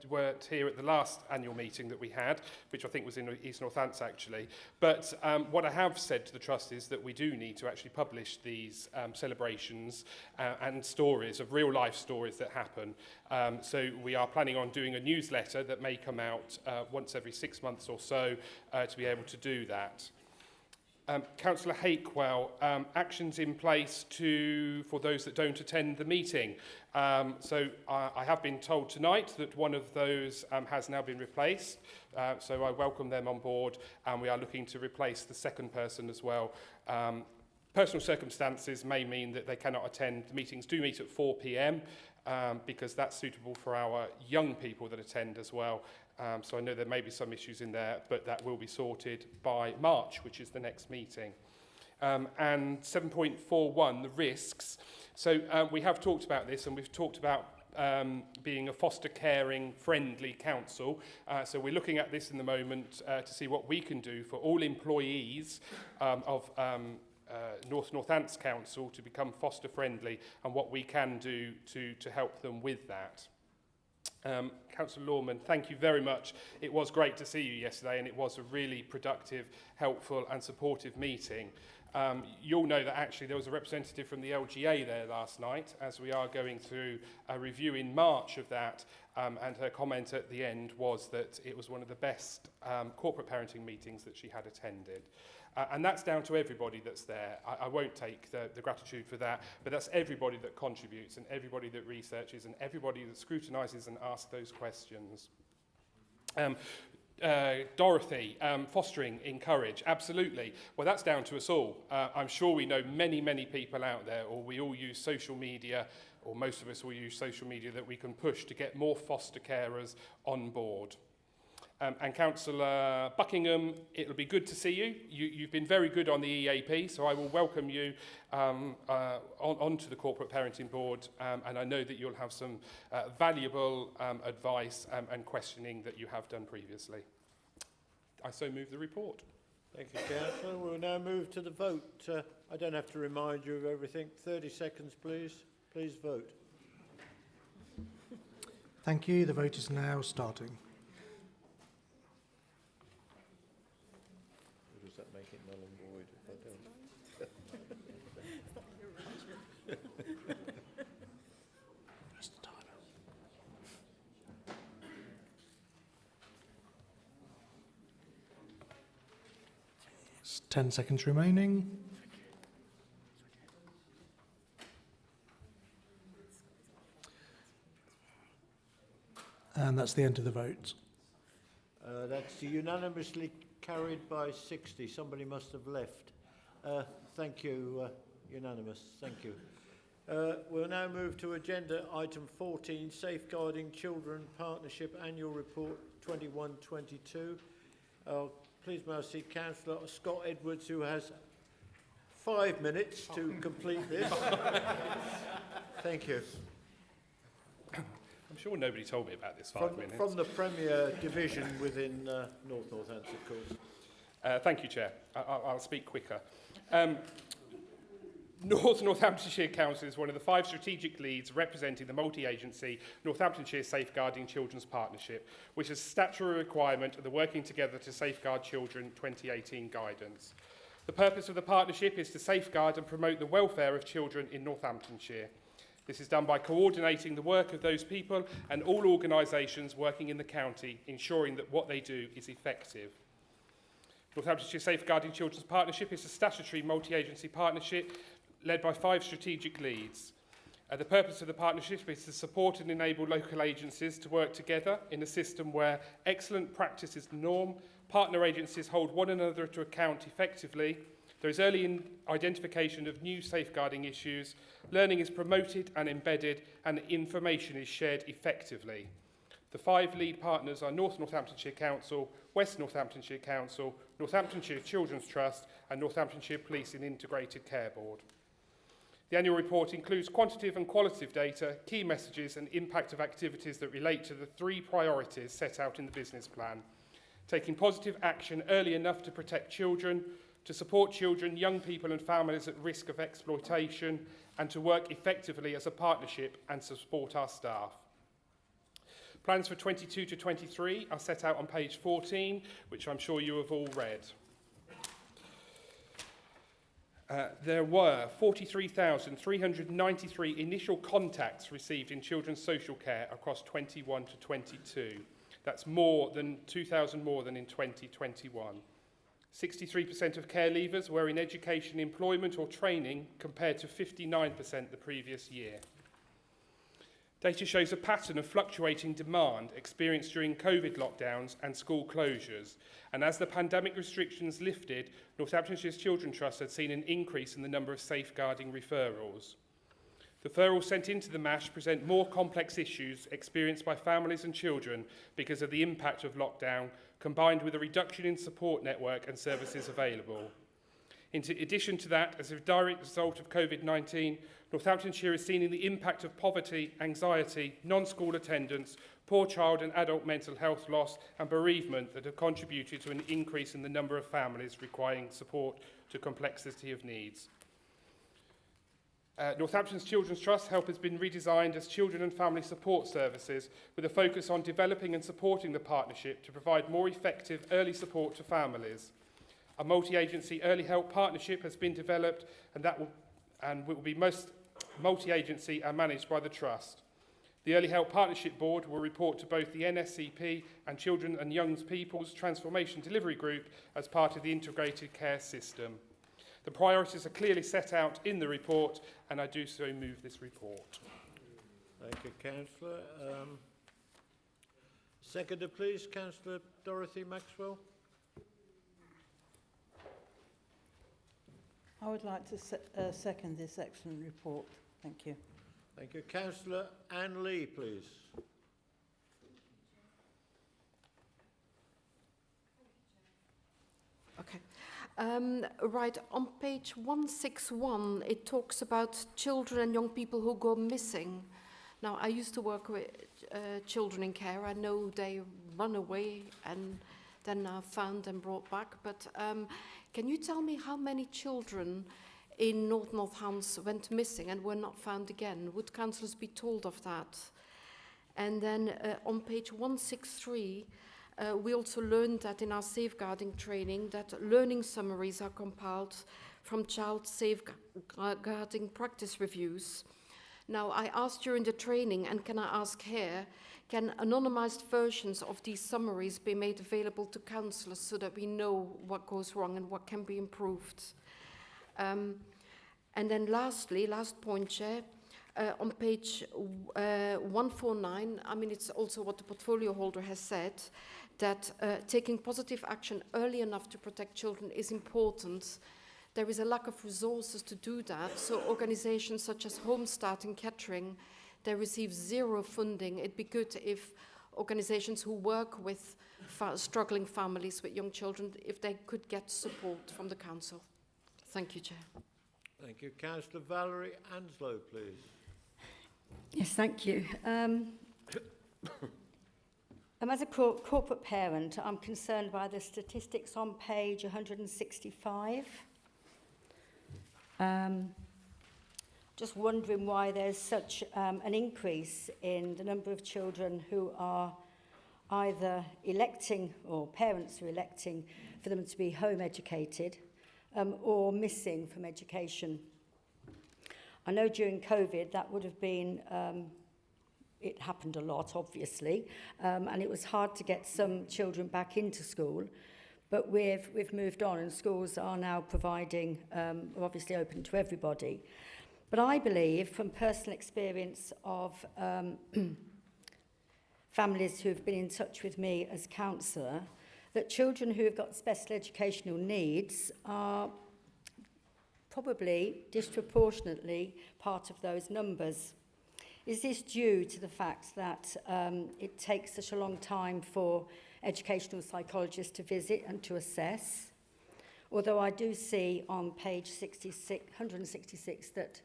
here at the last annual meeting that we had, which I think was in East Northants actually. But what I have said to the trust is that we do need to actually publish these celebrations and stories of real life stories that happen. So we are planning on doing a newsletter that may come out once every 6 months or so to be able to do that. Councillor Hakewell, actions in place for those that don't attend the meeting. So I have been told tonight that one of those has now been replaced. So I welcome them on board, and we are looking to replace the second person as well. Personal circumstances may mean that they cannot attend. The meetings do meet at 4 p.m. Because that's suitable for our young people that attend as well. So I know there may be some issues in there, but that will be sorted by March, which is the next meeting. And 7.41, the risks. So we have talked about this, and we've talked about being a foster caring friendly council. So we're looking at this in the moment to see what we can do for all employees of Northants Council to become foster friendly, and what we can do to help them with that. Councillor Lawman, thank you very much. It was great to see you yesterday, and it was a really productive, helpful and supportive meeting. You'll know that actually there was a representative from the LGA there last night, as we are going through a review in March of that, and her comment at the end was that it was one of the best corporate parenting meetings that she had attended. And that's down to everybody that's there. I won't take the gratitude for that, but that's everybody that contributes and everybody that researches and everybody that scrutinises and asks those questions. Dorothy, fostering, encourage, absolutely. Well, that's down to us all. I'm sure we know many, many people out there, or we all use social media, or most of us will use social media that we can push to get more foster carers on board. And Councillor Buckingham, it'll be good to see you. You've been very good on the EAP, so I will welcome you onto the Corporate Parenting Board, and I know that you'll have some valuable advice and questioning that you have done previously. I so move the report. Thank you, Councillor. We'll now move to the vote. I don't have to remind you of everything. 30 seconds, please. Please vote. Thank you. The vote is now starting. Does that make it null and void if I don't? 10 seconds remaining. And that's the end of the vote. That's unanimously carried by 60. Somebody must have left. Thank you, unanimous. Thank you. We'll now move to agenda item 14, Safeguarding Children Partnership Annual Report 21-22. Please may I see Councillor Scott Edwards, who has 5 minutes to complete this. Thank you. I'm sure nobody told me about this 5 minutes. From the Premier Division within North Northants, of course. Thank you, Chair. I'll speak quicker. Northamptonshire Council is one of the 5 strategic leads representing the multi-agency Northamptonshire Safeguarding Children's Partnership, which is a statutory requirement of the Working Together to Safeguard Children 2018 guidance. The purpose of the partnership is to safeguard and promote the welfare of children in Northamptonshire. This is done by coordinating the work of those people and all organisations working in the county, ensuring that what they do is effective. Northamptonshire Safeguarding Children's Partnership is a statutory multi-agency partnership led by 5 strategic leads. The purpose of the partnership is to support and enable local agencies to work together in a system where excellent practice is the norm, partner agencies hold one another to account effectively, there is early identification of new safeguarding issues, learning is promoted and embedded, and information is shared effectively. The 5 lead partners are North Northamptonshire Council, West Northamptonshire Council, Northamptonshire Children's Trust, and Northamptonshire Police and Integrated Care Board. The annual report includes quantitative and qualitative data, key messages, and impact of activities that relate to the 3 priorities set out in the business plan. Taking positive action early enough to protect children, to support children, young people and families at risk of exploitation, and to work effectively as a partnership and to support our staff. Plans for 22 to 23 are set out on page 14, which I'm sure you have all read. There were 43,393 initial contacts received in children's social care across 21 to 22. That's more than 2,000 more than in 2021. 63% of care leavers were in education, employment or training compared to 59% the previous year. Data shows a pattern of fluctuating demand experienced during COVID lockdowns and school closures, and as the pandemic restrictions lifted, Northamptonshire Children's Trust had seen an increase in the number of safeguarding referrals. The referrals sent into the MASH present more complex issues experienced by families and children because of the impact of lockdown, combined with a reduction in support network and services available. In addition to that, as a direct result of COVID-19, Northamptonshire is seeing the impact of poverty, anxiety, non-school attendance, poor child and adult mental health loss and bereavement that have contributed to an increase in the number of families requiring support to complexity of needs. Northampton's Children's Trust Help has been redesigned as children and family support services with a focus on developing and supporting the partnership to provide more effective early support to families. A multi-agency early help partnership has been developed and will be most multi-agency and managed by the Trust. The Early Help Partnership Board will report to both the NSCP and Children and Young People's Transformation Delivery Group as part of the integrated care system. The priorities are clearly set out in the report, and I do so move this report. Thank you, Councillor. Seconder, please, Councillor Dorothy Maxwell. I would like to second this excellent report. Thank you. Thank you. Councillor Anne Lee, please. Okay. Right, on page 161, it talks about children and young people who go missing. Now, I used to work with children in care. I know they run away and then are found and brought back. But can you tell me how many children in North Northants went missing and were not found again? Would councillors be told of that? And then on page 163, we also learned that in our safeguarding training that learning summaries are compiled from child safeguarding practice reviews. Now, I asked during the training, and can I ask here, can anonymized versions of these summaries be made available to councillors so that we know what goes wrong and what can be improved? And then lastly, last point, Chair, on page 149, I mean, it's also what the portfolio holder has said, that taking positive action early enough to protect children is important. There is a lack of resources to do that, so organisations such as Home Start and Kettering, they receive zero funding. It'd be good if organisations who work with struggling families with young children, if they could get support from the council. Thank you, Chair. Thank you. Councillor Valerie Anslow, please. Yes, thank you. As a corporate parent, I'm concerned by the statistics on page 165. Just wondering why there's such an increase in the number of children who are either electing, or parents are electing, for them to be home educated, or missing from education. I know during COVID that would have been, it happened a lot, obviously, and it was hard to get some children back into school, but we've moved on and schools are now providing, obviously open to everybody. But I believe, from personal experience of families who have been in touch with me as counsellor, that children who have got special educational needs are probably disproportionately part of those numbers. Is this due to the fact that it takes such a long time for educational psychologists to visit and to assess? Although I do see on page 166 that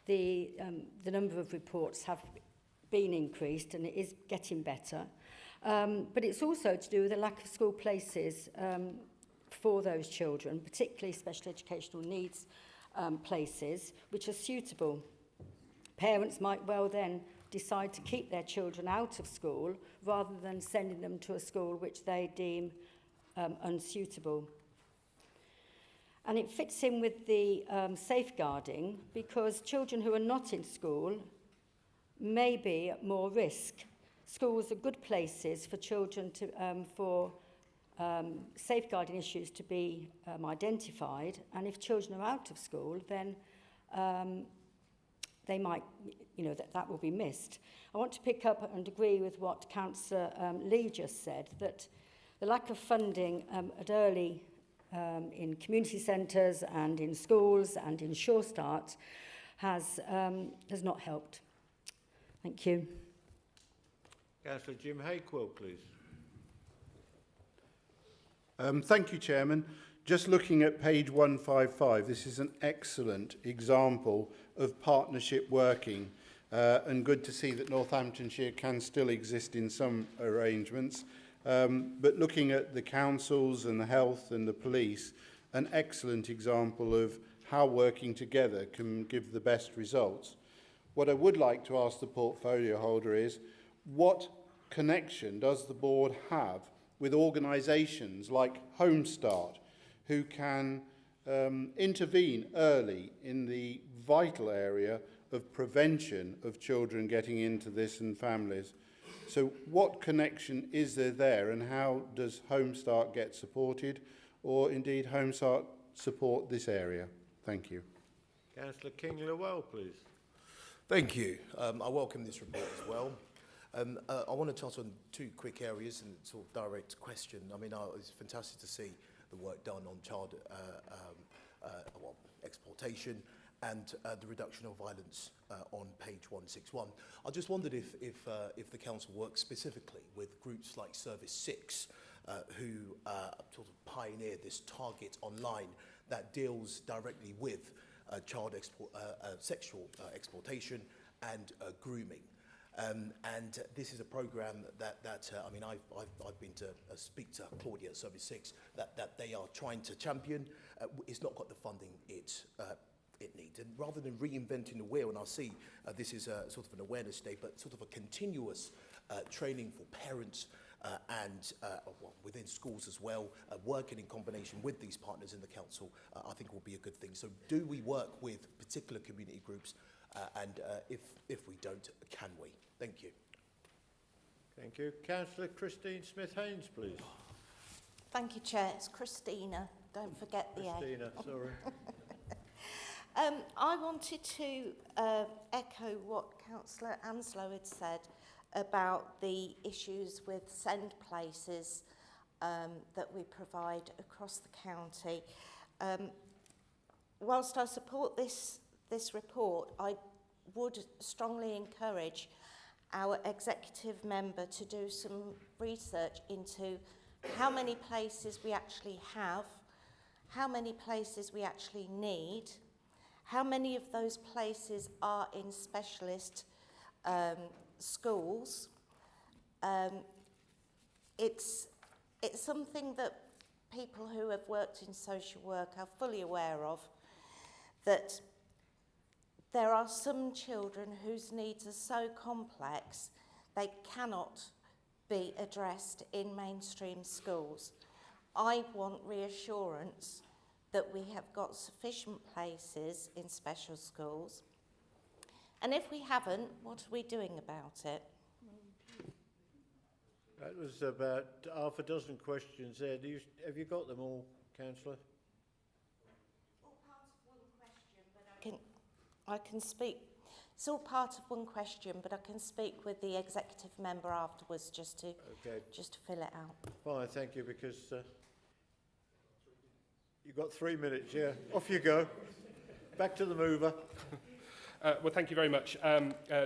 the number of reports have been increased and it is getting better. But it's also to do with the lack of school places for those children, particularly special educational needs places, which are suitable. Parents might well then decide to keep their children out of school rather than sending them to a school which they deem unsuitable. And it fits in with the safeguarding, because children who are not in school may be at more risk. Schools are good places for children to, for safeguarding issues to be identified, and if children are out of school, then they might, that will be missed. I want to pick up and agree with what Councillor Lee just said, that the lack of funding at early in community centres and in schools and in Sure Start has not helped. Thank you. Councillor Jim Hakewell, please. Thank you, Chairman. Just looking at page 155, this is an excellent example of partnership working, and good to see that Northamptonshire can still exist in some arrangements. But looking at the councils and the health and the police, an excellent example of how working together can give the best results. What I would like to ask the portfolio holder is, what connection does the board have with organisations like Home Start, who can intervene early in the vital area of prevention of children getting into this and families? So what connection is there, and how does Home Start get supported, or indeed Home Start support this area? Thank you. Councillor King-Lewell, please. Thank you. I welcome this report as well. I want to touch on two quick areas and sort of direct question. I mean, it's fantastic to see the work done on child exploitation and the reduction of violence on page 161. I just wondered if the council works specifically with groups like Service 6, who sort of pioneered this target online that deals directly with sexual exploitation and grooming. And this is a program that I mean, I've been to speak to Claudia at Service 6 that they are trying to champion. It's not got the funding it needs. And rather than reinventing the wheel, and I see this is a sort of an awareness day, but sort of a continuous training for parents and within schools as well, working in combination with these partners in the council, I think will be a good thing. So do we work with particular community groups? And if we don't, can we? Thank you. Thank you. Councillor Christine Smith-Haynes, please. Thank you, Chair. It's Christina. Don't forget the A. Christina, sorry. I wanted to echo what Councillor Anslow had said about the issues with send places that we provide across the county. Whilst I support this report, I would strongly encourage our executive member to do some research into how many places we actually have, how many places we actually need, how many of those places are in specialist schools. It's something that people who have worked in social work are fully aware of, that there are some children whose needs are so complex they cannot be addressed in mainstream schools. I want reassurance that we have got sufficient places in special schools? And if we haven't, what are we doing about it? That was about half a dozen questions there. Have you got them all, Councillor? All part of one question, but I can speak. It's all part of one question, but I can speak with the executive member afterwards just to fill it out. Fine, thank you, because you've got 3 minutes, yeah. Off you go. Back to the mover. Well, thank you very much.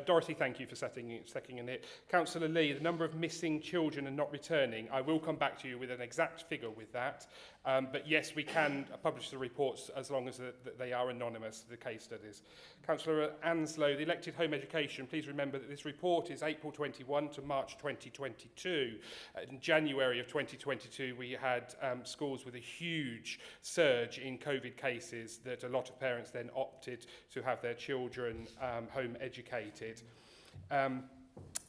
Dorothy, thank you for setting in it. Councillor Lee, the number of missing children and not returning, I will come back to you with an exact figure with that. But yes, we can publish the reports as long as they are anonymous, the case studies. Councillor Anslow, the elected home education, please remember that this report is April 21 to March 2022. In January of 2022, we had schools with a huge surge in COVID cases that a lot of parents then opted to have their children home educated.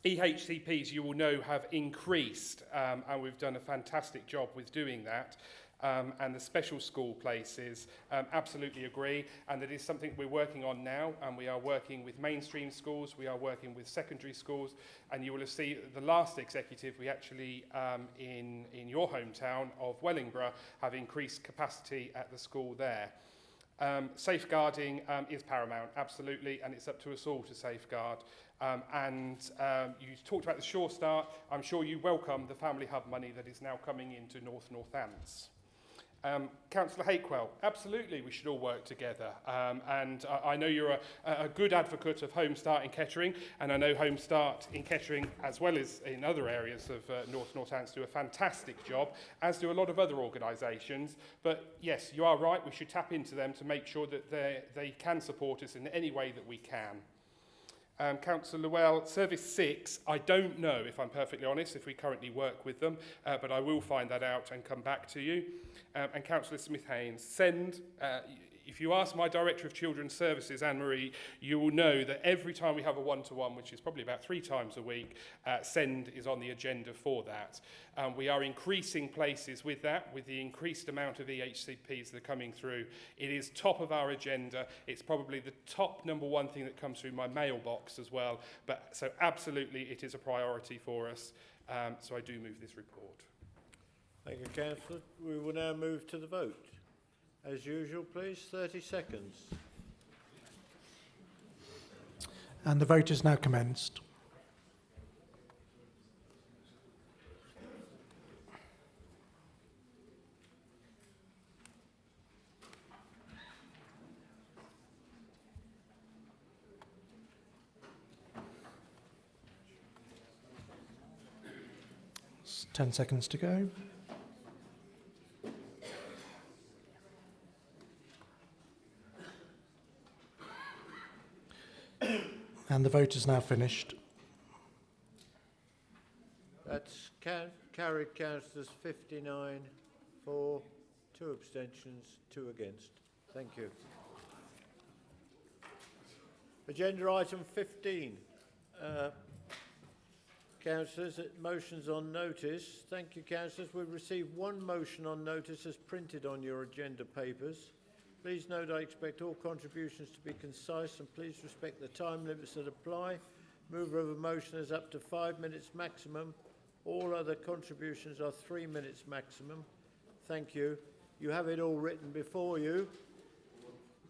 EHCPs, you will know, have increased, and we've done a fantastic job with doing that. And the special school places, absolutely agree, and that is something we're working on now, and we are working with mainstream schools, we are working with secondary schools, and you will have seen the last executive, we actually, in your hometown of Wellingborough, have increased capacity at the school there. Safeguarding is paramount, absolutely, and it's up to us all to safeguard. You talked about the Sure Start. I'm sure you welcome the family hub money that is now coming into Northants. Councillor Hakewell, absolutely, we should all work together. I know you're a good advocate of Home Start in Kettering, and I know Home Start in Kettering, as well as in other areas of Northants, do a fantastic job, as do a lot of other organisations. But yes, you are right, we should tap into them to make sure that they can support us in any way that we can. Councillor Llewell, Service 6, I don't know, if I'm perfectly honest, if we currently work with them, but I will find that out and come back to you. And Councillor Smith-Haynes, SEND, if you ask my Director of Children's Services, Anne-Marie, you will know that every time we have a one-to-one, which is probably about 3 times a week, SEND is on the agenda for that. We are increasing places with that, with the increased amount of EHCPs that are coming through. It is top of our agenda. It's probably the top #1 thing that comes through my mailbox as well. So absolutely, it is a priority for us. So I do move this report. Thank you, Councillor. We will now move to the vote. As usual, please, 30 seconds. And the vote is now commenced. It's 10 seconds to go. And the vote is now finished. That's carried, councillors, 59 for, 2 abstentions, 2 against. Thank you. Agenda item 15. Councillors, motions on notice. Thank you, councillors. We've received 1 motion on notice as printed on your agenda papers. Please note I expect all contributions to be concise, and please respect the time limits that apply. Mover of a motion is up to 5 minutes maximum. All other contributions are 3 minutes maximum. Thank you. You have it all written before you.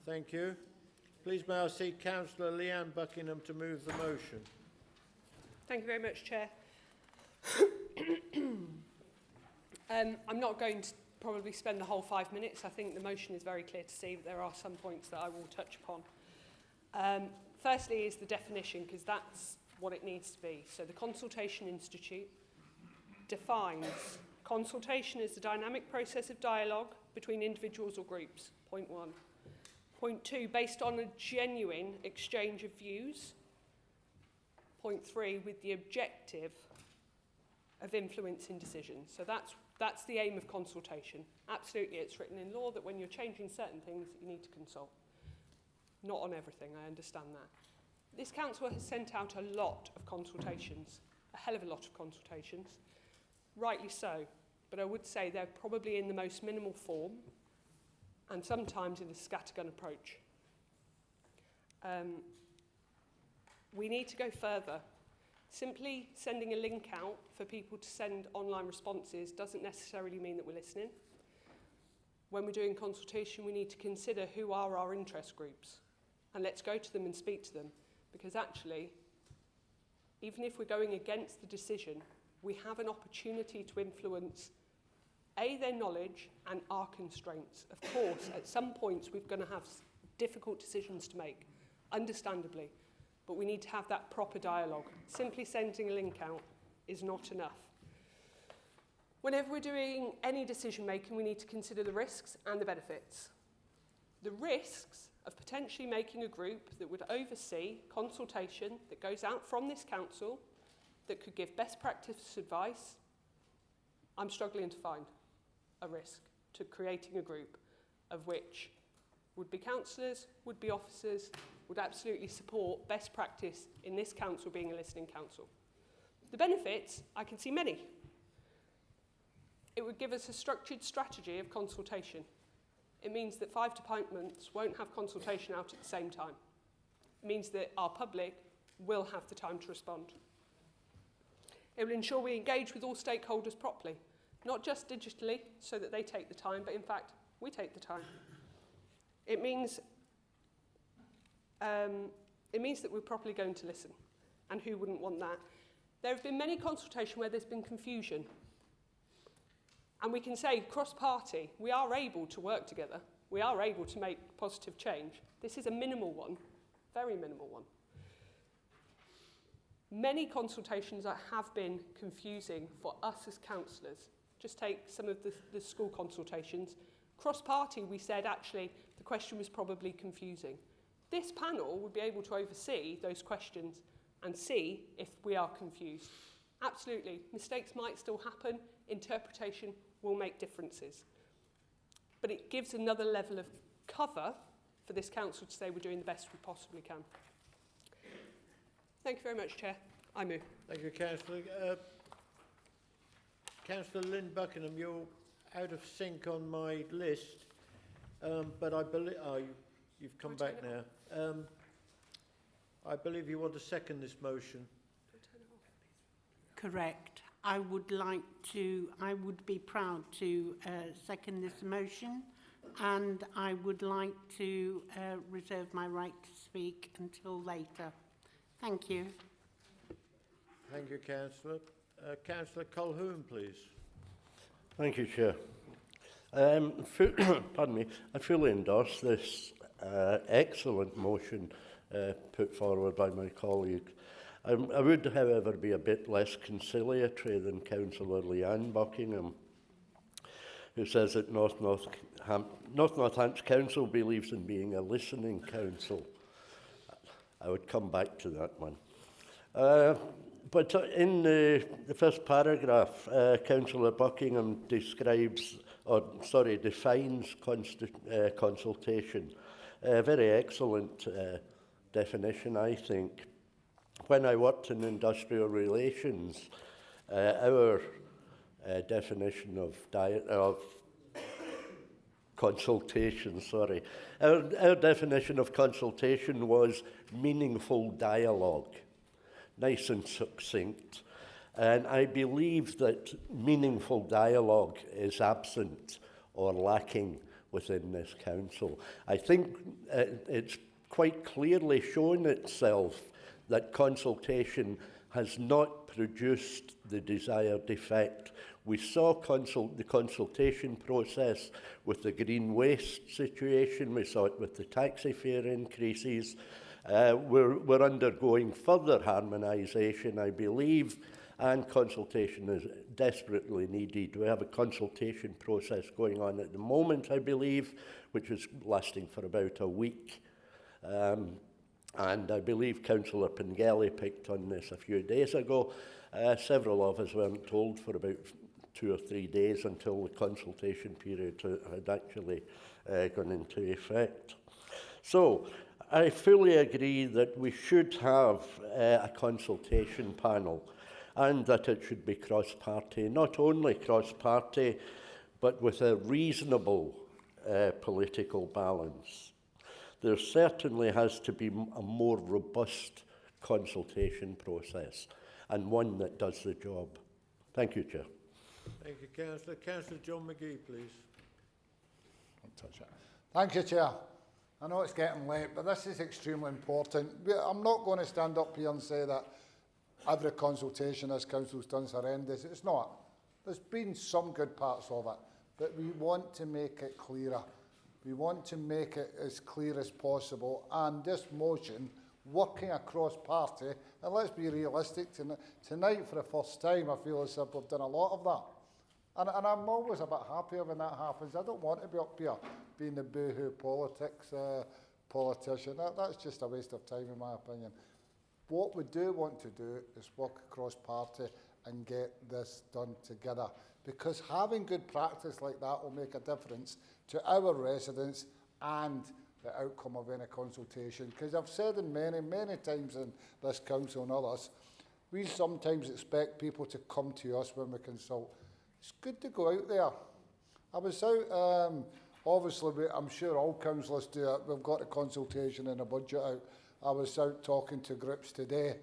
Thank you. Please may I see Councillor Leanne Buckingham to move the motion. Thank you very much, Chair. I'm not going to probably spend the whole 5 minutes. I think the motion is very clear to see, but there are some points that I will touch upon. Firstly is the definition, because that's what it needs to be. So the Consultation Institute defines consultation as the dynamic process of dialogue between individuals or groups, point 1. Point 2, based on a genuine exchange of views. Point 3, with the objective of influencing decisions. So that's the aim of consultation. Absolutely, it's written in law that when you're changing certain things, you need to consult. Not on everything, I understand that. This council has sent out a lot of consultations, a hell of a lot of consultations, rightly so, but I would say they're probably in the most minimal form and sometimes in a scattergun approach. We need to go further. Simply sending a link out for people to send online responses doesn't necessarily mean that we're listening. When we're doing consultation, we need to consider who are our interest groups, and let's go to them and speak to them, because actually, even if we're going against the decision, we have an opportunity to influence their knowledge and our constraints. Of course, at some points we're going to have difficult decisions to make, understandably, but we need to have that proper dialogue. Simply sending a link out is not enough. Whenever we're doing any decision making, we need to consider the risks and the benefits. The risks of potentially making a group that would oversee consultation that goes out from this council, that could give best practice advice, I'm struggling to find a risk to creating a group of which would-be councillors, would-be officers, would absolutely support best practice in this council being a listening council. The benefits, I can see many. It would give us a structured strategy of consultation. It means that 5 departments won't have consultation out at the same time. It means that our public will have the time to respond. It will ensure we engage with all stakeholders properly, not just digitally so that they take the time, but in fact, we take the time. It means that we're properly going to listen, and who wouldn't want that? There have been many consultations where there's been confusion. And we can say, cross-party, we are able to work together. We are able to make positive change. This is a minimal one, very minimal one. Many consultations have been confusing for us as councillors. Just take some of the school consultations. Cross-party, we said, actually, the question was probably confusing. This panel would be able to oversee those questions and see if we are confused. Absolutely, mistakes might still happen. Interpretation will make differences. But it gives another level of cover for this council to say we're doing the best we possibly can. Thank you very much, Chair. I move. Thank you, Councillor. Councillor Lynn Buckingham, you're out of sync on my list, but I believe you've come back now. I believe you want to second this motion. Correct. I would be proud to second this motion, and I would like to reserve my right to speak until later. Thank you. Thank you, Councillor. Councillor Colquhoun, please. Thank you, Chair. Pardon me. I fully endorse this excellent motion put forward by my colleague. I would, however, be a bit less conciliatory than Councillor Leanne Buckingham, who says that North Northampton Council believes in being a listening council. I would come back to that one. But in the first paragraph, Councillor Buckingham defines consultation. A very excellent definition, I think. When I worked in industrial relations, our definition of consultation, our definition of consultation was meaningful dialogue, nice and succinct. And I believe that meaningful dialogue is absent or lacking within this council. I think it's quite clearly shown itself that consultation has not produced the desired effect. We saw the consultation process with the green waste situation. We saw it with the taxi fare increases. We're undergoing further harmonisation, I believe, and consultation is desperately needed. We have a consultation process going on at the moment, I believe, which is lasting for about a week. And I believe Councillor Pengelly picked on this a few days ago. Several of us weren't told for about 2 or 3 days until the consultation period had actually gone into effect. So I fully agree that we should have a consultation panel and that it should be cross-party, not only cross-party, but with a reasonable political balance. There certainly has to be a more robust consultation process, and one that does the job. Thank you, Chair. Thank you, Councillor. Councillor John McGee, please. Thank you, Chair. I know it's getting late, but this is extremely important. I'm not going to stand up here and say that every consultation this council's done is horrendous. It's not. There's been some good parts of it, but we want to make it clearer. We want to make it as clear as possible, and this motion, working across party, and let's be realistic, tonight for the first time I feel as if we've done a lot of that. And I'm always a bit happier when that happens. I don't want to be up here being the boo-hoo politician. That's just a waste of time in my opinion. What we do want to do is work across party and get this done together, because having good practice like that will make a difference to our residents and the outcome of any consultation. Because I've said in many times in this council and others, we sometimes expect people to come to us when we consult. It's good to go out there. I was out, obviously, I'm sure all councillors do it. We've got a consultation and a budget out. I was out talking to groups today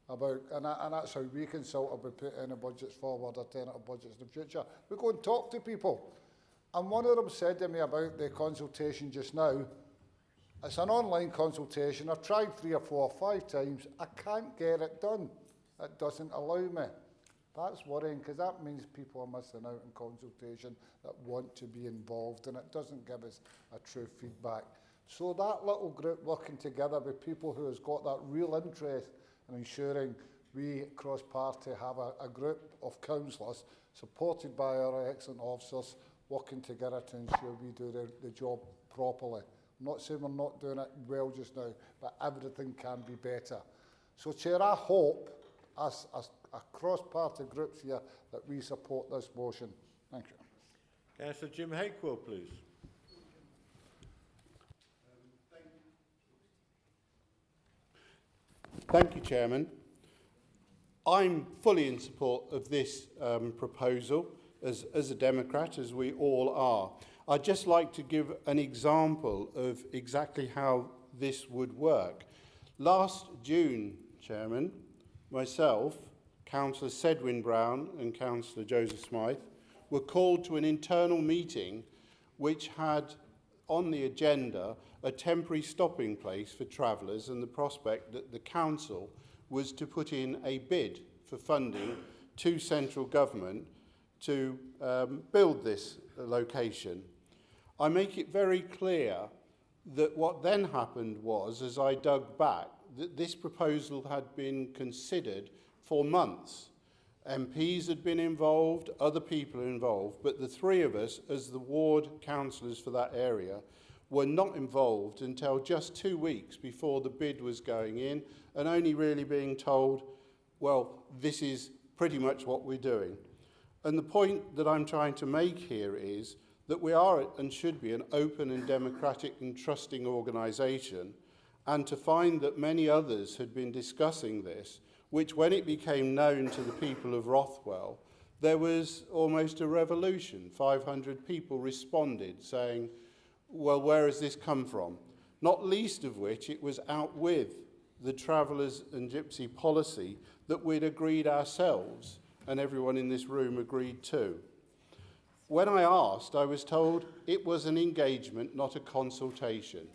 about, and that's how we consult if we put any budgets forward or tentative budgets in the future. We go and talk to people. And one of them said to me about the consultation just now, it's an online consultation. I've tried 3 or 4 or 5 times. I can't get it done. It doesn't allow me. That's worrying, because that means people are missing out on consultation that want to be involved, and it doesn't give us a true feedback. So that little group working together with people who has got that real interest in ensuring we cross-party have a group of councillors supported by our excellent officers working together to ensure we do the job properly. I'm not saying we're not doing it well just now, but everything can be better. So, Chair, I hope as cross-party groups here that we support this motion. Thank you. Councillor Jim Hakewell, please. Thank you, Chairman. I'm fully in support of this proposal as a Democrat, as we all are. I'd just like to give an example of exactly how this would work. Last June, Chairman, myself, Councillor Sedwin Brown and Councillor Joseph Smythe were called to an internal meeting which had on the agenda a temporary stopping place for travellers and the prospect that the council was to put in a bid for funding to central government to build this location. I make it very clear that what then happened was, as I dug back, that this proposal had been considered for months. MPs had been involved, other people involved, but the 3 of us, as the ward councillors for that area, were not involved until just 2 weeks before the bid was going in, and only really being told, well, this is pretty much what we're doing. And the point that I'm trying to make here is that we are and should be an open and democratic and trusting organisation, and to find that many others had been discussing this, which when it became known to the people of Rothwell, there was almost a revolution. 500 people responded saying, well, where has this come from? Not least of which it was out with the Travellers and Gypsy policy that we'd agreed ourselves, and everyone in this room agreed too. When I asked, I was told it was an engagement, not a consultation.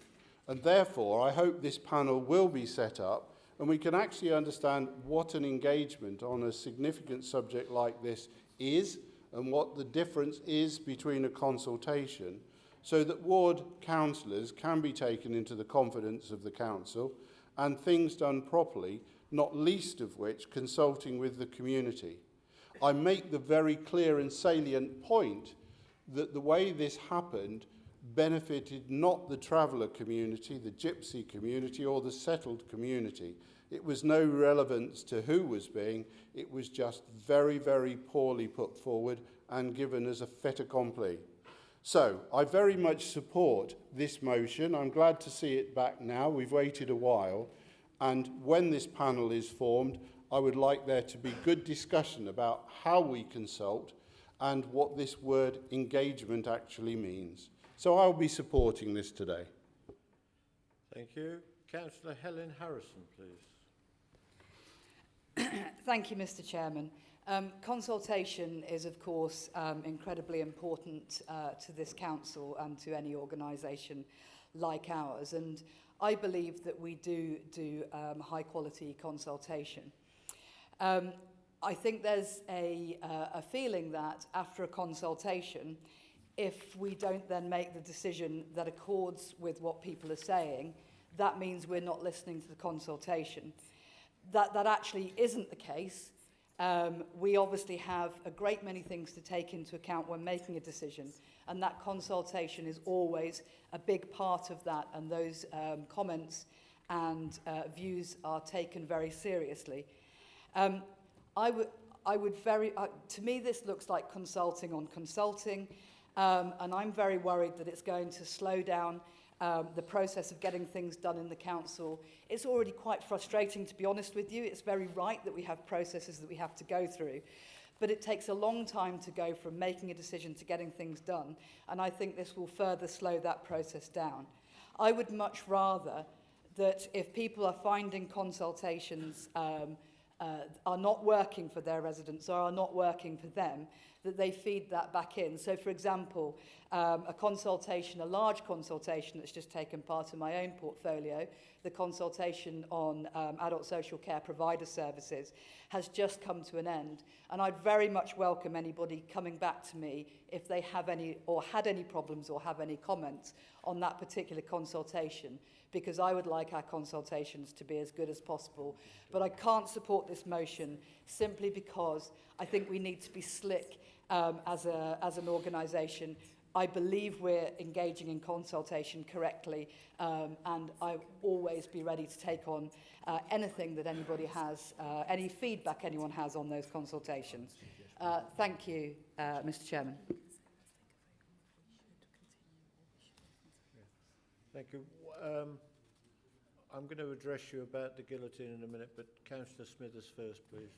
And therefore, I hope this panel will be set up and we can actually understand what an engagement on a significant subject like this is and what the difference is between a consultation, so that ward councillors can be taken into the confidence of the council and things done properly, not least of which consulting with the community. I make the very clear and salient point that the way this happened benefited not the traveller community, the gypsy community or the settled community. It was no relevance to who was being, it was just very, very poorly put forward and given as a fait accompli. So, I very much support this motion. I'm glad to see it back now. We've waited a while. And when this panel is formed, I would like there to be good discussion about how we consult and what this word engagement actually means. So I'll be supporting this today. Thank you. Councillor Helen Harrison, please. Thank you, Mr. Chairman. Consultation is, of course, incredibly important to this council and to any organisation like ours. And I believe that we do high-quality consultation. I think there's a feeling that after a consultation, if we don't then make the decision that accords with what people are saying, that means we're not listening to the consultation. That actually isn't the case. We obviously have a great many things to take into account when making a decision, and that consultation is always a big part of that, and those comments and views are taken very seriously. To me this looks like consulting on consulting, and I'm very worried that it's going to slow down the process of getting things done in the council. It's already quite frustrating, to be honest with you. It's very right that we have processes that we have to go through, but it takes a long time to go from making a decision to getting things done, and I think this will further slow that process down. I would much rather that if people are finding consultations are not working for their residents or are not working for them, that they feed that back in. So, for example, a large consultation that's just taken part in my own portfolio, the consultation on adult social care provider services, has just come to an end. And I'd very much welcome anybody coming back to me if they have any or had any problems or have any comments on that particular consultation, because I would like our consultations to be as good as possible. But I can't support this motion simply because I think we need to be slick as an organisation. I believe we're engaging in consultation correctly, and I'll always be ready to take on anything that anybody has, any feedback anyone has on those consultations. Thank you, Mr. Chairman. Thank you. I'm going to address you about the guillotine in a minute, but Councillor Smithers first, please.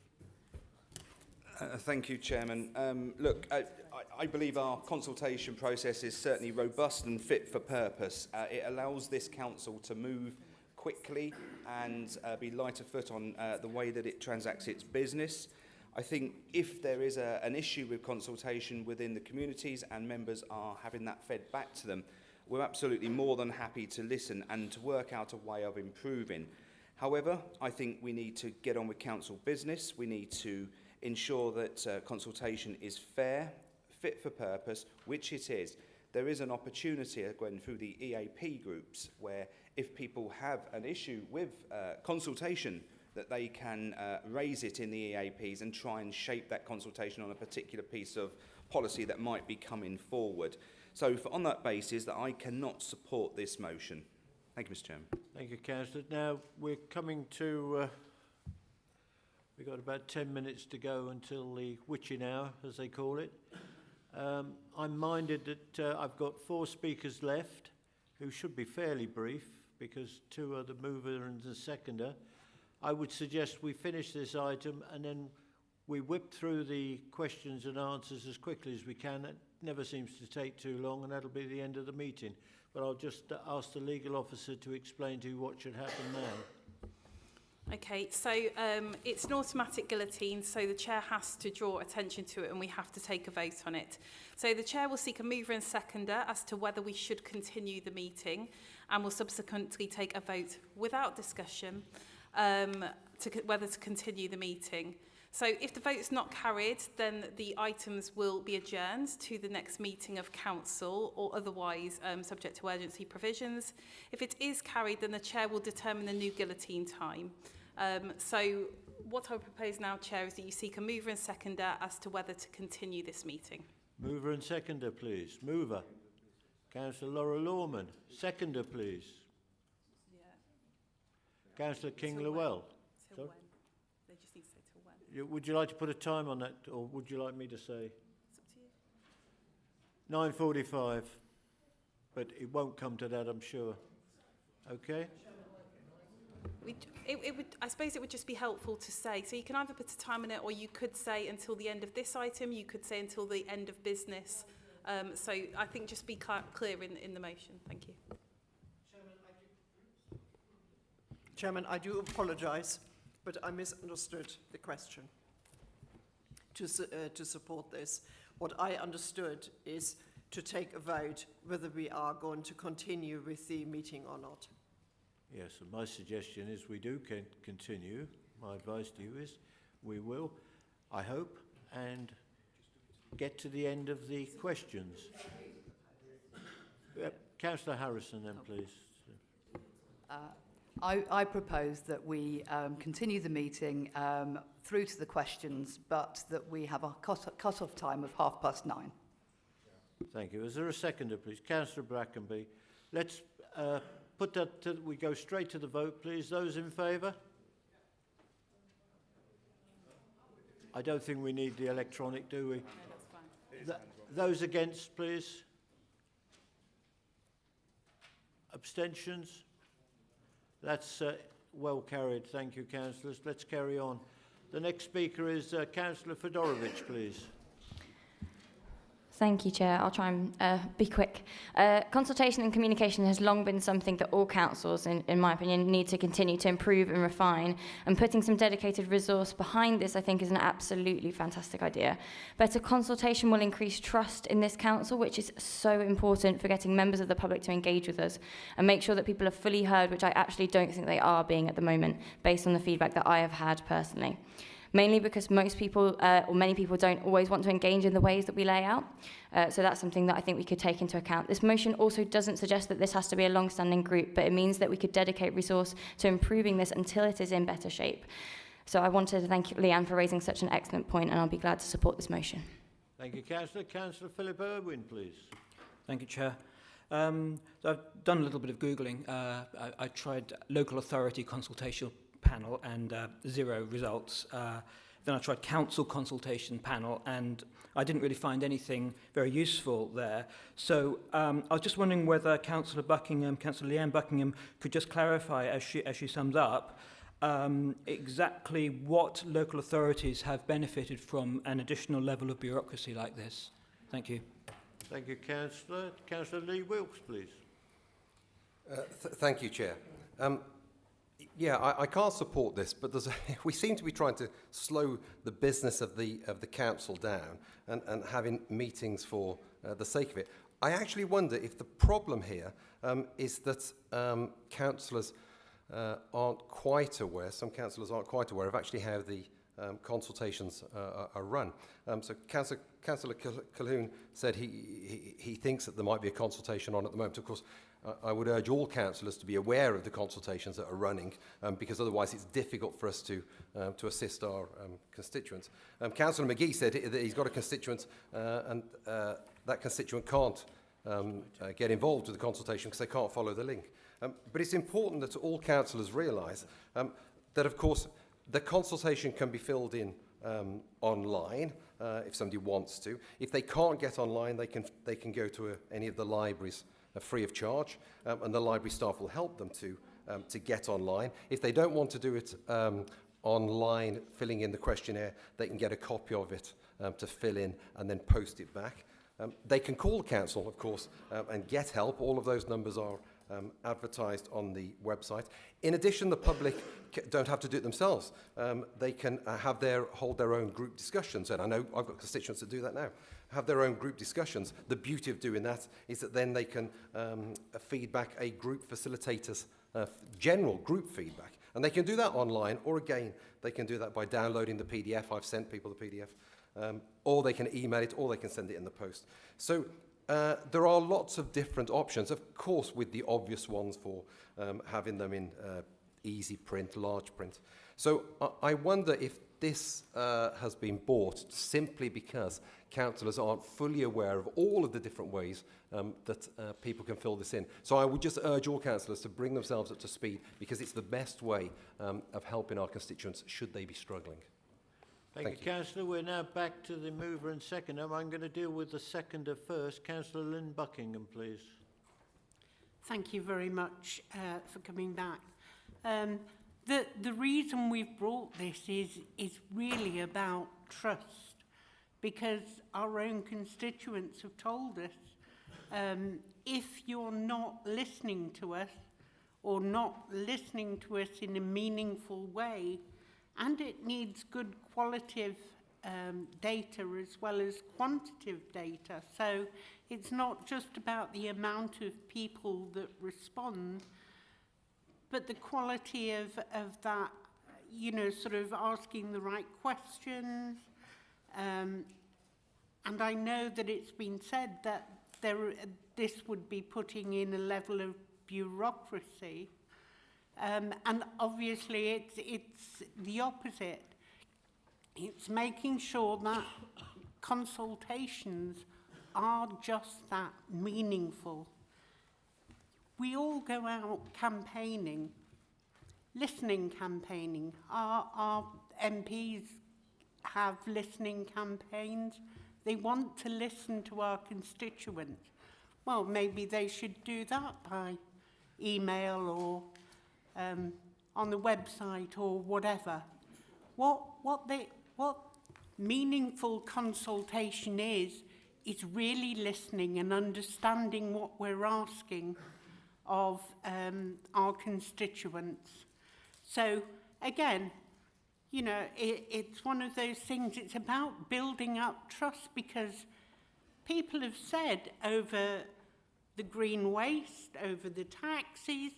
Thank you, Chairman. Look, I believe our consultation process is certainly robust and fit for purpose. It allows this council to move quickly and be lighter foot on the way that it transacts its business. I think if there is an issue with consultation within the communities and members are having that fed back to them, we're absolutely more than happy to listen and to work out a way of improving. However, I think we need to get on with council business. We need to ensure that consultation is fair, fit for purpose, which it is. There is an opportunity, again, through the EAP groups, where if people have an issue with consultation, that they can raise it in the EAPs and try and shape that consultation on a particular piece of policy that might be coming forward. So on that basis, that I cannot support this motion. Thank you, Mr. Chairman. Thank you, Councillor. Now we're coming to... we've got about 10 minutes to go until the witching hour, as they call it. I'm minded that I've got 4 speakers left who should be fairly brief because 2 are the mover and the seconder. I would suggest we finish this item and then we whip through the questions and answers as quickly as we can. It never seems to take too long, and that'll be the end of the meeting. But I'll just ask the legal officer to explain to you what should happen now. Okay, so it's an automatic guillotine, so the chair has to draw attention to it and we have to take a vote on it. So the chair will seek a mover and seconder as to whether we should continue the meeting, and will subsequently take a vote without discussion whether to continue the meeting. So if the vote's not carried, then the items will be adjourned to the next meeting of council, or otherwise subject to urgency provisions. If it is carried, then the chair will determine the new guillotine time. So what I would propose now, Chair, is that you seek a mover and seconder as to whether to continue this meeting. Mover and seconder, please. Mover. Councillor Laura Lawman. Seconder, please. Yeah. Councillor King-Llewell. Till when? They just need to say till when. Would you like to put a time on that, or would you like me to say? It's up to you. 9:45. But it won't come to that, I'm sure. Okay? I suppose it would just be helpful to say, so you can either put a time on it, or you could say until the end of this item, you could say until the end of business So I think just be clear in the motion. Thank you. Chairman, I do apologise, but I misunderstood the question. To support this, what I understood is to take a vote whether we are going to continue with the meeting or not. Yes, and my suggestion is we do continue. My advice to you is we will, I hope, and get to the end of the questions. Councillor Harrison then, please. I propose that we continue the meeting through to the questions, but that we have a cut-off time of 9:30. Thank you. Is there a seconder, please? Councillor Brackenby. Let's put that to, we go straight to the vote, please. Those in favour? I don't think we need the electronic, do we? No, that's fine. Those against, please. Abstentions? That's well carried. Thank you, councillors. Let's carry on. The next speaker is Councillor Fedorovich, please. Thank you, Chair. I'll try and be quick. Consultation and communication has long been something that all councils, in my opinion, need to continue to improve and refine, and putting some dedicated resource behind this, I think, is an absolutely fantastic idea. Better consultation will increase trust in this council, which is so important for getting members of the public to engage with us and make sure that people are fully heard, which I actually don't think they are being at the moment, based on the feedback that I have had personally. Mainly because most people, or many people, don't always want to engage in the ways that we lay out. So that's something that I think we could take into account. This motion also doesn't suggest that this has to be a long-standing group, but it means that we could dedicate resource to improving this until it is in better shape. So I wanted to thank Leanne for raising such an excellent point, and I'll be glad to support this motion. Thank you, Councillor. Councillor Philip Irwin, please. Thank you, Chair. So I've done a little bit of Googling. I tried local authority consultation panel and 0 results. Then I tried council consultation panel and I didn't really find anything very useful there. So I was just wondering whether Councillor Leanne Buckingham could just clarify as she sums up exactly what local authorities have benefited from an additional level of bureaucracy like this. Thank you. Thank you, Councillor. Councillor Lee Wilkes, please. Thank you, Chair. Yeah, I can't support this, but we seem to be trying to slow the business of the council down and having meetings for the sake of it. I actually wonder if the problem here is that councillors aren't quite aware, some councillors aren't quite aware of actually how the consultations are run. So Councillor Calhoun said he thinks that there might be a consultation on at the moment. Of course, I would urge all councillors to be aware of the consultations that are running, because otherwise it's difficult for us to assist our constituents. Councillor McGee said that he's got a constituent and that constituent can't get involved with the consultation because they can't follow the link. But it's important that all councillors realise that, of course, the consultation can be filled in online if somebody wants to. If they can't get online, they can go to any of the libraries free of charge, and the library staff will help them to get online. If they don't want to do it online, filling in the questionnaire, they can get a copy of it to fill in and then post it back. They can call the council, of course, and get help. All of those numbers are advertised on the website. In addition, the public don't have to do it themselves. They can hold their own group discussions, and I know I've got constituents that do that now. Have their own group discussions. The beauty of doing that is that then they can feed back a group facilitator's general group feedback, and they can do that online, or again, they can do that by downloading the PDF. I've sent people the PDF, or they can email it, or they can send it in the post. So there are lots of different options, of course, with the obvious ones for having them in easy print, large print. So I wonder if this has been bought simply because councillors aren't fully aware of all of the different ways that people can fill this in. So I would just urge all councillors to bring themselves up to speed, because it's the best way of helping our constituents should they be struggling. Thank you, Councillor. We're now back to the mover and seconder. I'm going to deal with the seconder first. Councillor Lynn Buckingham, please. Thank you very much for coming back. The reason we've brought this is really about trust, because our own constituents have told us, if you're not listening to us or not listening to us in a meaningful way, and it needs good qualitative data as well as quantitative data. So it's not just about the amount of people that respond, but the quality of that, you know, sort of asking the right questions. And I know that it's been said that this would be putting in a level of bureaucracy. And obviously it's the opposite. It's making sure that consultations are just that, meaningful. We all go out campaigning, listening campaigning. Our MPs have listening campaigns. They want to listen to our constituents. Well, maybe they should do that by email or on the website or whatever. What meaningful consultation is really listening and understanding what we're asking of our constituents. So again, you know, it's one of those things, it's about building up trust, because people have said over the green waste, over the taxis,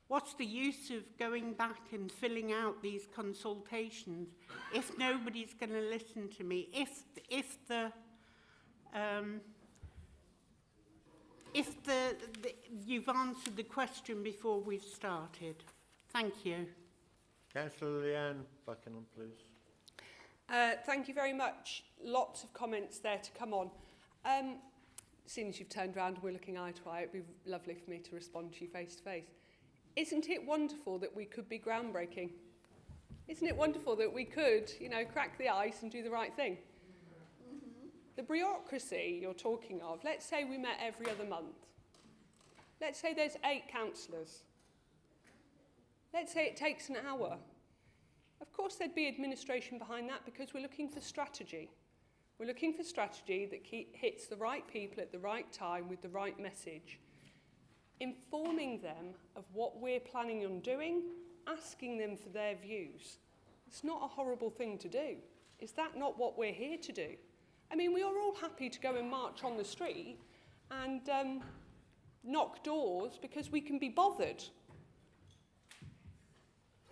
what's the use of going back and filling out these consultations if nobody's going to listen to me? If you've answered the question before we've started. Thank you. Councillor Leanne Buckingham, please. Thank you very much. Lots of comments there to come on. Seeing as you've turned around and we're looking eye to eye, it'd be lovely for me to respond to you face to face. Isn't it wonderful that we could be groundbreaking? Isn't it wonderful that we could, you know, crack the ice and do the right thing? The bureaucracy you're talking of, let's say we met every other month. Let's say there's 8 councillors. Let's say it takes an hour. Of course there'd be administration behind that, because we're looking for strategy. We're looking for strategy that hits the right people at the right time with the right message. Informing them of what we're planning on doing, asking them for their views. It's not a horrible thing to do. Is that not what we're here to do? I mean, we are all happy to go and march on the street and knock doors because we can be bothered.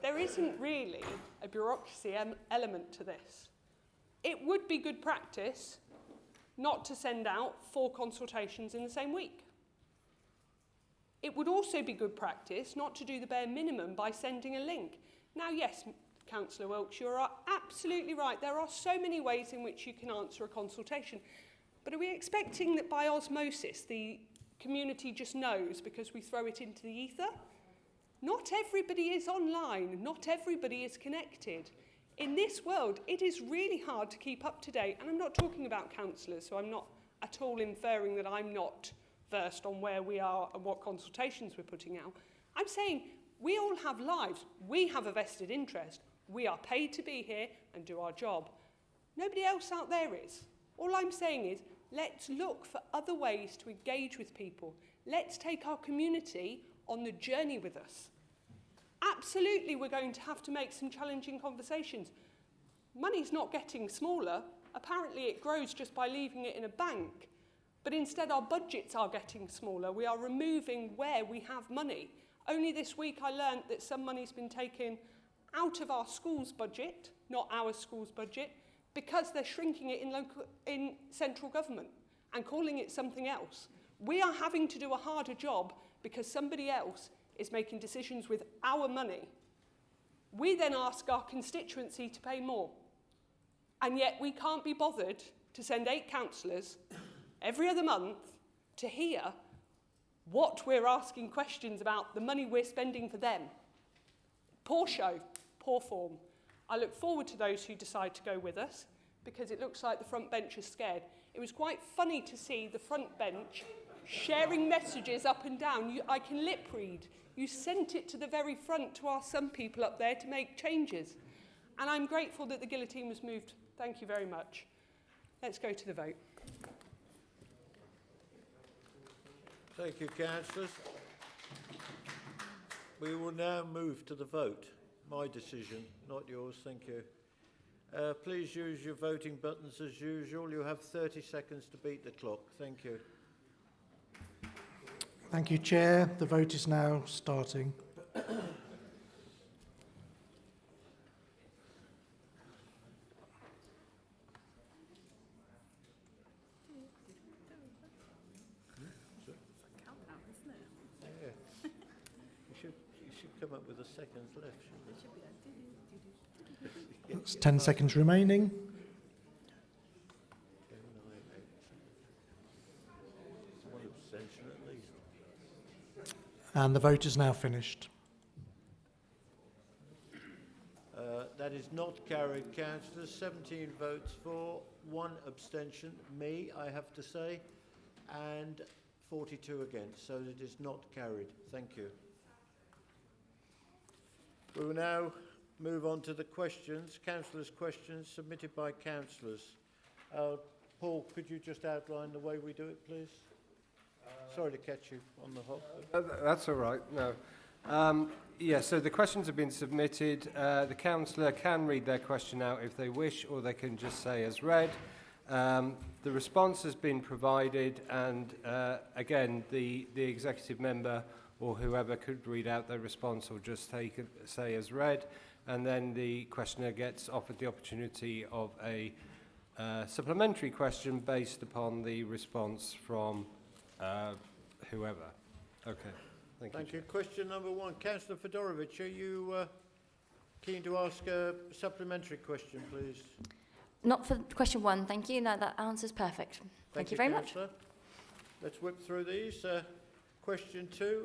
There isn't really a bureaucracy element to this. It would be good practice not to send out 4 consultations in the same week. It would also be good practice not to do the bare minimum by sending a link. Now, yes, Councillor Wilkes, you are absolutely right. There are so many ways in which you can answer a consultation. But are we expecting that by osmosis the community just knows because we throw it into the ether? Not everybody is online. Not everybody is connected. In this world, it is really hard to keep up to date. And I'm not talking about councillors, so I'm not at all inferring that I'm not versed on where we are and what consultations we're putting out. I'm saying we all have lives. We have a vested interest. We are paid to be here and do our job. Nobody else out there is. All I'm saying is, let's look for other ways to engage with people. Let's take our community on the journey with us. Absolutely, we're going to have to make some challenging conversations. Money's not getting smaller. Apparently, it grows just by leaving it in a bank. But instead, our budgets are getting smaller. We are removing where we have money. Only this week, I learned that some money's been taken out of our school's budget, not our school's budget, because they're shrinking it in central government and calling it something else. We are having to do a harder job because somebody else is making decisions with our money. We then ask our constituency to pay more. And yet we can't be bothered to send 8 councillors every other month to hear what we're asking questions about the money we're spending for them. Poor show, poor form. I look forward to those who decide to go with us, because it looks like the front bench is scared. It was quite funny to see the front bench sharing messages up and down. I can lip read. You sent it to the very front to ask some people up there to make changes. And I'm grateful that the guillotine was moved. Thank you very much. Let's go to the vote. Thank you, councillors. We will now move to the vote. My decision, not yours. Thank you. Please use your voting buttons as usual. You have 30 seconds to beat the clock. Thank you. Thank you, Chair. The vote is now starting. You should come up with a seconds left, shouldn't it? It's 10 seconds remaining. One abstention at least. And the vote is now finished. That is not carried, councillors. 17 votes for, 1 abstention, me, I have to say, and 42 against, so it is not carried. Thank you. We will now move on to the questions, councillors' questions submitted by councillors. Paul, could you just outline the way we do it, please? Sorry to catch you on the hop. That's all right. No. So the questions have been submitted. The councillor can read their question out if they wish, or they can just say as read. The response has been provided, and again, the executive member or whoever could read out their response or just say as read, and then the questioner gets offered the opportunity of a supplementary question based upon the response from whoever. Okay. Thank you. Question number 1. Councillor Fedorovic, are you keen to ask a supplementary question, please? Not for question 1, thank you. No, that answer's perfect. Thank you very much. Let's whip through these. Question 2.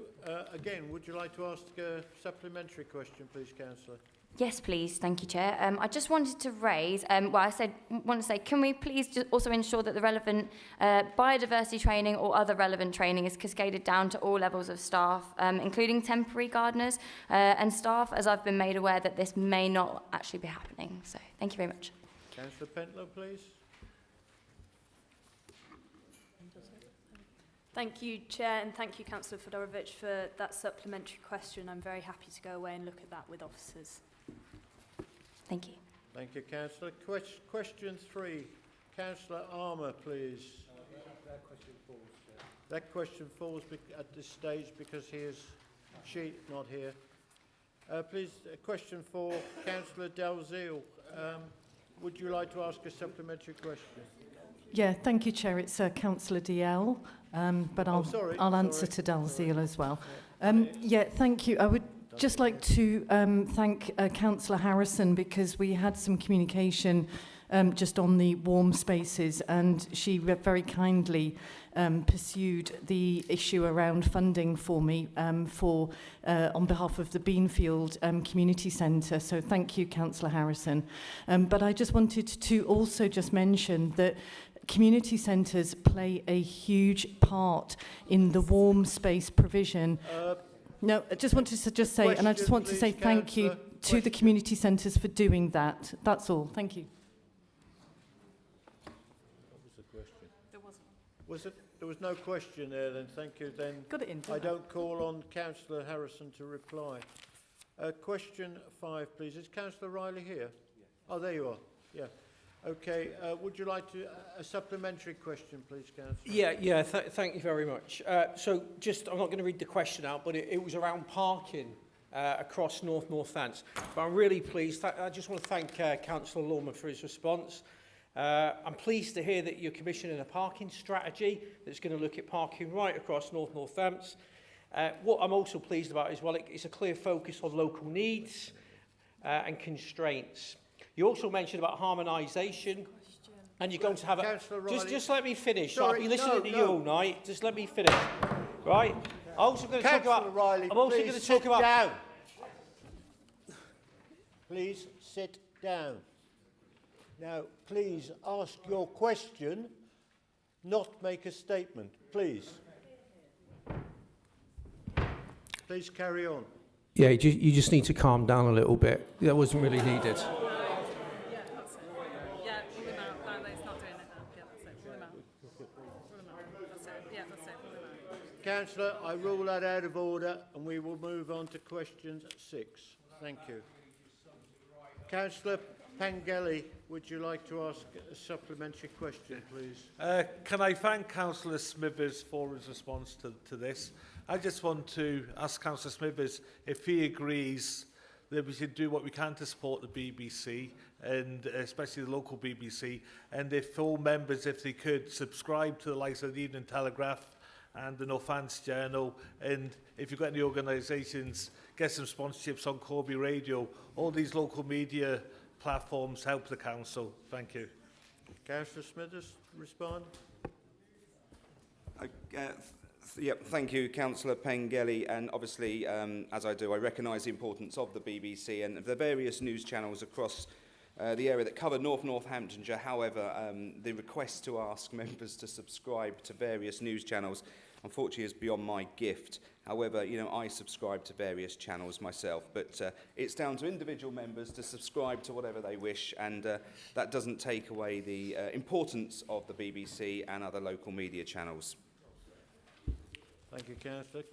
Again, would you like to ask a supplementary question, please, councillor? Yes, please. Thank you, Chair. I just wanted to raise, can we please just also ensure that the relevant biodiversity training or other relevant training is cascaded down to all levels of staff, including temporary gardeners and staff, as I've been made aware that this may not actually be happening. So thank you very much. Councillor Pentlow, please. Thank you, Chair, and thank you, Councillor Fedorovic, for that supplementary question. I'm very happy to go away and look at that with officers. Thank you. Thank you, councillor. Question 3. Councillor Armour, please. That question falls, Chair. That question falls at this stage because she not here. Please, question 4. Councillor Dalziel, would you like to ask a supplementary question? Yeah, thank you, Chair. It's Councillor DL, but I'll answer to Dalziel as well. Yeah, thank you. I would just like to thank Councillor Harrison, because we had some communication just on the warm spaces, and she very kindly pursued the issue around funding for me on behalf of the Beanfield Community Centre. So thank you, Councillor Harrison. But I just wanted to also just mention that community centres play a huge part in the warm space provision. No, I just wanted to just say, and I just want to say thank you to the community centres for doing that. That's all. Thank you. What was the question? There wasn't. Was it? There was no question there then. Thank you. Then got it in. I don't call on Councillor Harrison to reply. Question 5, please. Is Councillor Riley here? Yes. Oh, there you are. Yeah. Okay, would you like to a supplementary question, please, Councillor? Thank you very much. So just, I'm not going to read the question out, but it was around parking across North Northants. But I'm really pleased. I just want to thank Councillor Lawman for his response. I'm pleased to hear that you're commissioning a parking strategy that's going to look at parking right across North Northants. What I'm also pleased about is, well, it's a clear focus on local needs and constraints. You also mentioned about harmonisation, and you're going to have a... Just let me finish. Sorry, I've been listening to you all night. Just let me finish. Right? I'm also going to talk about... Riley, I'm also going to talk about... Down. Please sit down. Now, please ask your question, not make a statement. Please. Please carry on. Yeah, you just need to calm down a little bit. That wasn't really needed. Councillor, I rule that out of order and we will move on to questions 6. Thank you. Councillor Pengelly, would you like to ask a supplementary question, please? Can I thank Councillor Smithers for his response to this? I just want to ask Councillor Smithers if he agrees that we should do what we can to support the BBC, and especially the local BBC, and if all members, if they could, subscribe to the likes of the Evening Telegraph and the Northants Journal, and if you've got any organisations, get some sponsorships on Corby Radio. All these local media platforms help the council. Thank you. Councillor Smithers, respond. Thank you, Councillor Pengelly. And obviously, as I do, I recognise the importance of the BBC and the various news channels across the area that cover Northamptonshire. However, the request to ask members to subscribe to various news channels, unfortunately, is beyond my gift. However, you know, I subscribe to various channels myself, but it's down to individual members to subscribe to whatever they wish, and that doesn't take away the importance of the BBC and other local media channels. Thank you, Councillor.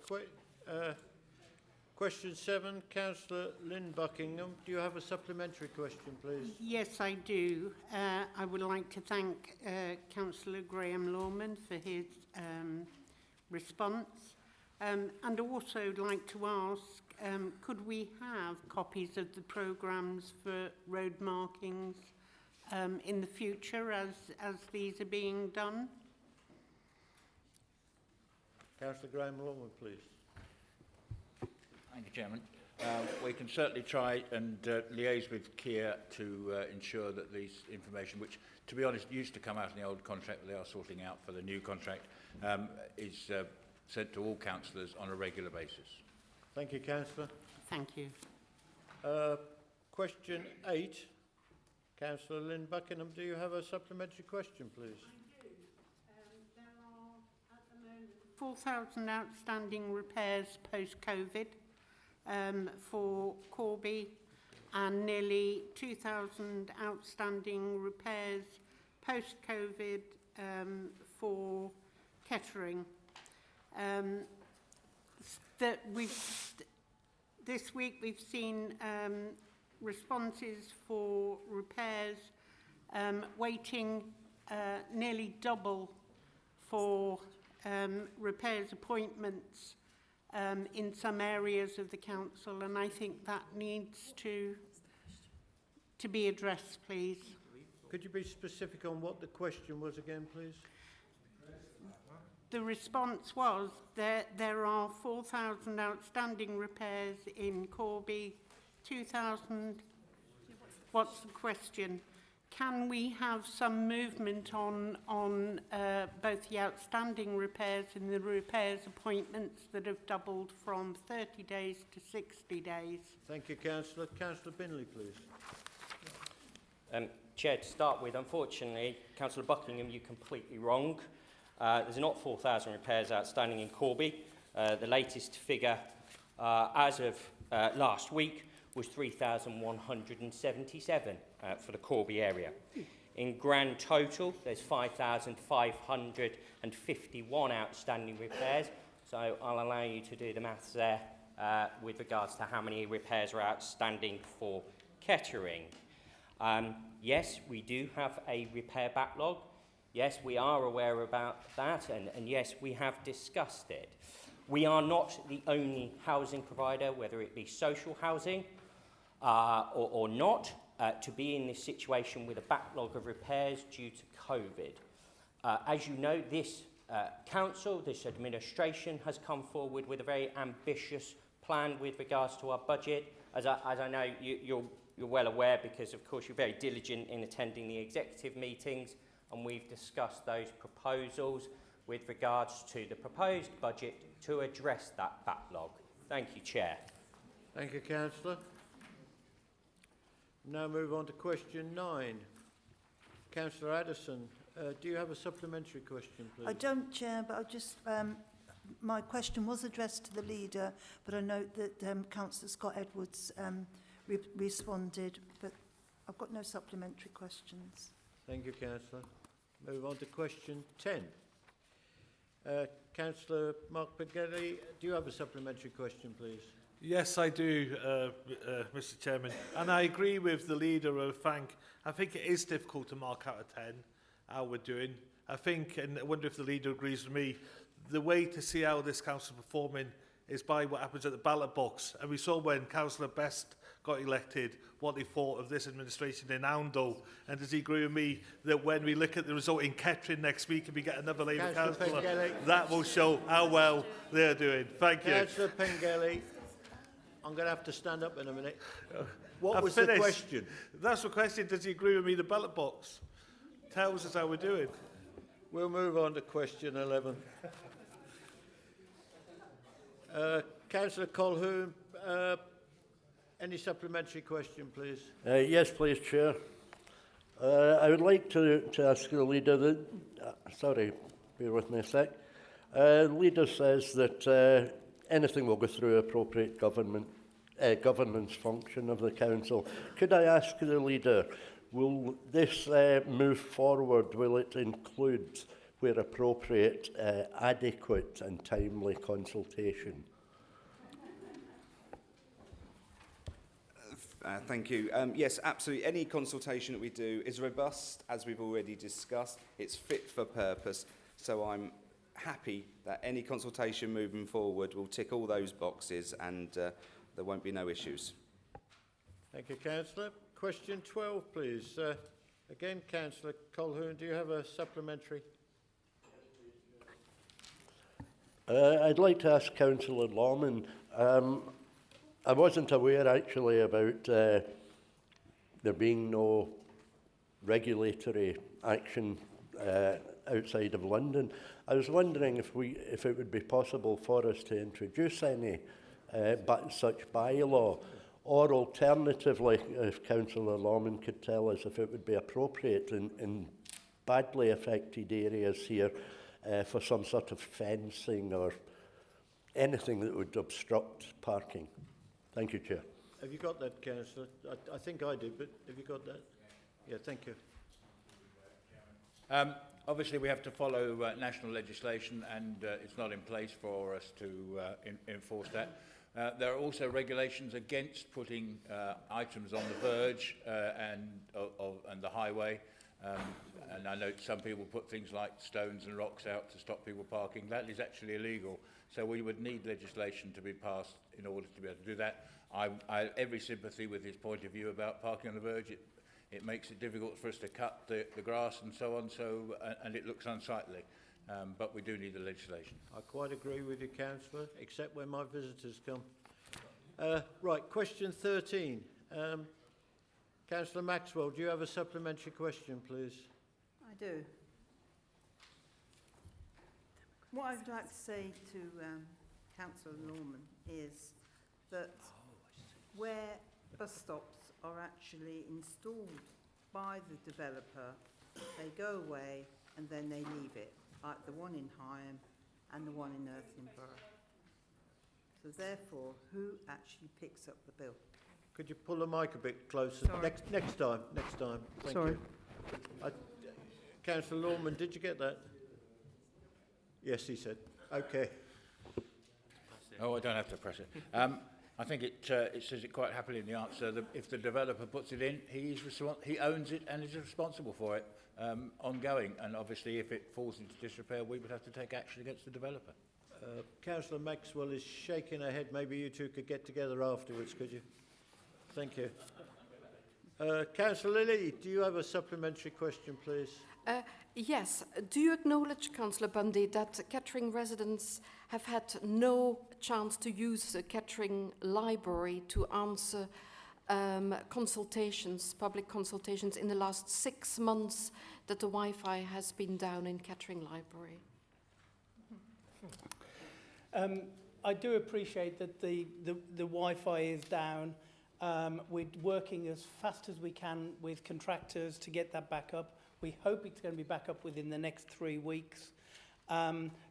Question 7, Councillor Lynn Buckingham. Do you have a supplementary question, please? Yes, I do. I would like to thank Councillor Graham Lawman for his response. And also like to ask, could we have copies of the programmes for road markings in the future as these are being done? Councillor Graham Lawman, please. Thank you, Chairman. We can certainly try and liaise with Cllr to ensure that these information, which, to be honest, used to come out in the old contract, but they are sorting out for the new contract, is sent to all councillors on a regular basis. Thank you, Councillor. Thank you. Question 8, Councillor Lynn Buckingham. Do you have a supplementary question, please? I do. There are, at the moment, 4,000 outstanding repairs post-COVID for Corby, and nearly 2,000 outstanding repairs post-COVID for Kettering. This week we've seen responses for repairs waiting nearly double for repairs appointments in some areas of the council, and I think that needs to be addressed, please. Could you be specific on what the question was again, please? The response was that there are 4,000 outstanding repairs in Corby, 2,000. What's the question? Can we have some movement on both the outstanding repairs and the repairs appointments that have doubled from 30 days to 60 days? Thank you, Councillor. Councillor Binley, please. Chair, to start with, unfortunately, Councillor Buckingham, you're completely wrong. There's not 4,000 repairs outstanding in Corby. The latest figure as of last week was 3,177 for the Corby area. In grand total, there's 5,551 outstanding repairs, so I'll allow you to do the maths there with regards to how many repairs are outstanding for Kettering. Yes, we do have a repair backlog. Yes, we are aware about that, and yes, we have discussed it. We are not the only housing provider, whether it be social housing or not, to be in this situation with a backlog of repairs due to COVID. As you know, this council, this administration has come forward with a very ambitious plan with regards to our budget. As I know you're well aware, because of course you're very diligent in attending the executive meetings, and we've discussed those proposals with regards to the proposed budget to address that backlog. Thank you, Chair. Thank you, Councillor. Now move on to question 9. Councillor Addison, do you have a supplementary question, please? I don't, Chair, but I'll just... my question was addressed to the leader, but I note that Councillor Scott Edwards responded, but I've got no supplementary questions. Thank you, Councillor. Move on to question 10. Councillor Mark Pengelly, do you have a supplementary question, please? Yes, I do, Mr. Chairman. And I agree with the leader of Frank. I think it is difficult to mark out of 10 how we're doing. I think, and I wonder if the leader agrees with me, the way to see how this council is performing is by what happens at the ballot box. And we saw when Councillor Best got elected, what they thought of this administration in Oundle. And does he agree with me that when we look at the result in Kettering next week and we get another Labour councillor, that will show how well they're doing? Thank you. Councillor Pengelly, I'm going to have to stand up in a minute. What was the question? That's the question. Does he agree with me? The ballot box tells us how we're doing. We'll move on to question 11. Councillor Colquhoun, any supplementary question, please? Yes, please, Chair. I would like to ask the leader that... sorry, bear with me a sec. The leader says that anything will go through appropriate governance function of the council. Could I ask the leader, will this move forward, will it include, where appropriate, adequate and timely consultation? Thank you. Yes, absolutely. Any consultation that we do is robust, as we've already discussed. It's fit for purpose. So I'm happy that any consultation moving forward will tick all those boxes and there won't be no issues. Thank you, Councillor. Question 12, please. Again, Councillor Colquhoun, do you have a supplementary? I'd like to ask Councillor Lawman. I wasn't aware actually about there being no regulatory action outside of London. I was wondering if it would be possible for us to introduce any such bylaw, or alternatively, if Councillor Lawman could tell us if it would be appropriate in badly affected areas here for some sort of fencing or anything that would obstruct parking. Thank you, Chair. Have you got that, Councillor? I think I did, but have you got that? Yeah, thank you. Obviously, we have to follow national legislation, and it's not in place for us to enforce that. There are also regulations against putting items on the verge and the highway. And I know some people put things like stones and rocks out to stop people parking. That is actually illegal. So we would need legislation to be passed in order to be able to do that. I have every sympathy with his point of view about parking on the verge. It makes it difficult for us to cut the grass and so on, and it looks unsightly. But we do need the legislation. I quite agree with you, Councillor, except when my visitors come. Right, question 13. Councillor Maxwell, do you have a supplementary question, please? I do. What I'd like to say to Councillor Norman is that where bus stops are actually installed by the developer, they go away and then they leave it, like the one in Higham and the one in Earthenborough. So therefore, who actually picks up the bill? Could you pull the mic a bit closer? Sorry. Next time. Thank Sorry. you. Councillor Lawman, did you get that? Yes, he said. Okay. Oh, I don't have to press it. I think it says it quite happily in the answer that if the developer puts it in, he owns it and is responsible for it ongoing. And obviously, if it falls into disrepair, we would have to take action against the developer. Councillor Maxwell is shaking her head. Maybe you two could get together afterwards, could you? Thank you. Councillor Lilly, do you have a supplementary question, please? Yes. Do you acknowledge, Councillor Bundy, that Kettering residents have had no chance to use the Kettering Library to answer public consultations in the last 6 months that the Wi-Fi has been down in Kettering Library? I do appreciate that the Wi-Fi is down. We're working as fast as we can with contractors to get that back up. We hope it's going to be back up within the next 3 weeks.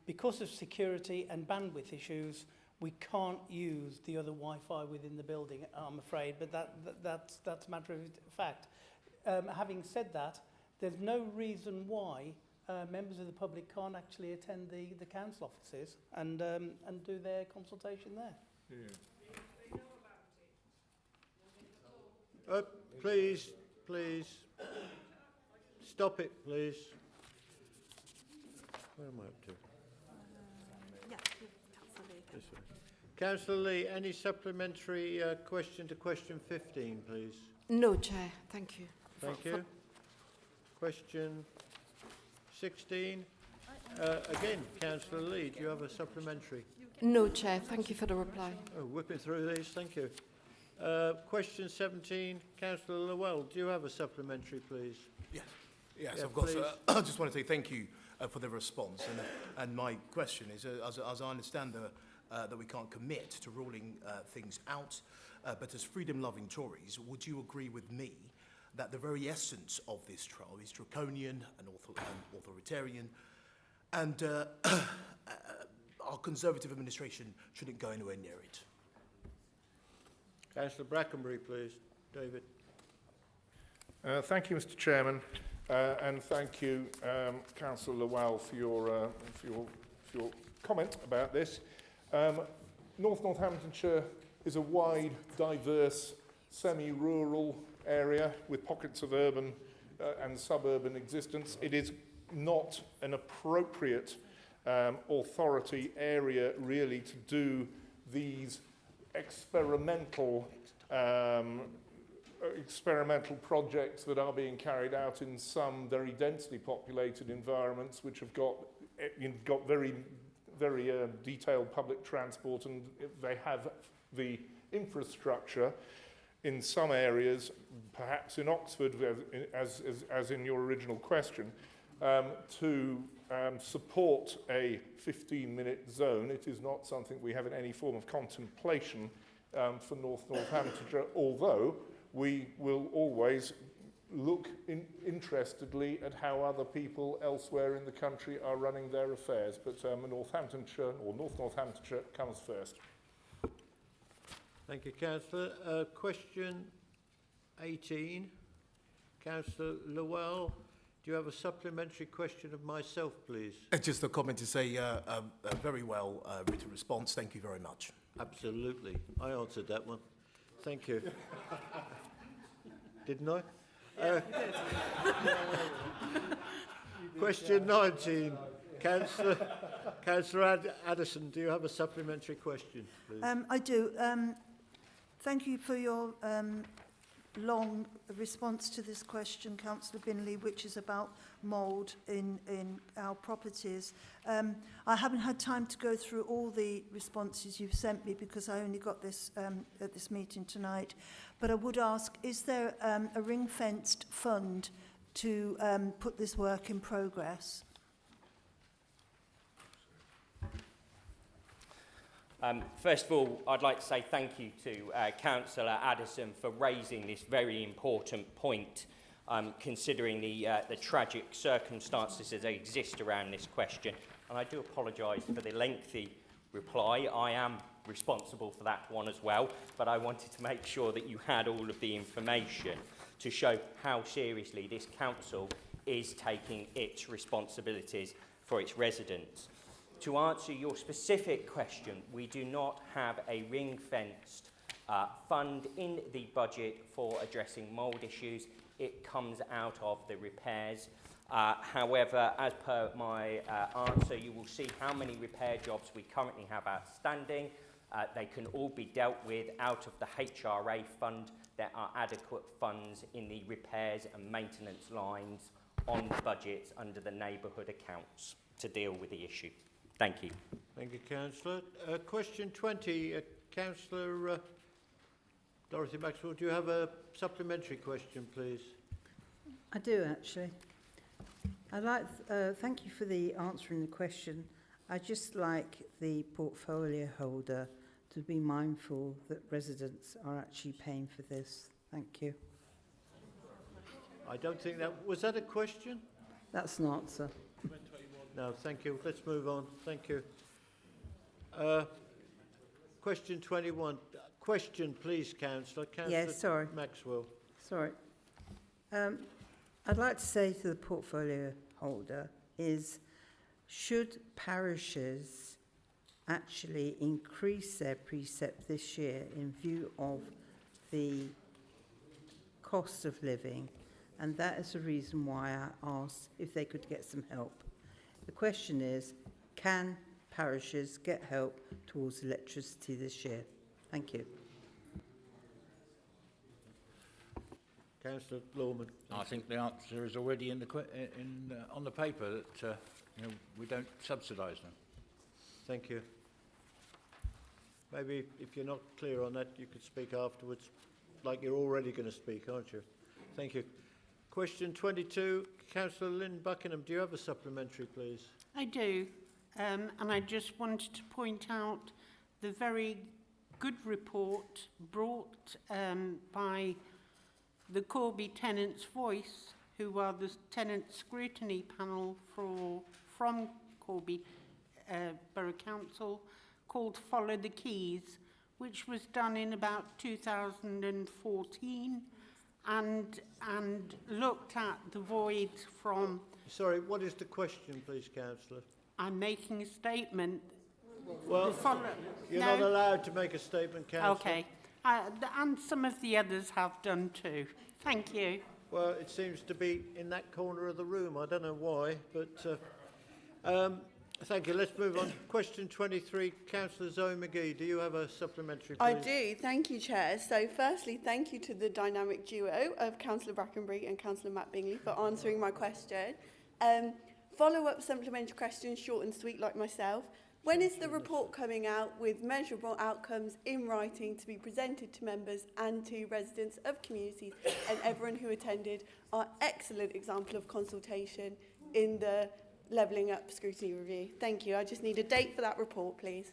Because of security and bandwidth issues, we can't use the other Wi-Fi within the building, I'm afraid, but that's a matter of fact. Having said that, there's no reason why members of the public can't actually attend the council offices and do their consultation there. Please, stop it, please. Where am I up to? This way. Councillor Lee, any supplementary question to question 15, please? No, Chair. Thank you. Thank you. Question 16. Again, Councillor Lee, do you have a supplementary? No, Chair. Thank you for the reply. Oh, whipping through these, thank you. Question 17, Councillor Llewell, do you have a supplementary, please? Yes, Yeah, of course. please. I just want to say thank you for the response. And my question is, as I understand that we can't commit to ruling things out, but as freedom-loving Tories, would you agree with me that the very essence of this trial is draconian and authoritarian, and our Conservative administration shouldn't go anywhere near it? Councillor Brackenbury, please. David. Thank you, Mr. Chairman, and thank you, Councillor Llewell, for your comment about this. North Northamptonshire is a wide, diverse, semi-rural area with pockets of urban and suburban existence. It is not an appropriate authority area, really, to do these experimental projects that are being carried out in some very densely populated environments, which have got very detailed public transport, and they have the infrastructure in some areas, perhaps in Oxford, as in your original question, to support a 15-minute zone. It is not something we have in any form of contemplation for North Northamptonshire, although we will always look interestedly at how other people elsewhere in the country are running their affairs. But Northamptonshire, or North Northamptonshire, comes first. Thank you, Councillor. Question 18. Councillor Llewell, do you have a supplementary question of myself, please? Just a comment to say a very well written response. Thank you very much. Absolutely. I answered that one. Thank you. Didn't I? Yeah, you did. Question 19. Councillor Addison, do you have a supplementary question, please? I do. Thank you for your long response to this question, Councillor Binley, which is about mould in our properties. I haven't had time to go through all the responses you've sent me because I only got this at this meeting tonight. But I would ask, is there a ring-fenced fund to put this work in progress? First of all, I'd like to say thank you to Councillor Addison for raising this very important point, considering the tragic circumstances that exist around this question. And I do apologise for the lengthy reply. I am responsible for that one as well, but I wanted to make sure that you had all of the information to show how seriously this council is taking its responsibilities for its residents. To answer your specific question, we do not have a ring-fenced fund in the budget for addressing mould issues. It comes out of the repairs. However, as per my answer, you will see how many repair jobs we currently have outstanding. They can all be dealt with out of the HRA fund. There are adequate funds in the repairs and maintenance lines on the budgets under the neighbourhood accounts to deal with the issue. Thank you. Thank you, Councillor. Question 20, Councillor Dorothy Maxwell, do you have a supplementary question, please? I do, actually. I'd like, thank you for the answering the question. I'd just like the portfolio holder to be mindful that residents are actually paying for this. Thank you. I don't think that... Was that a question? That's an answer. No, thank you. Let's move on. Thank you. Question 21. Question, please, Councillor. Yes, sorry. Maxwell. Sorry. I'd like to say to the portfolio holder is, should parishes actually increase their precept this year in view of the cost of living? And that is the reason why I asked if they could get some help. The question is, can parishes get help towards electricity this year? Thank you. Councillor Lawman. I think the answer is already in the on the paper that we don't subsidise them. Thank you. Maybe if you're not clear on that, you could speak afterwards, like you're already going to speak, aren't you? Thank you. Question 22, Councillor Lynn Buckingham, do you have a supplementary, please? I do, and I just wanted to point out the very good report brought by the Corby Tenants' Voice, who are the tenant scrutiny panel from Corby Borough Council, called Follow the Keys, which was done in about 2014 and looked at the void from... Sorry, what is the question, please, Councillor? I'm making a statement. Well, you're not allowed to make a statement, Councillor. Okay. And some of the others have done too. Thank you. Well, it seems to be in that corner of the room. I don't know why, but thank you. Let's move on. Question 23, Councillor Zoe McGee. Do you have a supplementary, please? I do. Thank you, Chair. So firstly, thank you to the dynamic duo of Councillor Brackenbury and Councillor Matt Bingley for answering my question. Follow-up supplementary question, short and sweet like myself. When is the report coming out with measurable outcomes in writing to be presented to members and to residents of communities and everyone who attended our excellent example of consultation in the Levelling Up Scrutiny Review? Thank you. I just need a date for that report, please.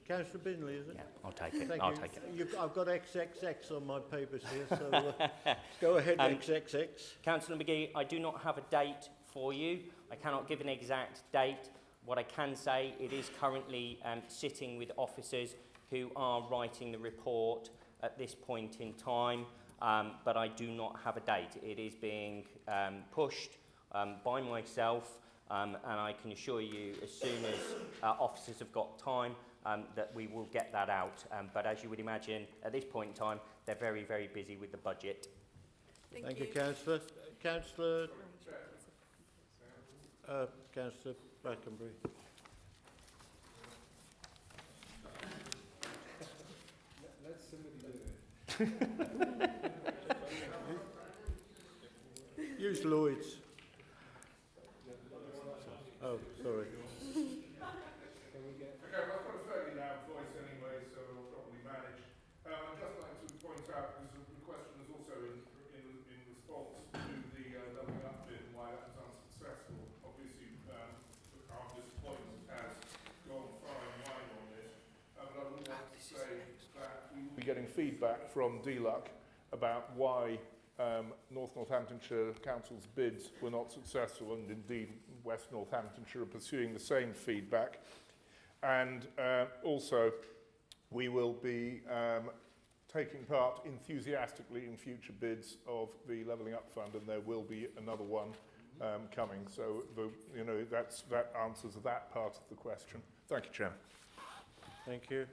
Councillor Bingley, is it? Yeah, I'll take it. Thank I'll you. take it. I've got XXX on my papers here, so go ahead, XXX. Councillor McGee, I do not have a date for you. I cannot give an exact date. What I can say, it is currently sitting with officers who are writing the report at this point in time, but I do not have a date. It is being pushed by myself, and I can assure you as soon as officers have got time, that we will get that out. But as you would imagine, at this point in time, they're very, very busy with the budget. Thank you, Councillor. Councillor Brackenbury. Let somebody do it. Use Lloyd's. Oh, sorry. Okay, I've got a fairly loud voice anyway, so I'll probably manage. I'd just like to point out, because the question is also in response to the Levelling Up bid and why that was unsuccessful. Obviously, our disappointment has gone far and wide on this. But I would want to say that we will be getting feedback from DLUC about why North Northamptonshire Council's bids were not successful, and indeed West Northamptonshire are pursuing the same feedback. And also, we will be taking part enthusiastically in future bids of the Levelling Up Fund, and there will be another one coming. So, that answers that part of the question. Thank you, Chairman. Thank you.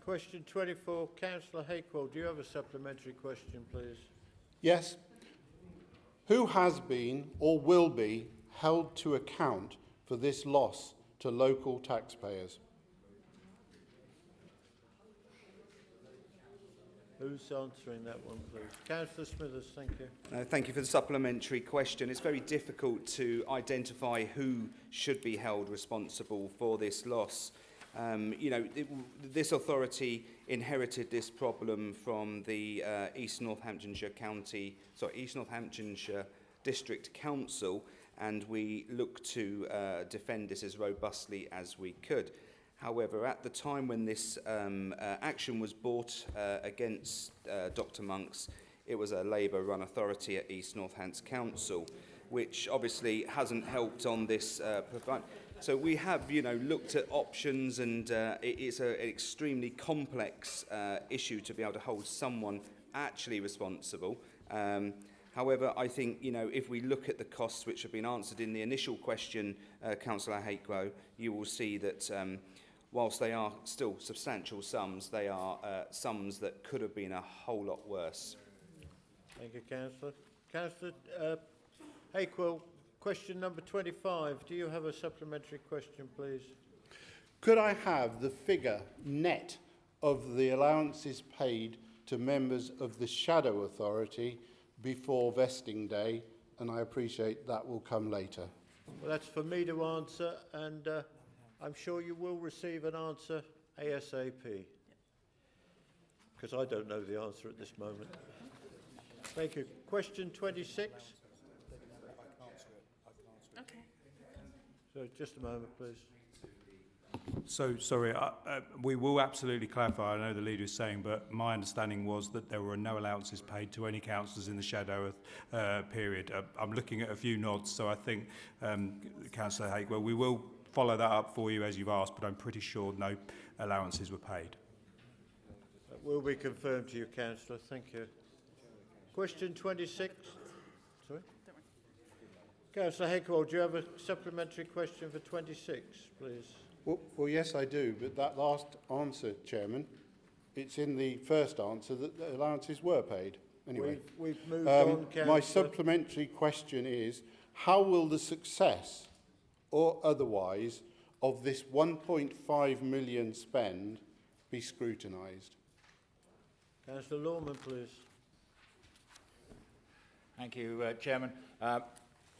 Question 24, Councillor Hakewell. Do you have a supplementary question, please? Yes. Who has been or will be held to account for this loss to local taxpayers? Who's answering that one, please? Councillor Smithers, thank you. Thank you for the supplementary question. It's very difficult to identify who should be held responsible for this loss. This authority inherited this problem from the East Northamptonshire District Council, and we look to defend this as robustly as we could. However, at the time when this action was brought against Dr. Monks, it was a Labour-run authority at East Northants Council, which obviously hasn't helped on this. So we have, looked at options, and it's an extremely complex issue to be able to hold someone actually responsible. However, I think, you know, if we look at the costs which have been answered in the initial question, Councillor Hakewell, you will see that whilst they are still substantial sums, they are sums that could have been a whole lot worse. Thank you, Councillor. Councillor Hakewell, question number 25. Do you have a supplementary question, please? Could I have the figure net of the allowances paid to members of the Shadow Authority before vesting day? And I appreciate that will come later. Well, that's for me to answer, and I'm sure you will receive an answer ASAP. Because I don't know the answer at this moment. Thank you. Question 26. Okay. So just a moment, please. So, sorry, we will absolutely clarify, I know the leader is saying, but my understanding was that there were no allowances paid to any councillors in the shadow period. I'm looking at a few nods, so I think, Councillor Hakewell, we will follow that up for you as you've asked, but I'm pretty sure no allowances were paid. That will be confirmed to you, Councillor. Thank you. Question 26. Sorry? Councillor Hakewell, do you have a supplementary question for 26, please? Well, yes, I do, but that last answer, Chairman, it's in the first answer that the allowances were paid. Anyway, we've moved on, Councillor. My supplementary question is, how will the success, or otherwise, of this 1.5 million spend be scrutinised? Councillor Lorman, please. Thank you, Chairman.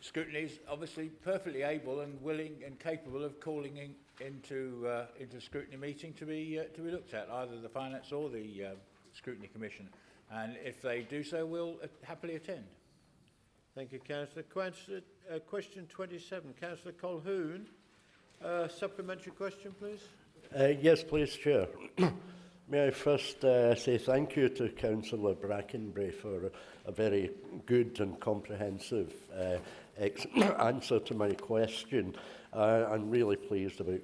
Scrutiny is obviously perfectly able and willing and capable of calling into scrutiny meeting to be looked at, either the Finance or the Scrutiny Commission. And if they do so, we'll happily attend. Thank you, Councillor. Question 27. Councillor Colquhoun, supplementary question, please. Yes, please, Chair. May I first say thank you to Councillor Brackenbury for a very good and comprehensive answer to my question. I'm really pleased about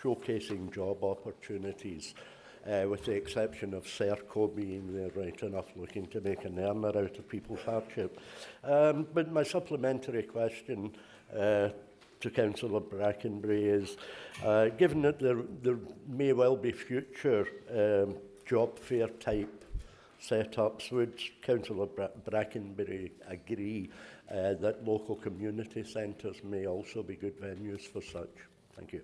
showcasing job opportunities, with the exception of Serco being there right enough looking to make an earner out of people's hardship. But my supplementary question to Councillor Brackenbury is, given that there may well be future job fair type setups, would Councillor Brackenbury agree that local community centres may also be good venues for such? Thank you.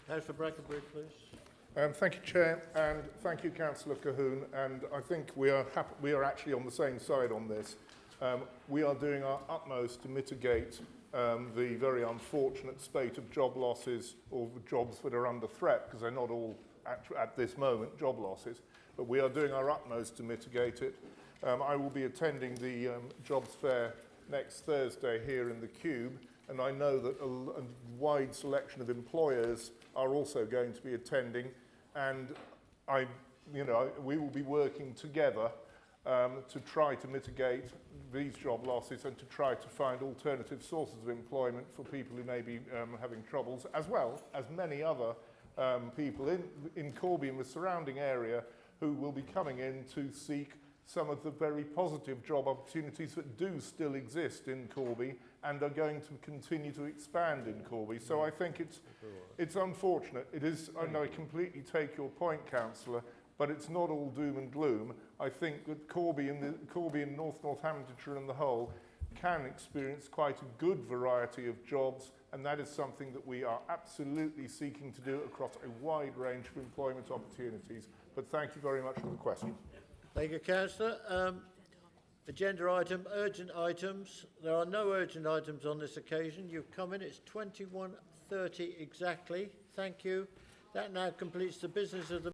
Councillor Brackenbury, please. Thank you, Chair, and thank you, Councillor Colquhoun. And I think we are actually on the same side on this. We are doing our utmost to mitigate the very unfortunate spate of job losses or jobs that are under threat, because they're not all at this moment job losses, but we are doing our utmost to mitigate it. I will be attending the jobs fair next Thursday here in the Cube, and I know that a wide selection of employers are also going to be attending, and we will be working together to try to mitigate these job losses and to try to find alternative sources of employment for people who may be having troubles, as well as many other people in Corby and the surrounding area who will be coming in to seek some of the very positive job opportunities that do still exist in Corby and are going to continue to expand in Corby. So I think it's unfortunate. It is, and I completely take your point, Councillor, but it's not all doom and gloom. I think that Corby and Northamptonshire and the whole can experience quite a good variety of jobs, and that is something that we are absolutely seeking to do across a wide range of employment opportunities. But thank you very much for the question. Thank you, Councillor. Agenda item, urgent items. There are no urgent items on this occasion. You've come in, it's 21:30 exactly. Thank you. That now completes the business of the